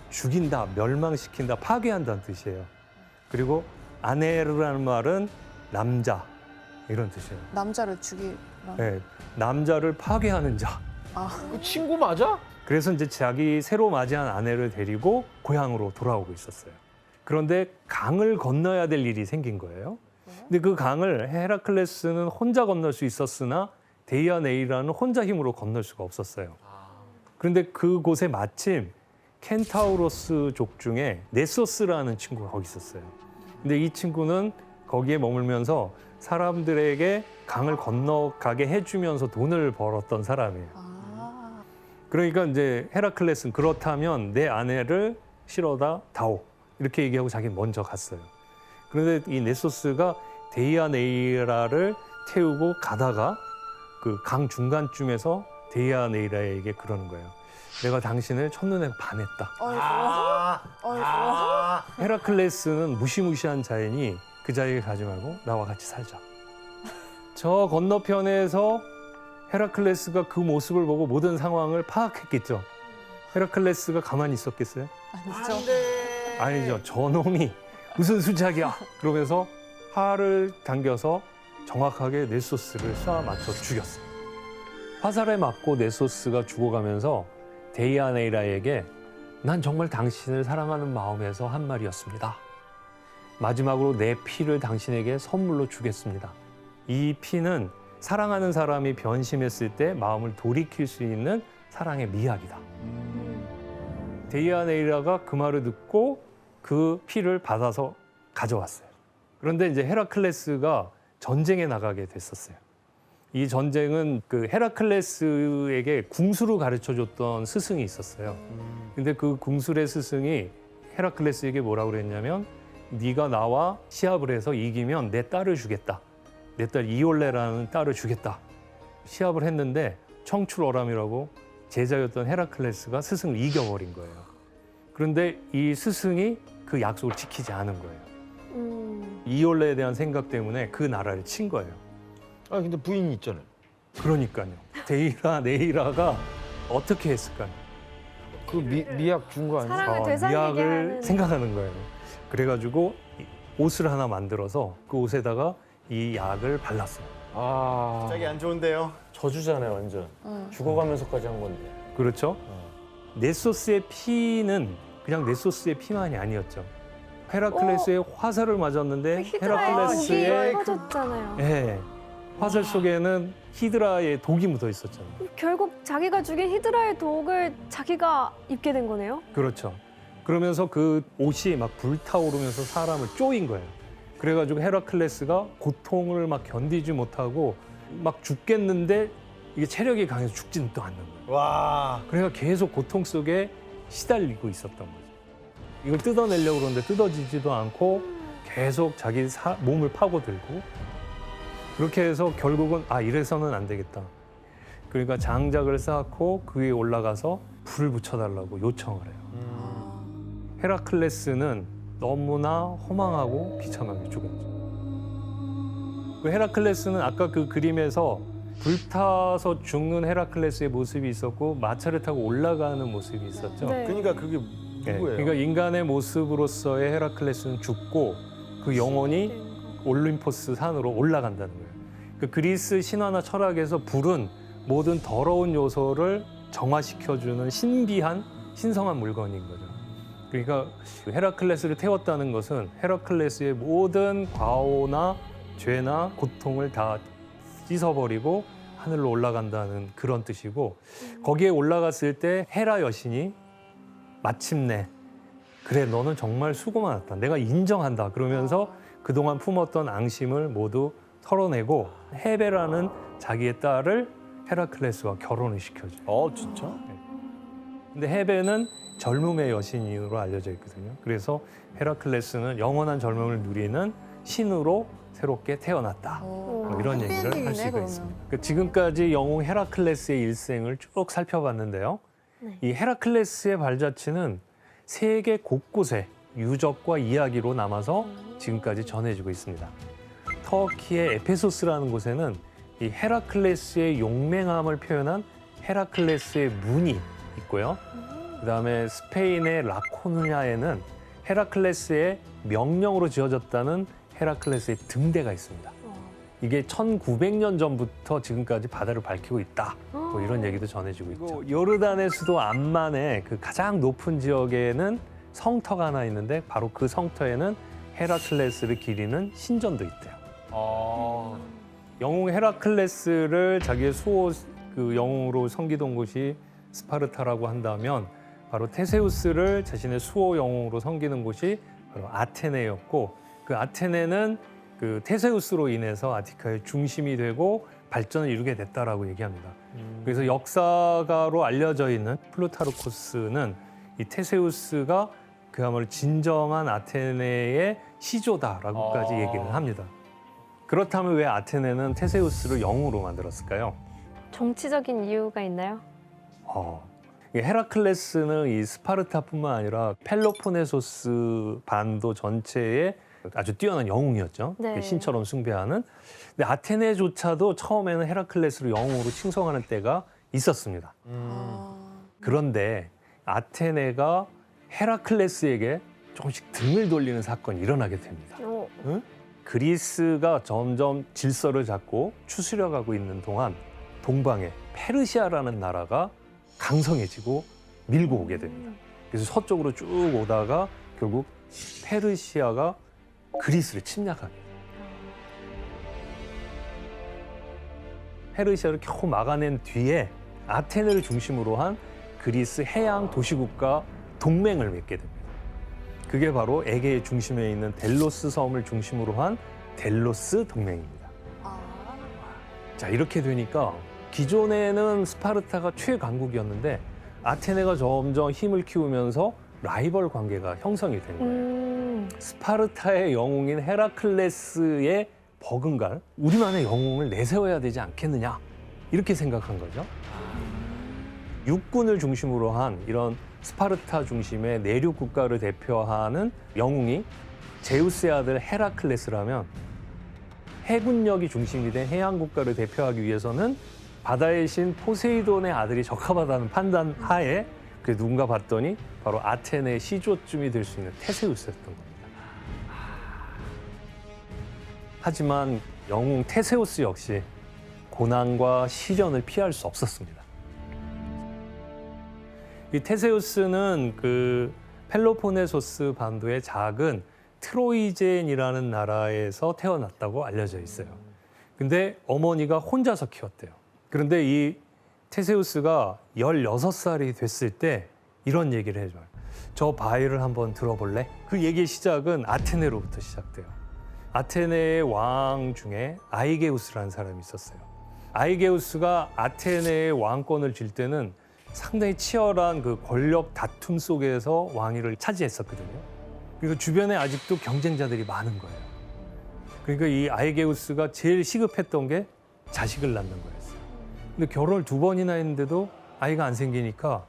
죽인다, 멸망시킨다, 파괴한다는 뜻이에요. 그리고 아네르라는 말은 남자 이런 뜻이에요. 남자를 죽이라. 네, 남자를 파괴하는 자. 그 친구 맞아? 그래서 이제 자기 새로 맞이한 아내를 데리고 고향으로 돌아오고 있었어요. 그런데 강을 건너야 될 일이 생긴 거예요. 근데 그 강을 헤라클레스는 혼자 건널 수 있었으나 데이아네이라는 혼자 힘으로 건널 수가 없었어요. 그런데 그곳에 마침 켄타우로스족 중에 네소스라는 친구가 거기 있었어요. 근데 이 친구는 거기에 머물면서 사람들에게 강을 건너가게 해주면서 돈을 벌었던 사람이에요. 그러니까 이제 헤라클레스는 그렇다면 내 아내를 실어다 다오 이렇게 얘기하고 자기는 먼저 갔어요. 그런데 이 네소스가 데이아네이라를 태우고 가다가 그 강 중간쯤에서 데이아네이라에게 그러는 거예요. 내가 당신을 첫눈에 반했다. 헤라클레스는 무시무시한 자이니 그 자리에 가지 말고 나와 같이 살자. 저 건너편에서 헤라클레스가 그 모습을 보고 모든 상황을 파악했겠죠. 헤라클레스가 가만히 있었겠어요? 아니죠. 아니죠. 저놈이 무슨 수작이야. 그러면서 활을 당겨서 정확하게 네소스를 쏴 맞춰 죽였어요. 화살에 맞고 네소스가 죽어가면서 데이아네이라에게 난 정말 당신을 사랑하는 마음에서 한 말이었습니다. 마지막으로 내 피를 당신에게 선물로 주겠습니다. 이 피는 사랑하는 사람이 변심했을 때 마음을 돌이킬 수 있는 사랑의 미학이다. 데이아네이라가 그 말을 듣고 그 피를 받아서 가져왔어요. 그런데 이제 헤라클레스가 전쟁에 나가게 됐었어요. 이 전쟁은 그 헤라클레스에게 궁수를 가르쳐줬던 스승이 있었어요. 근데 그 궁술의 스승이 헤라클레스에게 뭐라고 그랬냐면 네가 나와 시합을 해서 이기면 내 딸을 주겠다. 내 딸 이올레라는 딸을 주겠다. 시합을 했는데 청출어람이라고 제자였던 헤라클레스가 스승을 이겨버린 거예요. 그런데 이 스승이 그 약속을 지키지 않은 거예요. 이올레에 대한 생각 때문에 그 나라를 친 거예요. 아 근데 부인이 있잖아요. 그러니까요. 데이아네이라가 어떻게 했을까요? 그 미약 준 거 아니야? 사랑을 되살리게 미학을 하는. 생각하는 거예요. 그래가지고 옷을 하나 만들어서 그 옷에다가 이 약을 발랐어요. 아 갑자기 안 좋은데요. 저주잖아요, 완전. 죽어가면서까지 한 건데. 그렇죠? 네소스의 피는 그냥 네소스의 피만이 아니었죠. 헤라클레스의 화살을 맞았는데 헤라클레스의 터졌잖아요. 예, 화살 속에는 히드라의 독이 묻어 있었잖아요. 결국 자기가 죽인 히드라의 독을 자기가 입게 된 거네요. 그렇죠. 그러면서 그 옷이 막 불타오르면서 사람을 쪼인 거예요. 그래가지고 헤라클레스가 고통을 막 견디지 못하고 막 죽겠는데 이게 체력이 강해서 죽지는 또 않는 거예요. 와. 그래서 계속 고통 속에 시달리고 있었던 거죠. 이걸 뜯어내려고 그러는데 뜯어지지도 않고 계속 자기 몸을 파고들고 그렇게 해서 결국은 이래서는 안 되겠다. 그러니까 장작을 쌓고 그 위에 올라가서 불을 붙여달라고 요청을 해요. 헤라클레스는 너무나 허망하고 비참하게 죽었죠. 그 헤라클레스는 아까 그 그림에서 불타서 죽는 헤라클레스의 모습이 있었고 마차를 타고 올라가는 모습이 있었죠. 네. 그러니까 그게 네, 누구예요? 그러니까 인간의 모습으로서의 헤라클레스는 죽고 그 영혼이 올림포스 산으로 올라간다는 거예요. 그 그리스 신화나 철학에서 불은 모든 더러운 요소를 정화시켜주는 신비한 신성한 물건인 거죠. 그러니까 헤라클레스를 태웠다는 것은 헤라클레스의 모든 과오나 죄나 고통을 다 씻어버리고 하늘로 올라간다는 그런 뜻이고 거기에 올라갔을 때 헤라 여신이 마침내 그래 너는 정말 수고 많았다. 내가 인정한다. 그러면서 그동안 품었던 앙심을 모두 털어내고 헤베라는 자기의 딸을 헤라클레스와 결혼을 시켜줘요. 진짜? 근데 헤베는 젊음의 여신으로 알려져 있거든요. 그래서 헤라클레스는 영원한 젊음을 누리는 신으로 새롭게 태어났다. 뭐 이런 얘기를 할 수가 있습니다. 그 지금까지 영웅 헤라클레스의 일생을 쭉 살펴봤는데요. 이 헤라클레스의 발자취는 세계 곳곳에 유적과 이야기로 남아서 지금까지 전해지고 있습니다. 터키의 에페소스라는 곳에는 이 헤라클레스의 용맹함을 표현한 헤라클레스의 문이 있고요. 그다음에 스페인의 라코누냐에는 헤라클레스의 명령으로 지어졌다는 헤라클레스의 등대가 있습니다. 이게 1900년 전부터 지금까지 바다를 밝히고 있다. 뭐 이런 얘기도 전해지고 있죠. 요르단의 수도 암만의 그 가장 높은 지역에는 성터가 하나 있는데 바로 그 성터에는 헤라클레스를 기리는 신전도 있대요. 영웅 헤라클레스를 자기의 수호 그 영웅으로 섬기던 곳이 스파르타라고 한다면 바로 테세우스를 자신의 수호 영웅으로 섬기는 곳이 바로 아테네였고 그 아테네는 그 테세우스로 인해서 아티카의 중심이 되고 발전을 이루게 됐다라고 얘기합니다. 그래서 역사가로 알려져 있는 플루타르코스는 이 테세우스가 그야말로 진정한 아테네의 시조다라고까지 얘기를 합니다. 그렇다면 왜 아테네는 테세우스를 영웅으로 만들었을까요? 정치적인 이유가 있나요? 이 헤라클레스는 이 스파르타뿐만 아니라 펠로폰네소스 반도 전체에 아주 뛰어난 영웅이었죠. 네. 신처럼 숭배하는. 근데 아테네조차도 처음에는 헤라클레스를 영웅으로 칭송하는 때가 있었습니다. 그런데 아테네가 헤라클레스에게 조금씩 등을 돌리는 사건이 일어나게 됩니다. 그리스가 점점 질서를 잡고 추스려가고 있는 동안 동방에 페르시아라는 나라가 강성해지고 밀고 오게 됩니다. 그래서 서쪽으로 쭉 오다가 결국 페르시아가 그리스를 침략하게 돼요. 페르시아를 겨우 막아낸 뒤에 아테네를 중심으로 한 그리스 해양 도시국가 동맹을 맺게 됩니다. 그게 바로 에게의 중심에 있는 델로스 섬을 중심으로 한 델로스 동맹입니다. 자, 이렇게 되니까 기존에는 스파르타가 최강국이었는데 아테네가 점점 힘을 키우면서 라이벌 관계가 형성이 된 거예요. 스파르타의 영웅인 헤라클레스의 버금갈, 우리만의 영웅을 내세워야 되지 않겠느냐 이렇게 생각한 거죠. 육군을 중심으로 한 이런 스파르타 중심의 내륙 국가를 대표하는 영웅이 제우스의 아들 헤라클레스라면 해군력이 중심이 된 해양 국가를 대표하기 위해서는 바다의 신 포세이돈의 아들이 적합하다는 판단 하에 그 누군가 봤더니 바로 아테네의 시조쯤이 될 수 있는 테세우스였던 겁니다. 하지만 영웅 테세우스 역시 고난과 시련을 피할 수 없었습니다. 이 테세우스는 그 펠로폰네소스 반도의 작은 트로이젠이라는 나라에서 태어났다고 알려져 있어요. 근데 어머니가 혼자서 키웠대요. 그런데 이 테세우스가 16살이 됐을 때 이런 얘기를 해줘요. 저 바위를 한번 들어볼래? 그 얘기의 시작은 아테네로부터 시작돼요. 아테네의 왕 중에 아이게우스라는 사람이 있었어요. 아이게우스가 아테네의 왕권을 쥘 때는 상당히 치열한 그 권력 다툼 속에서 왕위를 차지했었거든요. 그리고 주변에 아직도 경쟁자들이 많은 거예요. 그러니까 이 아이게우스가 제일 시급했던 게 자식을 낳는 거였어요. 근데 결혼을 2번이나 했는데도 아이가 안 생기니까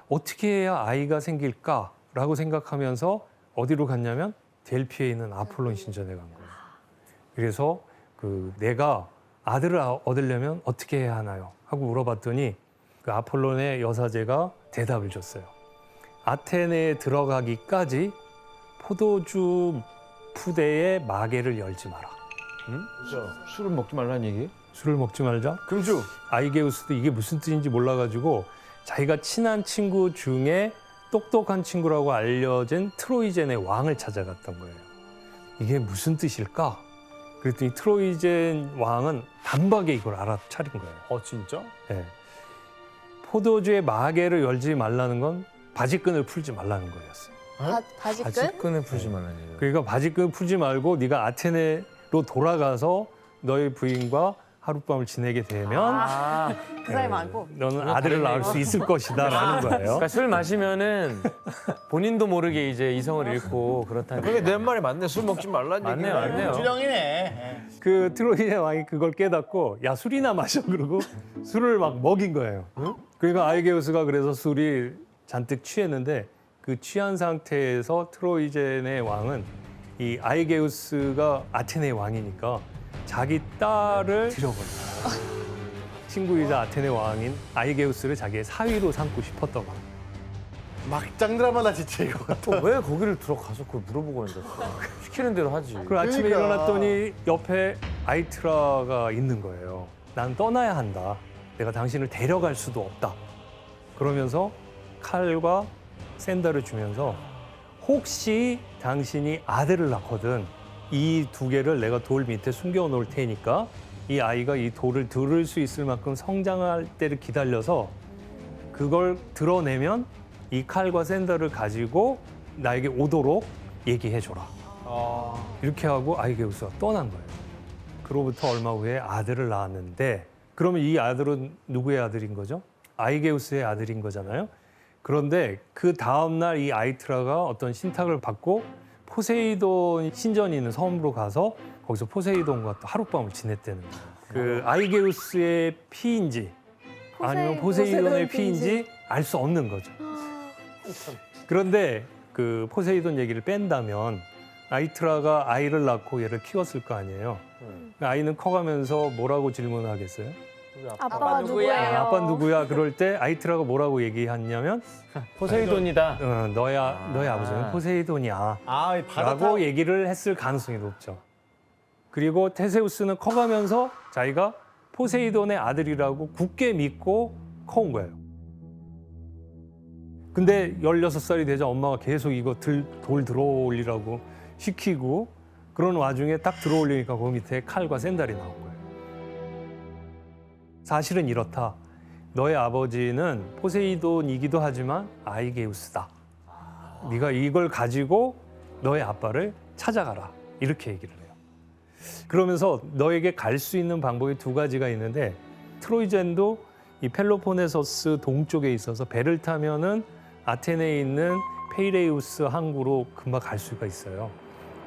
어떻게 해야 아이가 생길까라고 생각하면서 어디로 갔냐면 델피에 있는 아폴론 신전에 간 거예요. 그래서 내가 아들을 얻으려면 어떻게 해야 하나요? 하고 물어봤더니 그 아폴론의 여사제가 대답을 줬어요. 아테네에 들어가기까지 포도주 푸대에 마개를 열지 마라. 술을 먹지 말라는 얘기? 술을 먹지 말자? 금주. 아이게우스도 이게 무슨 뜻인지 몰라가지고 자기가 친한 친구 중에 똑똑한 친구라고 알려진 트로이젠의 왕을 찾아갔던 거예요. 이게 무슨 뜻일까? 그랬더니 트로이젠 왕은 단박에 이걸 알아차린 거예요. 진짜? 예. 포도주의 마개를 열지 말라는 건 바지끈을 풀지 말라는 거였어요. 바지끈? 바지끈을 풀지 말라는 얘기. 그러니까 바지끈 풀지 말고 네가 아테네로 돌아가서 너의 부인과 하룻밤을 지내게 되면 그 사이 많고. 너는 아들을 낳을 수 있을 것이다라는 거예요. 그러니까 술 마시면은 본인도 모르게 이제 이성을 잃고 그렇다는. 그게 내 말이 맞네. 술 먹지 말라는 얘기. 맞네요, 맞네요. 주령이네. 그 트로이의 왕이 그걸 깨닫고 야 술이나 마셔 그러고 술을 막 먹인 거예요. 그러니까 아이게우스가 그래서 술이 잔뜩 취했는데 그 취한 상태에서 트로이젠의 왕은 이 아이게우스가 아테네의 왕이니까 자기 딸을 들여버려요. 친구이자 아테네 왕인 아이게우스를 자기의 사위로 삼고 싶었던 거예요. 막장 드라마다 진짜 이거. 왜 거기를 들어가서 그걸 물어보고 앉았어? 시키는 대로 하지. 그 아침에 그러니까. 일어났더니 옆에 아이트라가 있는 거예요. 난 떠나야 한다. 내가 당신을 데려갈 수도 없다. 그러면서 칼과 샌들을 주면서 혹시 당신이 아들을 낳거든 이 2개를 내가 돌 밑에 숨겨 놓을 테니까 이 아이가 이 돌을 들을 수 있을 만큼 성장할 때를 기다려서 그걸 드러내면 이 칼과 샌들을 가지고 나에게 오도록 얘기해줘라. 이렇게 하고 아이게우스가 떠난 거예요. 그로부터 얼마 후에 아들을 낳았는데 그러면 이 아들은 누구의 아들인 거죠? 아이게우스의 아들인 거잖아요. 그런데 그 다음날 이 아이트라가 어떤 신탁을 받고 포세이돈 신전이 있는 섬으로 가서 거기서 포세이돈과 또 하룻밤을 지냈다는 거예요. 그 아이게우스의 피인지 아니면 포세이돈의 피인지 알 수 없는 거죠. 그런데 그 포세이돈 얘기를 뺀다면 아이트라가 아이를 낳고 얘를 키웠을 거 아니에요. 그 아이는 커가면서 뭐라고 질문하겠어요? 아빠가 누구예요? 아빠 누구야? 그럴 때 아이트라가 뭐라고 얘기했냐면 포세이돈이다. 너의 아버지는 포세이돈이야. 바다 라고 얘기를 했을 가능성이 높죠. 그리고 테세우스는 커가면서 자기가 포세이돈의 아들이라고 굳게 믿고 커온 거예요. 근데 16살이 되자 엄마가 계속 이거 돌 들어올리라고 시키고 그런 와중에 딱 들어올리니까 그 밑에 칼과 샌들이 나온 거예요. 사실은 이렇다. 너의 아버지는 포세이돈이기도 하지만 아이게우스다. 네가 이걸 가지고 너의 아빠를 찾아가라. 이렇게 얘기를 해요. 그러면서 너에게 갈 수 있는 방법이 2가지가 있는데 트로이젠도 이 펠로폰네소스 동쪽에 있어서 배를 타면은 아테네에 있는 페이레우스 항구로 금방 갈 수가 있어요.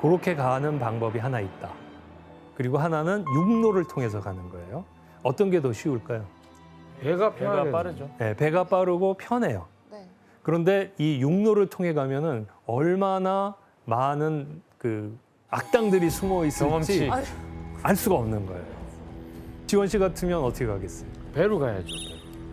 그렇게 가는 방법이 하나 있다. 그리고 하나는 육로를 통해서 가는 거예요. 어떤 게 더 쉬울까요? 배가 배가 빠르죠. 네, 배가 빠르고 편해요. 네. 그런데 이 육로를 통해 가면은 얼마나 많은 그 악당들이 숨어 있을지 경험치. 알 수가 없는 거예요. 지원 씨 같으면 어떻게 가겠어요? 배로 가야죠.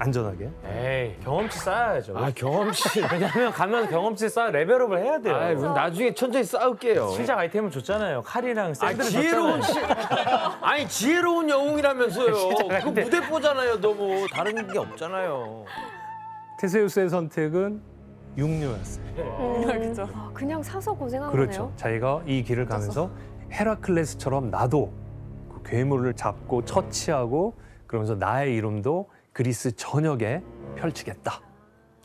안전하게? 에이, 경험치 쌓아야죠. 아 경험치. 왜냐면 가면 경험치 쌓아 레벨업을 해야 돼요. 아 나중에 천천히 싸울게요. 시작 아이템을 줬잖아요. 칼이랑 아 샌들을 지혜로운 줬잖아요. 아니 지혜로운 영웅이라면서요. 시작할 그 때. 무대뽀잖아요. 너무 다른 게 없잖아요. 테세우스의 선택은 육류였어요. 그죠. 그냥 사서 고생한 그렇죠. 거네요. 자기가 이 길을 가면서 헤라클레스처럼 나도 그 괴물을 잡고 처치하고 그러면서 나의 이름도 그리스 전역에 펼치겠다.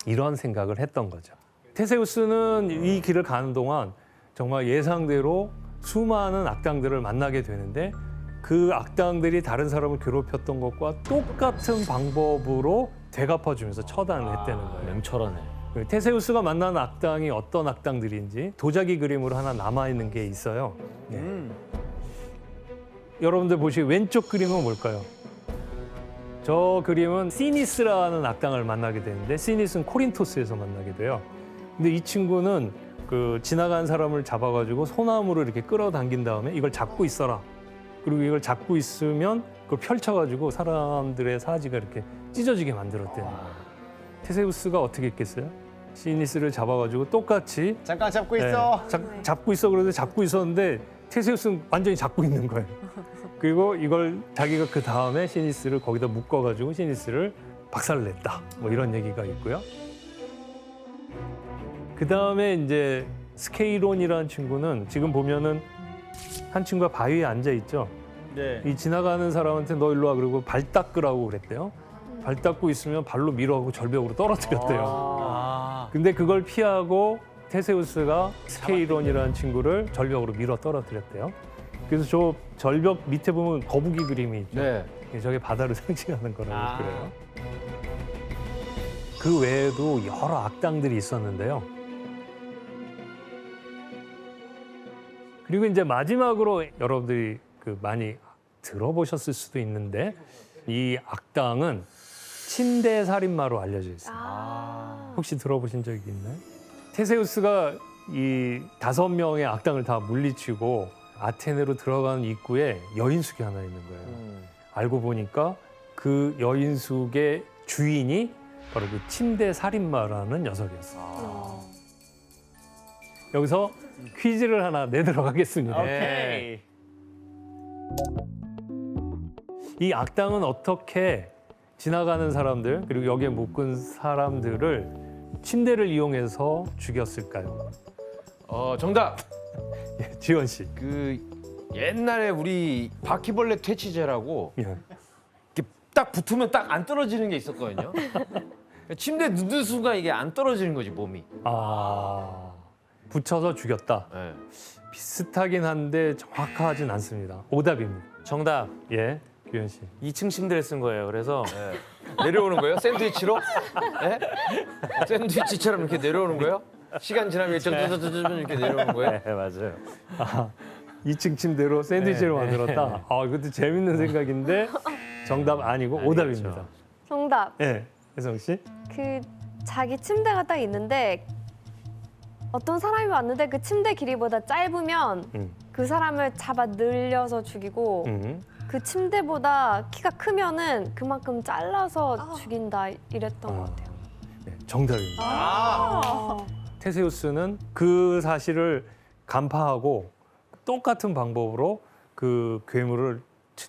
이런 생각을 했던 거죠. 테세우스는 이 길을 가는 동안 정말 예상대로 수많은 악당들을 만나게 되는데 그 악당들이 다른 사람을 괴롭혔던 것과 똑같은 방법으로 되갚아주면서 처단을 했다는 거예요. 맹철하네. 테세우스가 만난 악당이 어떤 악당들인지 도자기 그림으로 하나 남아있는 게 있어요. 네. 여러분들 보시기 왼쪽 그림은 뭘까요? 저 그림은 시니스라는 악당을 만나게 되는데 시니스는 코린토스에서 만나게 돼요. 근데 이 친구는 그 지나간 사람을 잡아가지고 소나무로 이렇게 끌어당긴 다음에 이걸 잡고 있어라. 그리고 이걸 잡고 있으면 그걸 펼쳐가지고 사람들의 사지가 이렇게 찢어지게 만들었대요. 테세우스가 어떻게 했겠어요? 시니스를 잡아가지고 똑같이 잠깐 잡고 있어. 잡고 있어 그러는데 잡고 있었는데 테세우스는 완전히 잡고 있는 거예요. 그리고 이걸 자기가 그 다음에 시니스를 거기다 묶어가지고 시니스를 박살을 냈다. 뭐 이런 얘기가 있고요. 그 다음에 이제 스케이론이라는 친구는 지금 보면은 한 친구가 바위에 앉아 있죠. 네. 이 지나가는 사람한테 너 일로 와 그러고 발 닦으라고 그랬대요. 발 닦고 있으면 발로 밀어가고 절벽으로 떨어뜨렸대요. 근데 그걸 피하고 테세우스가 스케이론이라는 친구를 절벽으로 밀어 떨어뜨렸대요. 그래서 저 절벽 밑에 보면 거북이 그림이 있죠. 네. 저게 바다를 상징하는 거라고 그래요. 그 외에도 여러 악당들이 있었는데요. 그리고 이제 마지막으로 여러분들이 그 많이 들어보셨을 수도 있는데 이 악당은 침대 살인마로 알려져 있습니다. 혹시 들어보신 적이 있나요? 테세우스가 이 5명의 악당을 다 물리치고 아테네로 들어가는 입구에 여인숙이 하나 있는 거예요. 알고 보니까 그 여인숙의 주인이 바로 그 침대 살인마라는 녀석이었어요. 여기서 퀴즈를 하나 내도록 하겠습니다. 오케이. 이 악당은 어떻게 지나가는 사람들 그리고 여기에 묶은 사람들을 침대를 이용해서 죽였을까요? 정답. 예, 지원 씨. 그 옛날에 우리 바퀴벌레 퇴치제라고 예. 이렇게 딱 붙으면 딱 안 떨어지는 게 있었거든요. 침대에 눕는 순간 이게 안 떨어지는 거지 몸이. 붙여서 죽였다. 네. 비슷하긴 한데 정확하진 않습니다. 오답입니다. 정답. 예, 규현 씨. 2층 침대를 쓴 거예요. 그래서 내려오는 거예요? 샌드위치로? 네? 샌드위치처럼 이렇게 내려오는 거예요? 시간 지나면 점점점점 이렇게 내려오는 거예요? 네, 맞아요. 2층 침대로 샌드위치를 만들었다. 이것도 재밌는 생각인데 정답 아니고 오답입니다. 정답. 예, 혜성 씨. 그 자기 침대가 딱 있는데 어떤 사람이 왔는데 그 침대 길이보다 짧으면 그 사람을 잡아 늘려서 죽이고 그 침대보다 키가 크면은 그만큼 잘라서 죽인다 이랬던 것 같아요. 네, 정답입니다. 테세우스는 그 사실을 간파하고 똑같은 방법으로 그 괴물을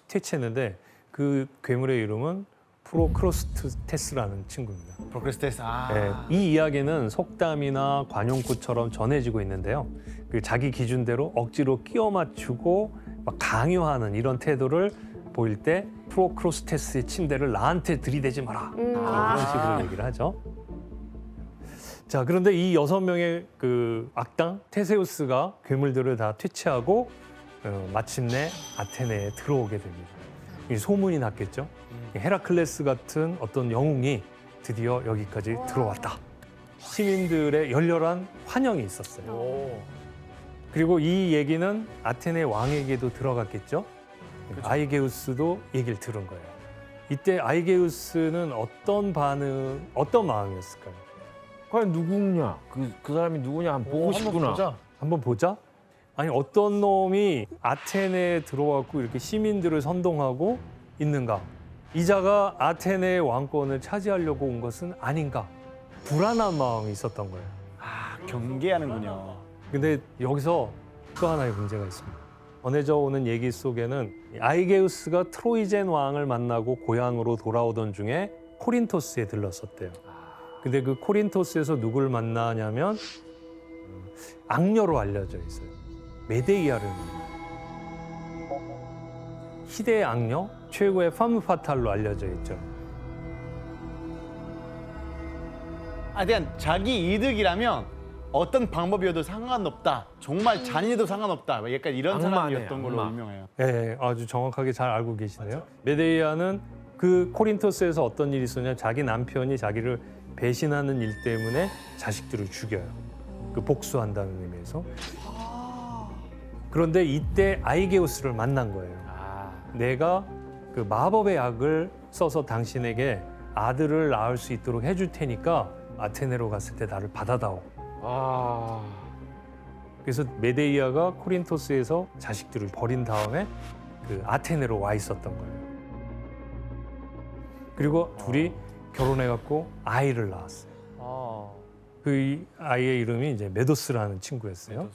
퇴치했는데 그 괴물의 이름은 프로크로스테스라는 친구입니다. 프로크로스테스. 네, 이 이야기는 속담이나 관용구처럼 전해지고 있는데요. 그 자기 기준대로 억지로 끼워 맞추고 막 강요하는 이런 태도를 보일 때 프로크로스테스의 침대를 나한테 들이대지 마라. 이런 식으로 얘기를 하죠. 자, 그런데 이 6명의 그 악당 테세우스가 괴물들을 다 퇴치하고 마침내 아테네에 들어오게 됩니다. 이 소문이 났겠죠. 헤라클레스 같은 어떤 영웅이 드디어 여기까지 들어왔다. 시민들의 열렬한 환영이 있었어요. 그리고 이 얘기는 아테네 왕에게도 들어갔겠죠. 아이게우스도 얘기를 들은 거예요. 이때 아이게우스는 어떤 마음이었을까요? 과연 누구냐? 그 사람이 누구냐? 한번 보고 싶구나. 한번 보자. 아니 어떤 놈이 아테네에 들어왔고 이렇게 시민들을 선동하고 있는가? 이자가 아테네의 왕권을 차지하려고 온 것은 아닌가? 불안한 마음이 있었던 거예요. 경계하는군요. 근데 여기서 또 하나의 문제가 있습니다. 전해져 오는 얘기 속에는 아이게우스가 트로이젠 왕을 만나고 고향으로 돌아오던 중에 코린토스에 들렀었대요. 근데 그 코린토스에서 누굴 만나냐면 악녀로 알려져 있어요. 메데이아를 만나요. 희대의 악녀, 최고의 팜파탈로 알려져 있죠. 그냥 자기 이득이라면 어떤 방법이어도 상관없다. 정말 잔인해도 상관없다. 약간 이런 악마네, 사람이었던 걸로 악마. 유명해요. 네, 아주 정확하게 잘 알고 계시네요. 메데이아는 그 코린토스에서 어떤 일이 있었냐, 자기 남편이 자기를 배신하는 일 때문에 자식들을 죽여요. 그 복수한다는 의미에서. 그런데 이때 아이게우스를 만난 거예요. 내가 그 마법의 약을 써서 당신에게 아들을 낳을 수 있도록 해줄 테니까 아테네로 갔을 때 나를 받아다오. 그래서 메데이아가 코린토스에서 자식들을 버린 다음에 그 아테네로 와 있었던 거예요. 그리고 둘이 결혼해갖고 아이를 낳았어요. 그 아이의 이름이 이제 메도스라는 친구였어요.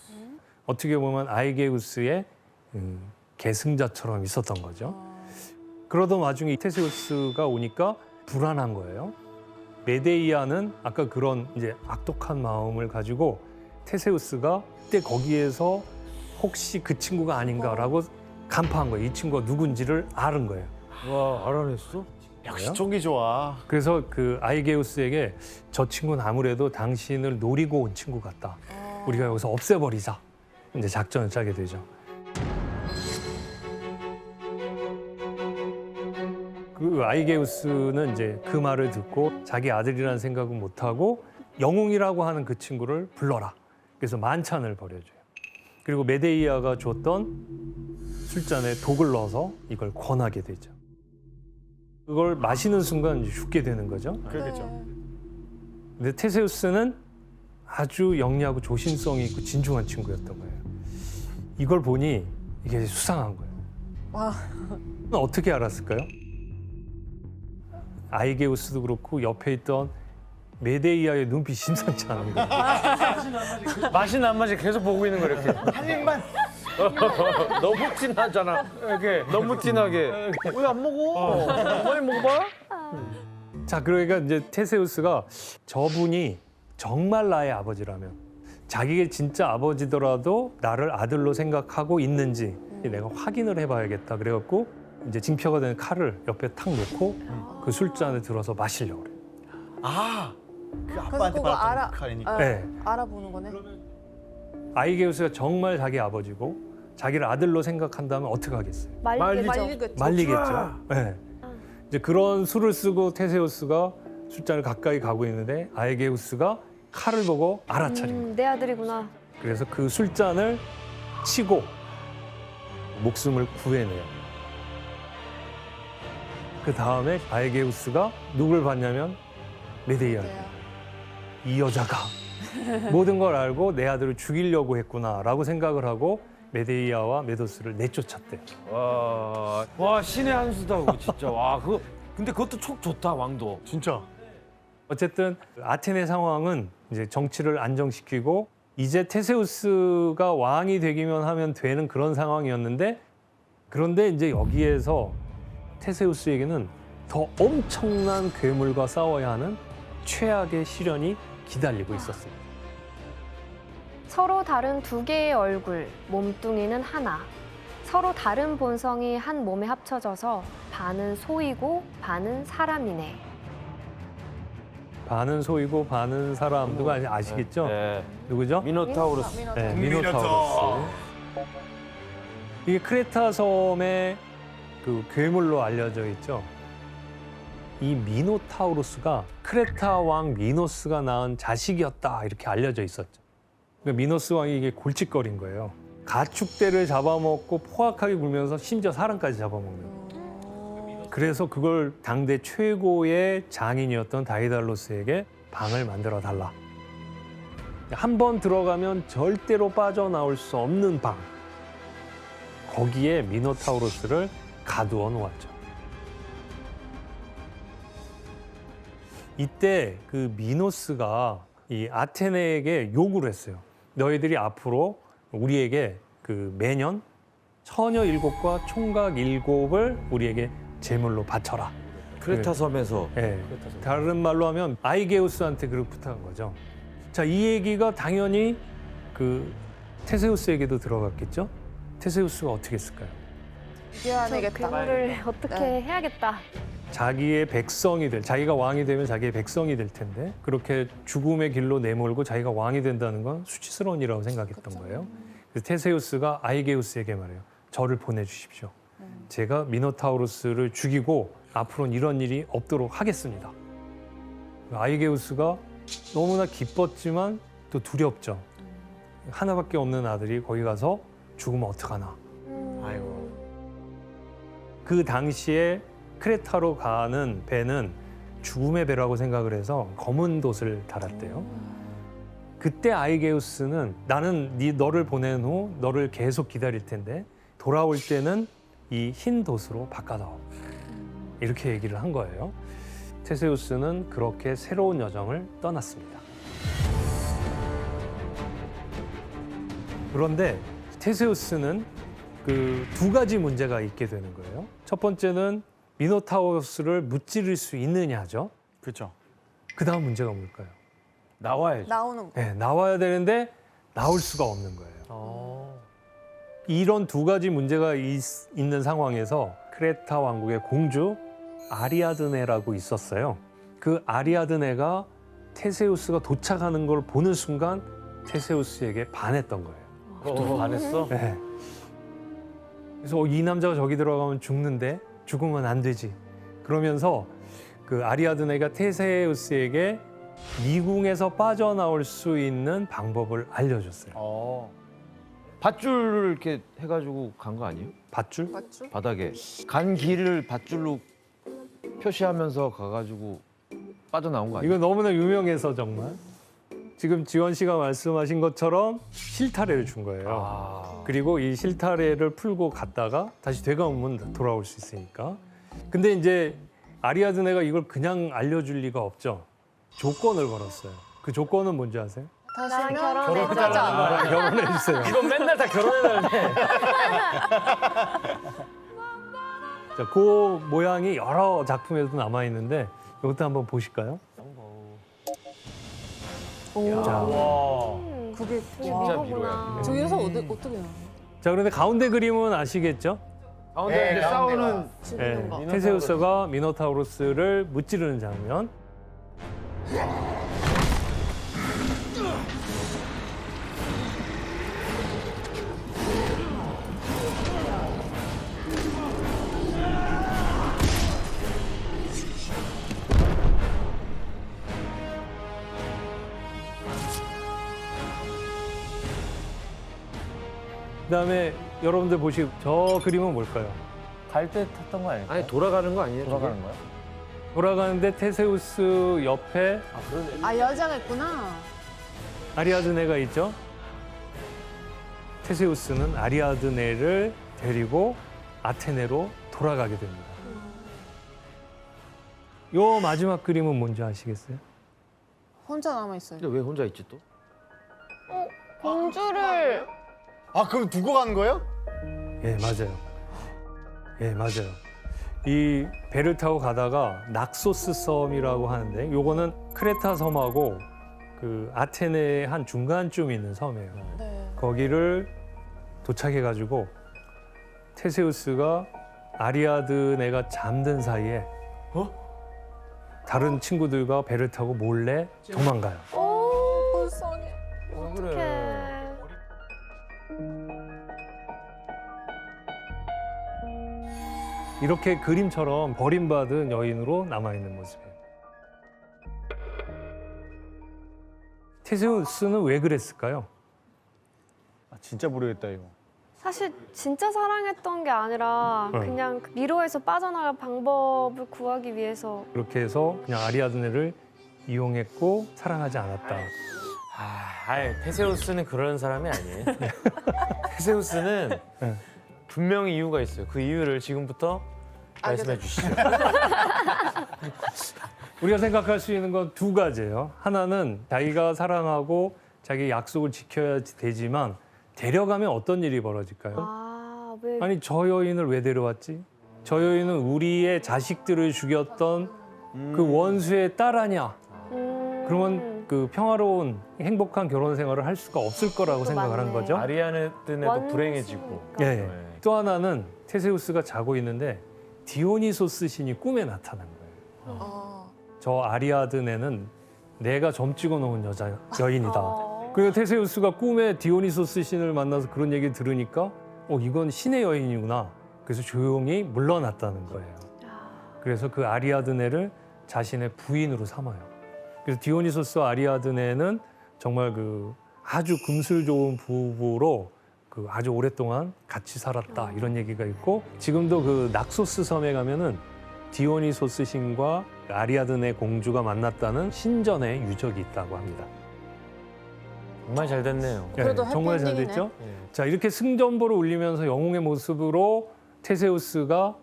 어떻게 보면 아이게우스의 계승자처럼 있었던 거죠. 그러던 와중에 테세우스가 오니까 불안한 거예요. 메데이아는 아까 그런 이제 악독한 마음을 가지고 테세우스가 그때 거기에서 혹시 그 친구가 아닌가라고 간파한 거예요. 이 친구가 누군지를 아는 거예요. 와, 알아냈어? 역시 쪽이 좋아. 그래서 그 아이게우스에게 저 친구는 아무래도 당신을 노리고 온 친구 같다. 우리가 여기서 없애버리자. 이제 작전을 짜게 되죠. 그 아이게우스는 이제 그 말을 듣고 자기 아들이라는 생각은 못하고 영웅이라고 하는 그 친구를 불러라. 그래서 만찬을 벌여줘요. 그리고 메데이아가 줬던 술잔에 독을 넣어서 이걸 권하게 되죠. 그걸 마시는 순간 이제 죽게 되는 거죠. 그렇겠죠. 근데 테세우스는 아주 영리하고 조심성이 있고 진중한 친구였던 거예요. 이걸 보니 이게 수상한 거예요. 와. 어떻게 알았을까요? 아이게우스도 그렇고 옆에 있던 메데이아의 눈빛이 심상치 않은 거예요. 맛이나 안 맛이 계속 보고 있는 거 이렇게. 한 입만. 너무 티나잖아. 이렇게 너무 티나게. 왜 안 먹어? 많이 먹어봐. 자, 그러니까 이제 테세우스가 저분이 정말 나의 아버지라면 자기가 진짜 아버지더라도 나를 아들로 생각하고 있는지 내가 확인을 해봐야겠다. 그래갖고 이제 징표가 되는 칼을 옆에 탁 놓고 그 술잔을 들어서 마시려고 그래요. 그 그래서 아빠한테 그거 받았던 칼이니까. 네. 알아보는 거네. 아이게우스가 정말 자기 아버지고 자기를 아들로 생각한다면 어떻게 하겠어요? 말리죠. 말리겠죠. 네. 이제 그런 수를 쓰고 테세우스가 술잔을 가까이 가고 있는데 아이게우스가 칼을 보고 알아차린 거예요. 내 아들이구나. 그래서 그 술잔을 치고 목숨을 구해내요. 그 다음에 아이게우스가 누굴 봤냐면 메데이아를. 이 여자가 모든 걸 알고 내 아들을 죽이려고 했구나라고 생각을 하고 메데이아와 메도스를 내쫓았대요. 와, 신의 한 수다, 그거 진짜. 와, 근데 그것도 촉 좋다, 왕도. 진짜. 어쨌든 아테네 상황은 이제 정치를 안정시키고 이제 테세우스가 왕이 되기만 하면 되는 그런 상황이었는데 그런데 이제 여기에서 테세우스에게는 더 엄청난 괴물과 싸워야 하는 최악의 시련이 기다리고 있었습니다. 서로 다른 두 개의 얼굴, 몸뚱이는 하나. 서로 다른 본성이 한 몸에 합쳐져서 반은 소이고 반은 사람이네. 반은 소이고 반은 사람 누가 아시겠죠? 네. 누구죠? 미노타우루스. 네, 미노타우루스. 이게 크레타 섬의 그 괴물로 알려져 있죠. 이 미노타우루스가 크레타 왕 미노스가 낳은 자식이었다 이렇게 알려져 있었죠. 그러니까 미노스 왕이 이게 골칫거린 거예요. 가축대를 잡아먹고 포악하게 굴면서 심지어 사람까지 잡아먹는 거예요. 그래서 그걸 당대 최고의 장인이었던 다이달로스에게 방을 만들어 달라. 한 번 들어가면 절대로 빠져나올 수 없는 방. 거기에 미노타우루스를 가두어 놓았죠. 이때 그 미노스가 이 아테네에게 요구를 했어요. 너희들이 앞으로 우리에게 그 매년 처녀 7과 총각 7을 우리에게 제물로 바쳐라. 크레타 섬에서. 네. 다른 말로 하면 아이게우스한테 그렇게 부탁한 거죠. 자, 이 얘기가 당연히 그 테세우스에게도 들어갔겠죠. 테세우스가 어떻게 했을까요? 저 이겨내겠다. 그거를 어떻게 네. 해야겠다. 자기의 백성이 자기가 왕이 되면 자기의 백성이 될 텐데 그렇게 죽음의 길로 내몰고 자기가 왕이 된다는 건 수치스러운 일이라고 생각했던 거예요. 그래서 테세우스가 아이게우스에게 말해요. 저를 보내주십시오. 제가 미노타우루스를 죽이고 앞으로는 이런 일이 없도록 하겠습니다. 아이게우스가 너무나 기뻤지만 또 두렵죠. 하나밖에 없는 아들이 거기 가서 죽으면 어떡하나. 아이고. 그 당시에 크레타로 가는 배는 죽음의 배라고 생각을 해서 검은 돛을 달았대요. 그때 아이게우스는 나는 너를 보낸 후 너를 계속 기다릴 텐데 돌아올 때는 이 흰 돛으로 바꿔다오. 이렇게 얘기를 한 거예요. 테세우스는 그렇게 새로운 여정을 떠났습니다. 그런데 테세우스는 그 두 가지 문제가 있게 되는 거예요. 첫 번째는 미노타우루스를 무찌를 수 있느냐죠. 그렇죠. 그 다음 문제가 뭘까요? 나와야죠. 나오는 거. 네, 나와야 되는데 나올 수가 없는 거예요. 이런 두 가지 문제가 있는 상황에서 크레타 왕국의 공주 아리아드네라고 있었어요. 그 아리아드네가 테세우스가 도착하는 걸 보는 순간 테세우스에게 반했던 거예요. 또 반했어? 네. 그래서 이 남자가 저기 들어가면 죽는데 죽으면 안 되지. 그러면서 그 아리아드네가 테세우스에게 미궁에서 빠져나올 수 있는 방법을 알려줬어요. 밧줄을 이렇게 해가지고 간 거 아니에요? 밧줄? 맞죠? 바닥에 간 길을 밧줄로 표시하면서 가가지고 빠져나온 거 아니에요? 이거 너무나 유명해서 정말. 지금 지원 씨가 말씀하신 것처럼 실타래를 준 거예요. 그리고 이 실타래를 풀고 갔다가 다시 되감으면 돌아올 수 있으니까. 근데 이제 아리아드네가 이걸 그냥 알려줄 리가 없죠. 조건을 걸었어요. 그 조건은 뭔지 아세요? 나랑 다시는 결혼해보자. 나랑 결혼해 주세요. 이건 맨날 다 결혼해달래. 자, 그 모양이 여러 작품에도 남아 있는데 이것도 한번 보실까요? 자, 그게 진짜 미로야. 저기서 어떻게 나와? 자, 그런데 가운데 그림은 아시겠죠? 가운데 이제 싸우는 네, 테세우스가 미노타우루스를 무찌르는 장면. 그다음에 여러분들 보시고 저 그림은 뭘까요? 갈 때 탔던 거 아닐까? 아니 돌아가는 거 아니에요? 돌아가는 거야? 돌아가는데 테세우스 옆에 아 여자가 있구나. 아리아드네가 있죠. 테세우스는 아리아드네를 데리고 아테네로 돌아가게 됩니다. 요 마지막 그림은 뭔지 아시겠어요? 혼자 남아 있어요. 근데 왜 혼자 있지 또? 공주를 아, 그럼 두고 간 거예요? 예, 맞아요. 예, 맞아요. 이 배를 타고 가다가 낙소스 섬이라고 하는데 요거는 크레타 섬하고 그 아테네의 한 중간쯤 있는 섬이에요. 네. 거기를 도착해가지고 테세우스가 아리아드네가 잠든 사이에 다른 친구들과 배를 타고 몰래 도망가요. 불쌍해. 어떡해. 이렇게 그림처럼 버림받은 여인으로 남아있는 모습이에요. 테세우스는 왜 그랬을까요? 아, 진짜 모르겠다 이거. 사실 진짜 사랑했던 게 아니라 응. 그냥 그 미로에서 빠져나갈 방법을 구하기 위해서 그렇게 해서 그냥 아리아드네를 이용했고 사랑하지 않았다. 아이, 테세우스는 그런 사람이 아니에요. 테세우스는 네. 분명히 이유가 있어요. 그 이유를 지금부터 말씀해 주시죠. 우리가 생각할 수 있는 건 두 가지예요. 하나는 자기가 사랑하고 자기 약속을 지켜야 되지만 데려가면 어떤 일이 벌어질까요? 왜 아니 저 여인을 왜 데려왔지? 저 여인은 우리의 자식들을 죽였던 그 원수의 딸 아니야. 그러면 그 평화로운 행복한 결혼 생활을 할 수가 없을 거라고 또 생각을 한 맞네. 거죠. 아리아드네도 불행해지고. 예, 예. 또 하나는 테세우스가 자고 있는데 디오니소스 신이 꿈에 나타난 거예요. 저 아리아드네는 내가 점 찍어놓은 여인이다. 그리고 테세우스가 꿈에 디오니소스 신을 만나서 그런 얘기 들으니까 이건 신의 여인이구나. 그래서 조용히 물러났다는 거예요. 그래서 그 아리아드네를 자신의 부인으로 삼아요. 그래서 디오니소스와 아리아드네는 정말 그 아주 금슬 좋은 부부로 그 아주 오랫동안 같이 살았다 이런 얘기가 있고 지금도 그 낙소스 섬에 가면은 디오니소스 신과 아리아드네 공주가 만났다는 신전의 유적이 있다고 합니다. 정말 잘 됐네요. 그래도 정말 잘 해피엔딩이네. 됐죠? 자 이렇게 승전보를 울리면서 영웅의 모습으로 테세우스가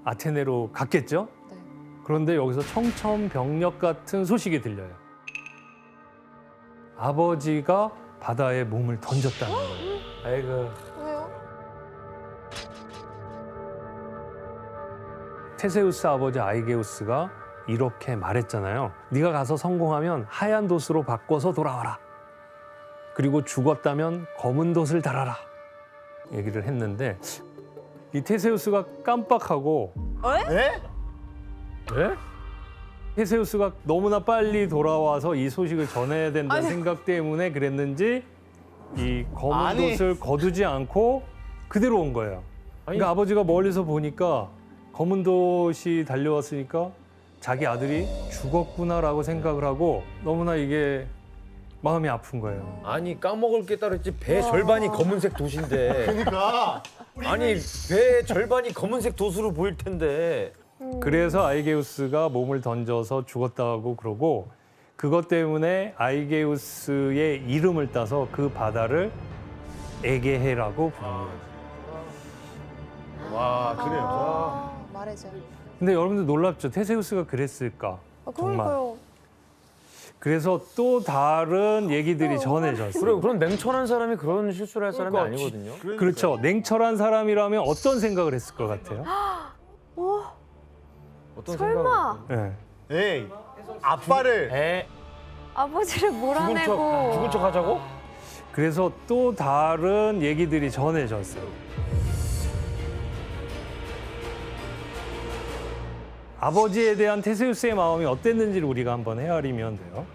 아테네로 갔겠죠? 네. 그런데 여기서 청천벽력 같은 소식이 들려요. 아버지가 바다에 몸을 던졌다는 거예요. 아이고. 왜요? 테세우스 아버지 아이게우스가 이렇게 말했잖아요. 네가 가서 성공하면 하얀 돛으로 바꿔서 돌아와라. 그리고 죽었다면 검은 돛을 달아라. 얘기를 했는데 이 테세우스가 깜빡하고 에? 네? 테세우스가 너무나 빨리 돌아와서 이 소식을 전해야 된다는 아니. 생각 때문에 그랬는지 이 검은 아니. 돛을 거두지 않고 그대로 온 거예요. 그러니까 아버지가 멀리서 보니까 검은 돛이 달려왔으니까 자기 아들이 죽었구나라고 생각을 하고 너무나 이게 마음이 아픈 거예요. 아니 까먹을 게 따로 있지 배 절반이 검은색 돛인데 그러니까 아니 배 절반이 검은색 돛으로 보일 텐데 그래서 아이게우스가 몸을 던져서 죽었다고 그러고 그것 때문에 아이게우스의 이름을 따서 그 바다를 에게해라고 부릅니다. 와 그래요. 말해줘. 근데 여러분들 놀랍죠? 테세우스가 그랬을까? 정말. 그러니까요. 그래서 또 다른 얘기들이 전해졌어요. 그래, 그런 냉철한 사람이 그런 실수를 할 사람이 그러니까 아니거든요. 그렇죠. 냉철한 사람이라면 어떤 생각을 했을 것 같아요? 어떤 설마 네. 에이 아빠를 에 아버지를 죽은 몰아내고 척 하자고? 그래서 또 다른 얘기들이 전해졌어요. 아버지에 대한 테세우스의 마음이 어땠는지를 우리가 한번 헤아리면 돼요.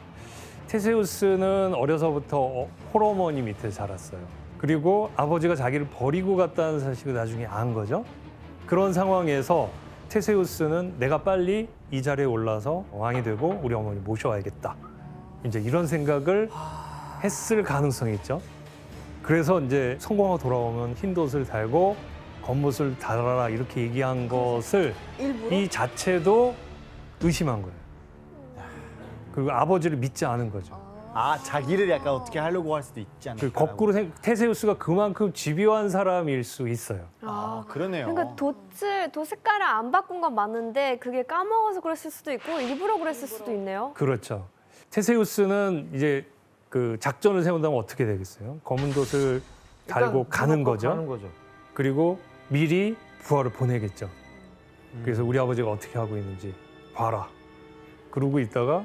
테세우스는 어려서부터 홀어머니 밑에 자랐어요. 그리고 아버지가 자기를 버리고 갔다는 사실을 나중에 안 거죠. 그런 상황에서 테세우스는 내가 빨리 이 자리에 올라서 왕이 되고 우리 어머니 모셔와야겠다. 이제 이런 생각을 했을 가능성이 있죠. 그래서 이제 성공하고 돌아오면 흰 돛을 달고 겉못을 달아라 이렇게 얘기한 것을 일부러? 이 자체도 의심한 거예요. 그리고 아버지를 믿지 않은 거죠. 아 자기를 약간 어떻게 하려고 할 수도 있지 않을까. 그 거꾸로 테세우스가 그만큼 집요한 사람일 수 있어요. 아 그러네요. 그러니까 돛 색깔을 안 바꾼 건 맞는데 그게 까먹어서 그랬을 수도 있고 일부러 그랬을 수도 있네요. 그렇죠. 테세우스는 이제 그 작전을 세운다면 어떻게 되겠어요? 검은 돛을 달고 가는 거죠. 가는 거죠. 그리고 미리 부하를 보내겠죠. 그래서 우리 아버지가 어떻게 하고 있는지 봐라. 그러고 있다가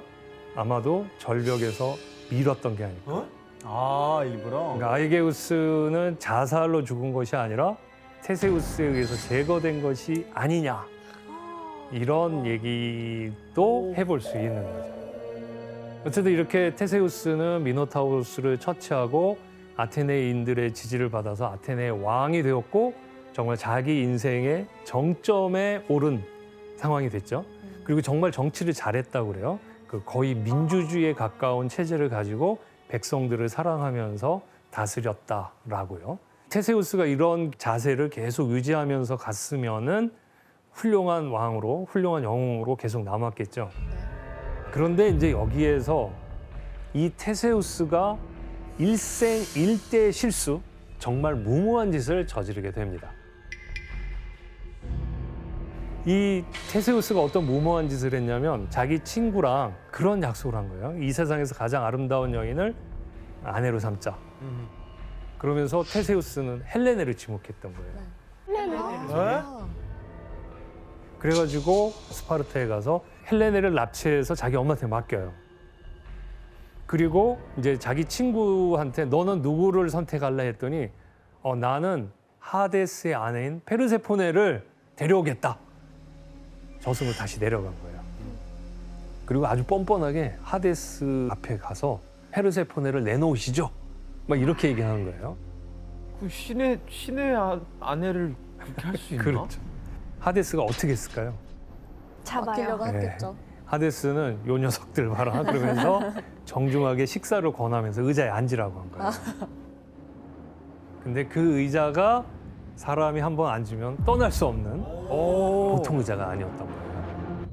아마도 절벽에서 밀었던 게 아닐까. 아 일부러. 그러니까 아이게우스는 자살로 죽은 것이 아니라 테세우스에 의해서 제거된 것이 아니냐. 이런 얘기도 해볼 수 있는 거죠. 어쨌든 이렇게 테세우스는 미노타우로스를 처치하고 아테네인들의 지지를 받아서 아테네의 왕이 되었고 정말 자기 인생의 정점에 오른 상황이 됐죠. 그리고 정말 정치를 잘했다고 그래요. 그 거의 민주주의에 가까운 체제를 가지고 백성들을 사랑하면서 다스렸다라고요. 테세우스가 이런 자세를 계속 유지하면서 갔으면은 훌륭한 왕으로, 훌륭한 영웅으로 계속 남았겠죠. 그런데 이제 여기에서 이 테세우스가 일생일대 실수, 정말 무모한 짓을 저지르게 됩니다. 이 테세우스가 어떤 무모한 짓을 했냐면 자기 친구랑 그런 약속을 한 거예요. 이 세상에서 가장 아름다운 여인을 아내로 삼자. 그러면서 테세우스는 헬레네를 지목했던 거예요. 그래가지고 스파르타에 가서 헬레네를 납치해서 자기 엄마한테 맡겨요. 그리고 이제 자기 친구한테 너는 누구를 선택할래 했더니 나는 하데스의 아내인 페르세포네를 데려오겠다. 저승으로 다시 내려간 거예요. 그리고 아주 뻔뻔하게 하데스 앞에 가서 페르세포네를 내놓으시죠. 막 이렇게 얘기하는 거예요. 그 신의 아내를 그렇게 할 수 있나? 그렇죠. 하데스가 어떻게 했을까요? 잡아요. 아끼려고 네. 했겠죠. 하데스는 요 녀석들 봐라 그러면서 정중하게 식사를 권하면서 의자에 앉으라고 한 거예요. 근데 그 의자가 사람이 한번 앉으면 떠날 수 없는 보통 의자가 아니었던 거예요.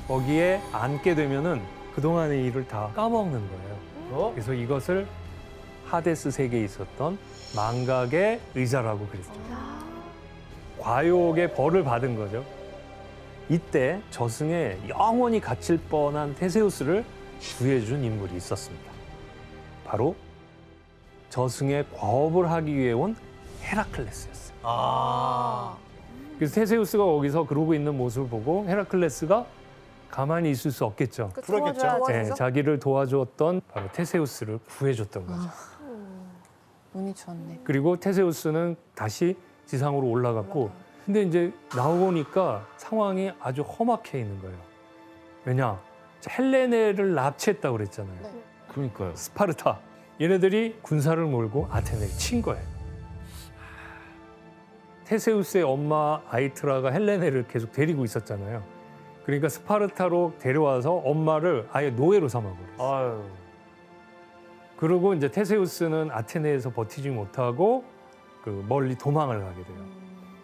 거기에 앉게 되면은 그동안의 일을 다 까먹는 거예요. 그래서 이것을 하데스 세계에 있었던 망각의 의자라고 그랬죠. 과욕의 벌을 받은 거죠. 이때 저승에 영원히 갇힐 뻔한 테세우스를 구해준 인물이 있었습니다. 바로 저승에 과업을 하기 위해 온 헤라클레스였어요. 그래서 테세우스가 거기서 그러고 있는 모습을 보고 헤라클레스가 가만히 있을 수 없겠죠. 그렇겠죠. 네, 자기를 도와주었던 바로 테세우스를 구해줬던 거죠. 운이 좋았네. 그리고 테세우스는 다시 지상으로 올라갔고, 근데 이제 나오니까 상황이 아주 험악해 있는 거예요. 왜냐? 헬레네를 납치했다고 그랬잖아요. 그러니까요. 스파르타. 얘네들이 군사를 몰고 아테네를 친 거예요. 테세우스의 엄마 아이트라가 헬레네를 계속 데리고 있었잖아요. 그러니까 스파르타로 데려와서 엄마를 아예 노예로 삼아버렸어요. 아유. 그리고 이제 테세우스는 아테네에서 버티지 못하고 그 멀리 도망을 가게 돼요.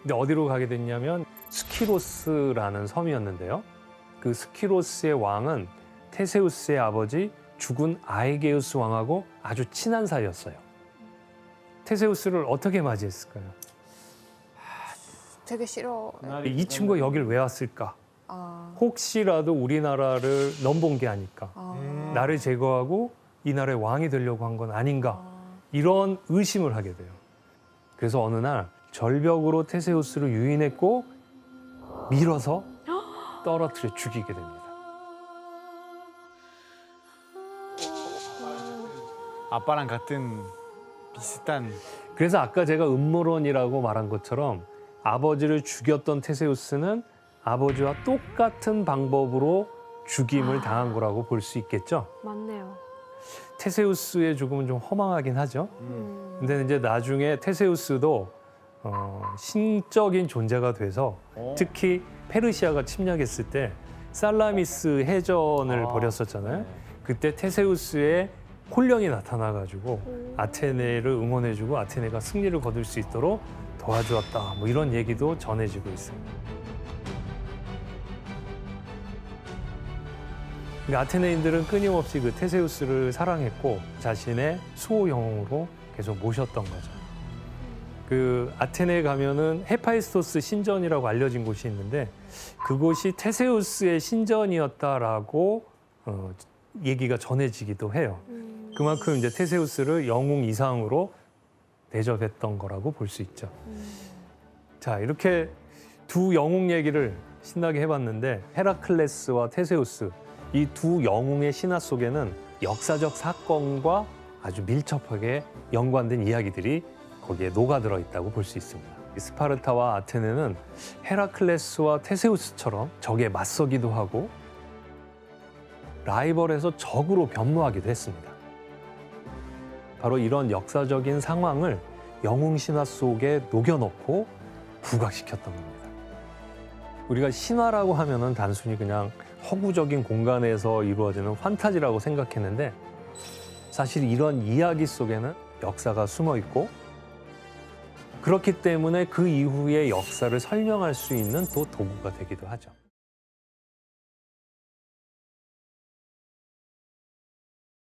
근데 어디로 가게 됐냐면 스키로스라는 섬이었는데요. 그 스키로스의 왕은 테세우스의 아버지 죽은 아에게우스 왕하고 아주 친한 사이였어요. 테세우스를 어떻게 맞이했을까요? 되게 싫어. 이 친구가 여길 왜 왔을까? 아, 혹시라도 우리나라를 넘본 게 아닐까? 아, 나를 제거하고 이 나라의 왕이 되려고 한 건 아닌가? 이런 의심을 하게 돼요. 그래서 어느 날 절벽으로 테세우스를 유인했고 밀어서 떨어뜨려 죽이게 됩니다. 아빠랑 같은 비슷한 그래서 아까 제가 음모론이라고 말한 것처럼 아버지를 죽였던 테세우스는 아버지와 똑같은 방법으로 죽임을 당한 거라고 볼 수 있겠죠. 맞네요. 테세우스의 죽음은 좀 허망하긴 하죠. 근데 이제 나중에 테세우스도 신적인 존재가 돼서 특히 페르시아가 침략했을 때 살라미스 해전을 벌였었잖아요. 그때 테세우스의 홀령이 나타나가지고 아테네를 응원해주고 아테네가 승리를 거둘 수 있도록 도와주었다. 뭐 이런 얘기도 전해지고 있습니다. 그러니까 아테네인들은 끊임없이 그 테세우스를 사랑했고 자신의 수호 영웅으로 계속 모셨던 거죠. 그 아테네에 가면은 헤파이스토스 신전이라고 알려진 곳이 있는데 그곳이 테세우스의 신전이었다라고 얘기가 전해지기도 해요. 그만큼 이제 테세우스를 영웅 이상으로 대접했던 거라고 볼 수 있죠. 자, 이렇게 두 영웅 얘기를 신나게 해봤는데 헤라클레스와 테세우스 이 두 영웅의 신화 속에는 역사적 사건과 아주 밀접하게 연관된 이야기들이 거기에 녹아들어 있다고 볼 수 있습니다. 스파르타와 아테네는 헤라클레스와 테세우스처럼 적에 맞서기도 하고 라이벌에서 적으로 변모하기도 했습니다. 바로 이런 역사적인 상황을 영웅 신화 속에 녹여넣고 부각시켰던 겁니다. 우리가 신화라고 하면은 단순히 그냥 허구적인 공간에서 이루어지는 판타지라고 생각했는데 사실 이런 이야기 속에는 역사가 숨어 있고 그렇기 때문에 그 이후의 역사를 설명할 수 있는 또 도구가 되기도 하죠.